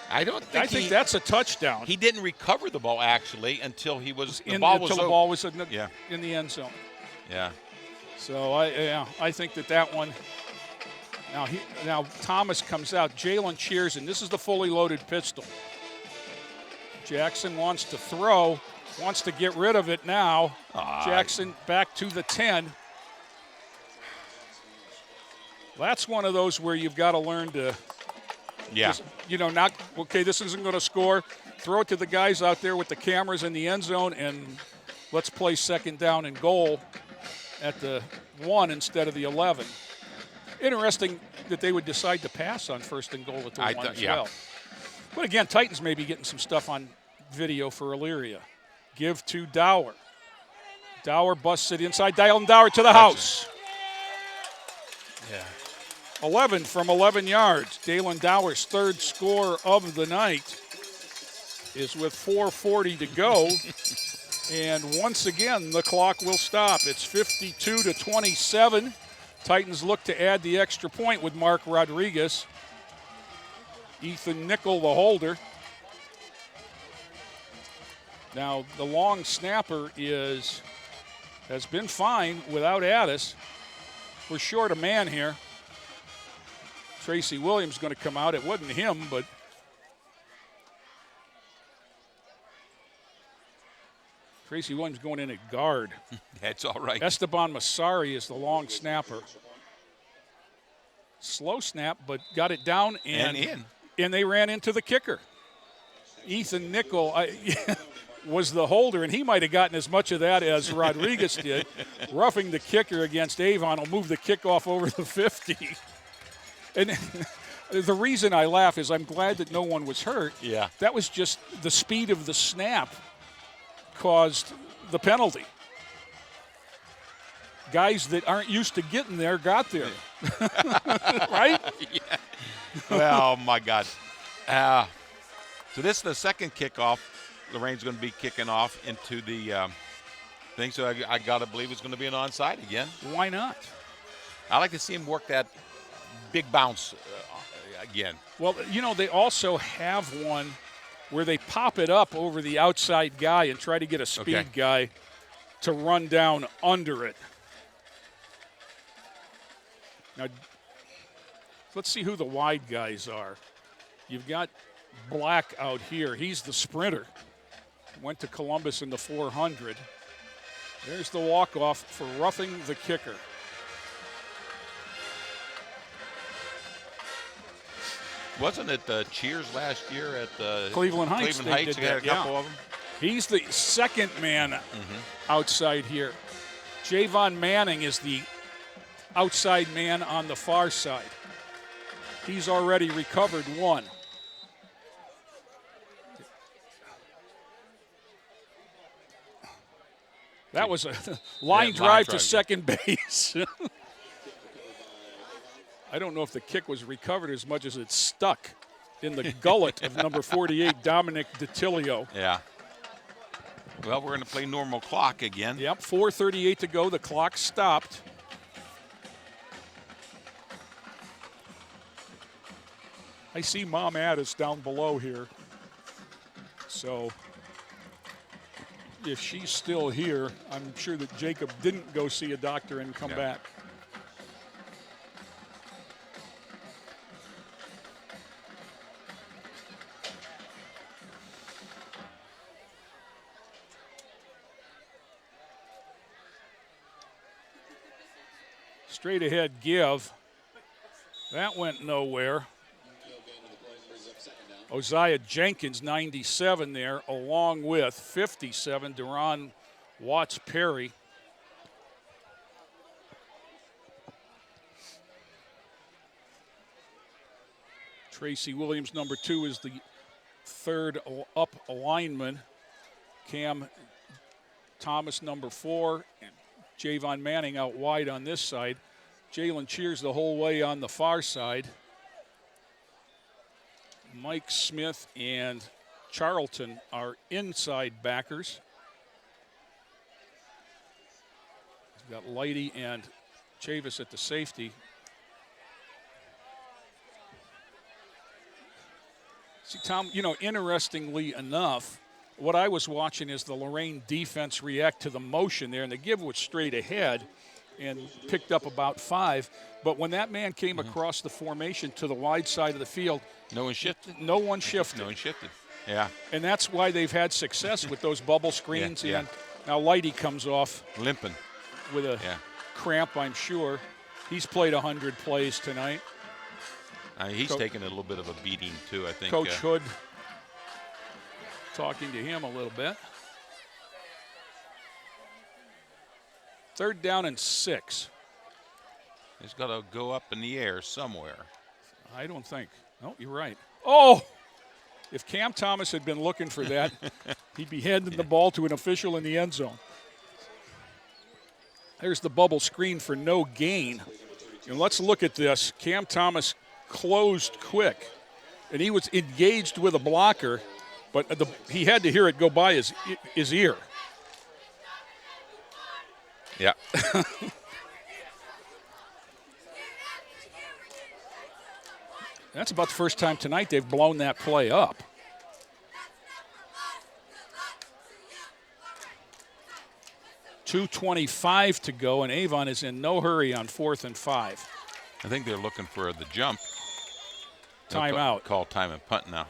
I think that's a touchdown. He didn't recover the ball actually until he was the ball was in the end zone. Yeah. So I think that one. Now Thomas comes out. Jalen cheers, and this is the fully loaded pistol. Jackson wants to throw, wants to get rid of it now. Jackson back to the 10. That's one of those where you've got to learn to, just, not, okay, this isn't going to score. Throw it to the guys out there with the cameras in the end zone, and let's play second down and goal at the 1 instead of the 11. Interesting that they would decide to pass on first and goal at the 1 as well. But again, Titans may be getting some stuff on video for Illyria. Give to Dower. Dower busts it inside. Dylan Dower to the house. Yeah. 11 from 11 yards. Dalen Dower's third score of the night is with 4:40 to go. And once again, the clock will stop. It's 52-27. Titans look to add the extra point with Mark Rodriguez. Ethan Nickel, the holder. Now, the long snapper has been fine without Addis. We're short a man here. Tracy Williams going to come out. It wasn't him, but Tracy Williams going in at guard. That's all right. Esteban Masari is the long snapper. Slow snap, but got it down and in. And they ran into the kicker. Ethan Nickel was the holder, and he might have gotten as much of that as Rodriguez did. Roughing the kicker against Avon will move the kickoff over the 50. And the reason I laugh is I'm glad that no one was hurt. Yeah. That was just the speed of the snap caused the penalty. Guys that aren't used to getting there got there. Right? Yeah. Well, my God. So this is the second kickoff. Lorain's going to be kicking off into the thing. So I got to believe it's going to be an onside again. Why not? I like to see him work that big bounce again. Well, they also have one where they pop it up over the outside guy and try to get a speed guy to run down under it. Now, let's see who the wide guys are. You've got Black out here. He's the sprinter. Went to Columbus in the 400. There's the walk-off for roughing the kicker. Wasn't it Cheers last year at Cleveland Heights? Cleveland Heights, they had a couple of them. He's the second man outside here. Javon Manning is the outside man on the far side. He's already recovered one. That was a line drive to second base. I don't know if the kick was recovered as much as it stuck in the gullet of number 48, Dominic DiTilio. Yeah. Well, we're going to play normal clock again. Yep, 4:38 to go. The clock stopped. I see Mom Addis down below here. So if she's still here, I'm sure that Jacob didn't go see a doctor and come back. Straight ahead give. That went nowhere. Osiah Jenkins, 97 there, along with 57, Deron Watts-Perry. Tracy Williams, number 2, is the third up lineman. Cam Thomas, number 4, and Javon Manning out wide on this side. Jalen Cheers the whole way on the far side. Mike Smith and Charlton are inside backers. We've got Lighty and Chavis at the safety. See, Tom, interestingly enough, what I was watching is the Lorain defense react to the motion there, and the give was straight ahead and picked up about 5. But when that man came across the formation to the wide side of the field, no one shifted. No one shifted. No one shifted. Yeah. And that's why they've had success with those bubble screens. Yeah. And now Lighty comes off limping with a cramp, I'm sure. He's played 100 plays tonight. He's taken a little bit of a beating, too, I think. Coach Hood talking to him a little bit. 3rd down and 6. He's got to go up in the air somewhere. I don't think. No, you're right. Oh! If Cam Thomas had been looking for that, he'd be handing the ball to an official in the end zone. There's the bubble screen for no gain. And let's look at this. Cam Thomas closed quick, and he was engaged with a blocker, but he had to hear it go by his ear. Yeah. That's about the first time tonight they've blown that play up. .225 to go, and Avon is in no hurry on 4th and 5. I think they're looking for the jump. Timeout. Call time and punt now.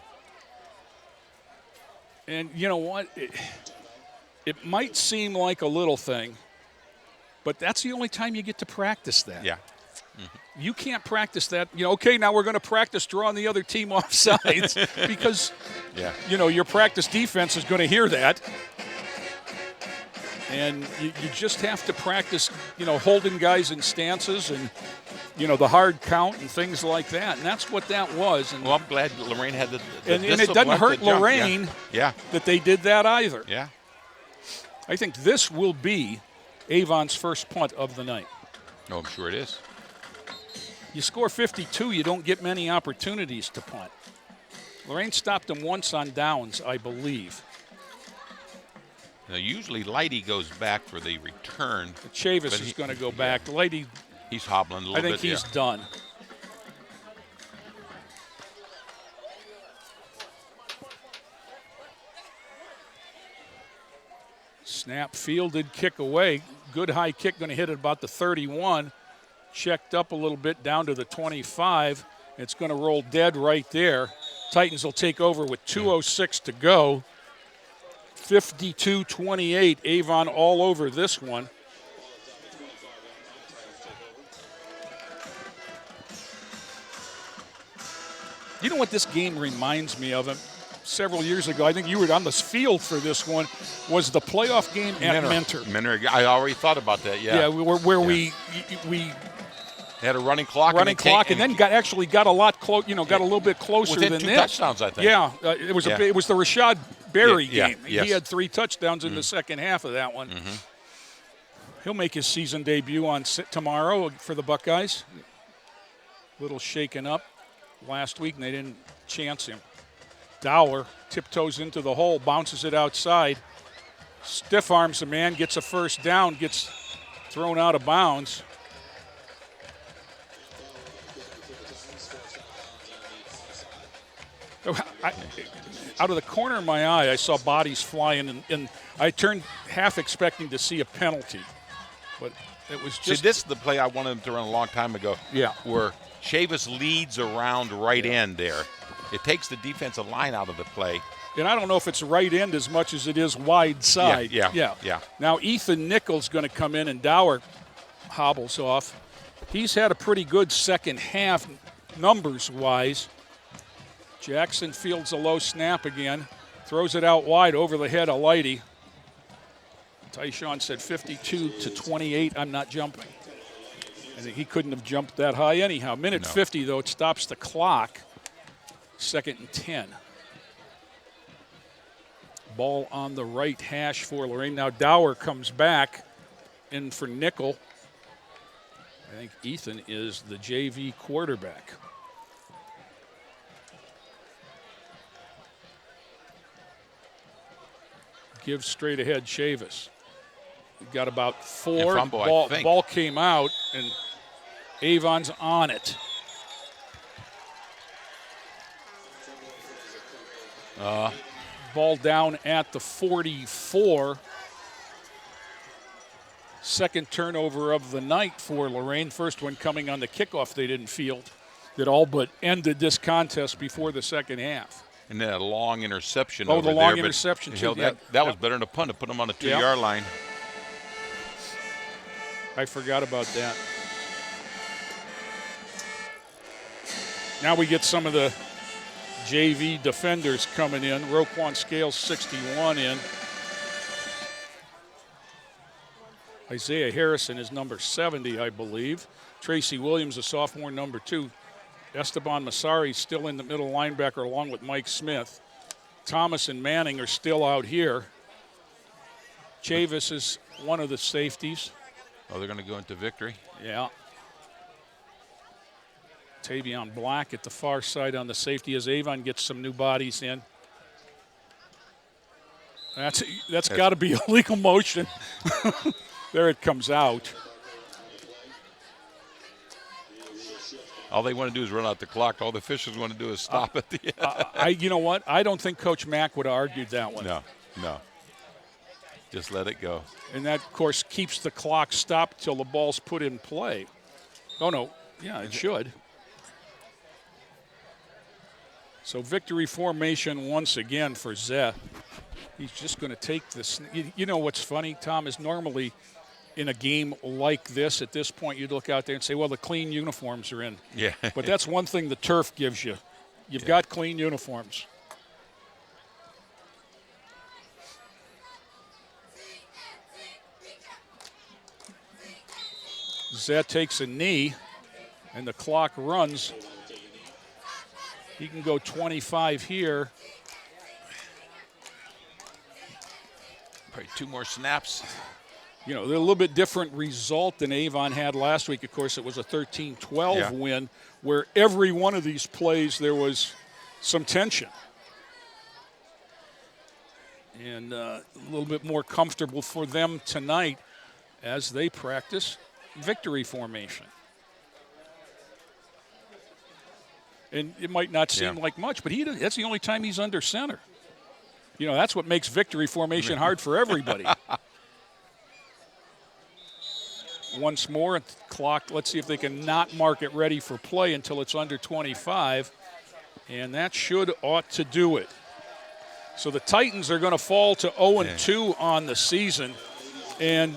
And you know what? It might seem like a little thing, but that's the only time you get to practice that. Yeah. You can't practice that. Okay, now we're going to practice drawing the other team off sides because, your practice defense is going to hear that. And you just have to practice, holding guys in stances and, the hard count and things like that. And that's what that was. And, well, I'm glad Lorain had the and it doesn't hurt Lorain that they did that either. Yeah. I think this will be Avon's first punt of the night. No, I'm sure it is. You score 52, you don't get many opportunities to punt. Lorain stopped him once on downs, I believe. Now, usually Lighty goes back for the return. But Chavis is going to go back. Lighty, he's hobbling a little bit. I think he's done. Snap fielded, kick away. Good high kick, going to hit at about the 31. Checked up a little bit down to the 25. It's going to roll dead right there. Titans will take over with 2:06 to go. 52-28, Avon all over this one. You know what this game reminds me of? Several years ago, I think you were on the field for this one, was the playoff game at Mentor. I already thought about that, Yeah, we had a running clock. And then got a lot close. Got a little bit closer within than 2 this. touchdowns, I think. Yeah, it was the Rashad Berry game. Yes. He had 3 touchdowns in the second half of that one. He'll make his season debut on tomorrow for the Buckeyes. Little shaken up last week, and they didn't chance him. Dower tiptoes into the hole, bounces it outside. Stiff arms a man, gets a first down, gets thrown out of bounds. Out of the corner of my eye, I saw bodies flying, and I turned half expecting to see a penalty. But it was just... See, this is the play I wanted him to run a long time ago. Yeah. Where Chavis leads around right end there. It takes the defensive line out of the play. And I don't know if it's right end as much as it is wide side. Yeah. Now Ethan Nichols going to come in, and Dower hobbles off. He's had a pretty good second half numbers-wise. Jackson fields a low snap again, throws it out wide over the head of Lighty. Tyshawn said 52-28, I'm not jumping. I think he couldn't have jumped that high anyhow. Minute 50, though, it stops the clock. 2nd and 10. Ball on the right hash for Lorain. Now Dower comes back in for Nickel. I think Ethan is the JV quarterback. Give straight ahead Chavis. We've got about 4. Ball came out, and Avon's on it. Ball down at the 44. Second turnover of the night for Lorain. First one coming on the kickoff they didn't field. That all but ended this contest before the second half. And then a long interception. Oh, over the long there, interception, too. That was better than a punt to put them on the 2-yard line. I forgot about that. Now we get some of the JV defenders coming in. Roquan Scales, 61 in. Isaiah Harrison is number 70, I believe. Tracy Williams, a sophomore, number 2. Esteban Masari still in the middle linebacker along with Mike Smith. Thomas and Manning are still out here. Chavis is one of the safeties. Oh, they're going to go into victory? Yeah. Tavion Black at the far side on the safety as Avon gets some new bodies in. That's got to be a legal motion. There it comes out. All they want to do is run out the clock. All the officials want to do is stop at the end. You know what? I don't think Coach Mack would have argued that one. No. Just let it go. And that, of course, keeps the clock stopped till the ball's put in play. Oh, no. Yeah, it should. So victory formation once again for Zeh. He's just going to take this. You know what's funny, Tom, is normally in a game like this, at this point, you'd look out there and say, well, the clean uniforms are in. Yeah. But that's one thing the turf gives you. You've got clean uniforms. Zeh takes a knee, and the clock runs. He can go 25 here. Probably 2 more snaps. You know, they're a little bit different result than Avon had last week. Of course, it was a 13-12 win where every one of these plays there was some tension. And a little bit more comfortable for them tonight as they practice victory formation. And it might not seem like much, but that's the only time he's under center. You know, that's what makes victory formation hard for everybody. Once more, clock, let's see if they can not mark it ready for play until it's under 25. And that ought to do it. So the Titans are going to fall to 0-2 on the season. And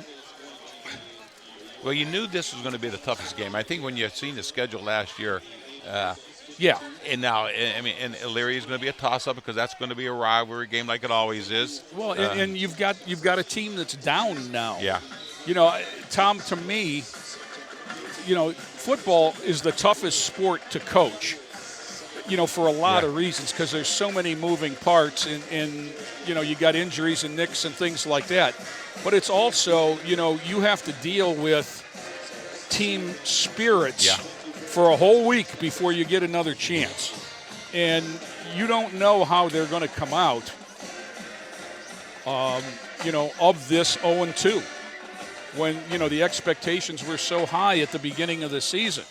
well, you knew this was going to be the toughest game. I think when you had seen the schedule last year, and now, I mean, and Elyria is going to be a toss-up because that's going to be a rivalry game like it always is. Well, and you've got a team that's down now. Yeah. You know, Tom, to me, you know, football is the toughest sport to coach, you know, for a lot of reasons because there's so many moving parts and, you know, you got injuries and nicks and things like that. But it's also, you know, you have to deal with team spirits for a whole week before you get another chance. And you don't know how they're going to come out, you know, of this 0-2 when, you know, the expectations were so high at the beginning of the season.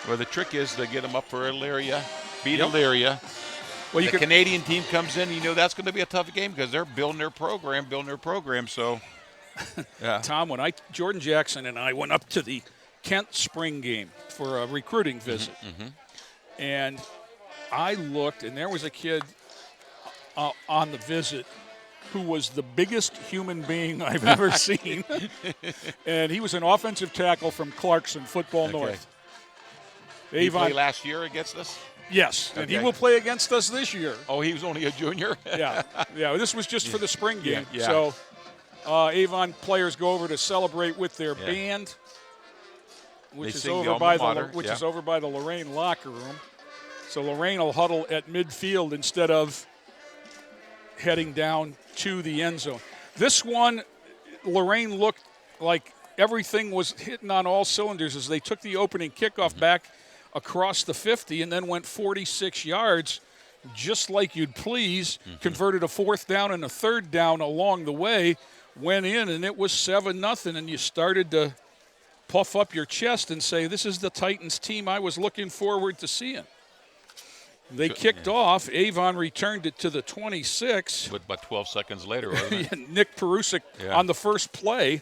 Well, the trick is to get them up for Elyria, beat Elyria. Well, the Canadian team comes in, you know that's going to be a tough game because they're building their program. So, Tom, when Jordan Jackson and I went up to the Kent spring game for a recruiting visit, and I looked, and there was a kid on the visit who was the biggest human being I've ever seen, and he was an offensive tackle from Clarkson Football North. He played last year against us? Yes, and he will play against us this year. Oh, he was only a junior? Yeah, this was just for the spring game. So Avon players go over to celebrate with their band, which is over by the Lorain locker room. So Lorain will huddle at midfield instead of heading down to the end zone. This one, Lorain looked like everything was hitting on all cylinders as they took the opening kickoff back across the 50 and then went 46 yards just like you'd please, converted a 4th down and a 3rd down along the way, went in, and it was 7-0, and you started to puff up your chest and say, this is the Titans team I was looking forward to seeing. They kicked off. Avon returned it to the 26. But about 12 seconds later, wasn't it? Nick Perusic on the first play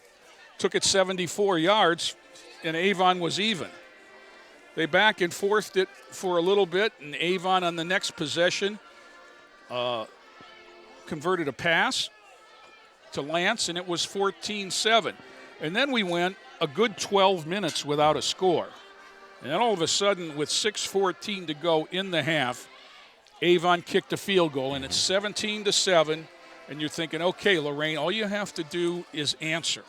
took it 74 yards, and Avon was even. They back and forthed it for a little bit, and Avon on the next possession converted a pass to Lance, and it was 14-7. And then we went a good 12 minutes without a score. And then all of a sudden, with 6:14 to go in the half, Avon kicked a field goal, and it's 17-7. And you're thinking, okay, Lorain, all you have to do is answer.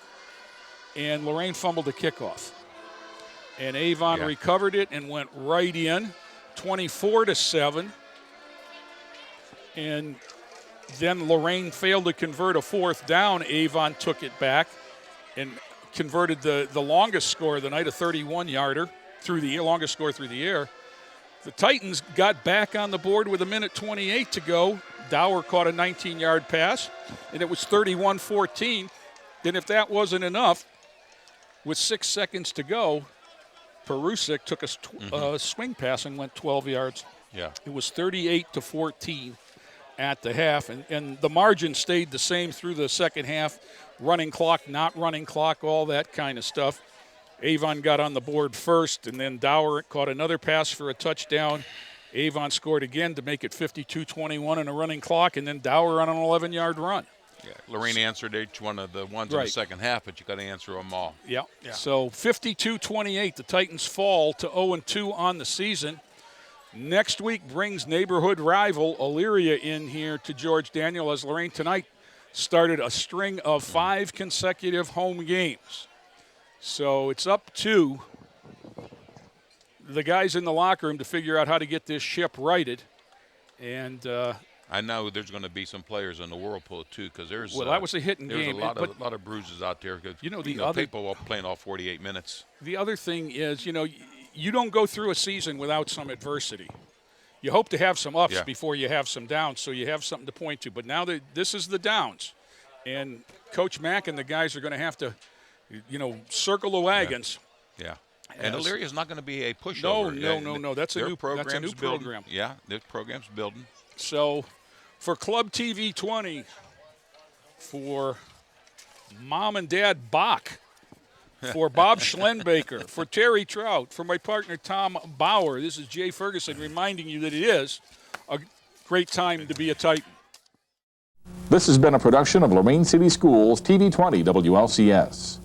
And Lorain fumbled the kickoff. And Avon recovered it and went right in, 24-7. And then Lorain failed to convert a fourth down. Avon took it back and converted the longest score of the night, a 31-yarder. Through the longest score through the air. The Titans got back on the board with 1:28 to go. Dower caught a 19-yard pass, and it was 31-14. Then if that wasn't enough, with 6 seconds to go, Perusic took a swing pass and went 12 yards. Yeah. It was 38-14 at the half, and the margin stayed the same through the second half. Running clock, not running clock, all that kind of stuff. Avon got on the board first, and then Dower caught another pass for a touchdown. Avon scored again to make it 52-21 in a running clock, and then Dower on an 11-yard run. Yeah, Lorain answered each one of the ones in the second half, but you got to answer them all. Yeah. So 52-28, the Titans fall to 0-2 on the season. Next week brings neighborhood rival Elyria in here to George Daniel, as Lorain tonight started a string of 5 consecutive home games. So it's up to the guys in the locker room to figure out how to get this ship righted. And I know there's going to be some players in the whirlpool too, because there's that was a hitting game. There's a lot of bruises out there. Other people are playing all 48 minutes. The other thing is, you don't go through a season without some adversity. You hope to have some ups before you have some downs, so you have something to point to. But now this is the downs, and Coach Mack and the guys are going to have to, circle the wagons. Yeah. And Elyria is not going to be a pushover. No. That's a new program. Yeah, their program's building. So, for Club TV 20, for Mom and Dad Bach, for Bob Schlenbaker, for Terry Trout, for my partner Tom Bauer, this is Jay Ferguson reminding you that it is a great time to be a Titan. This has been a production of Lorain City Schools TV 20 WLCS.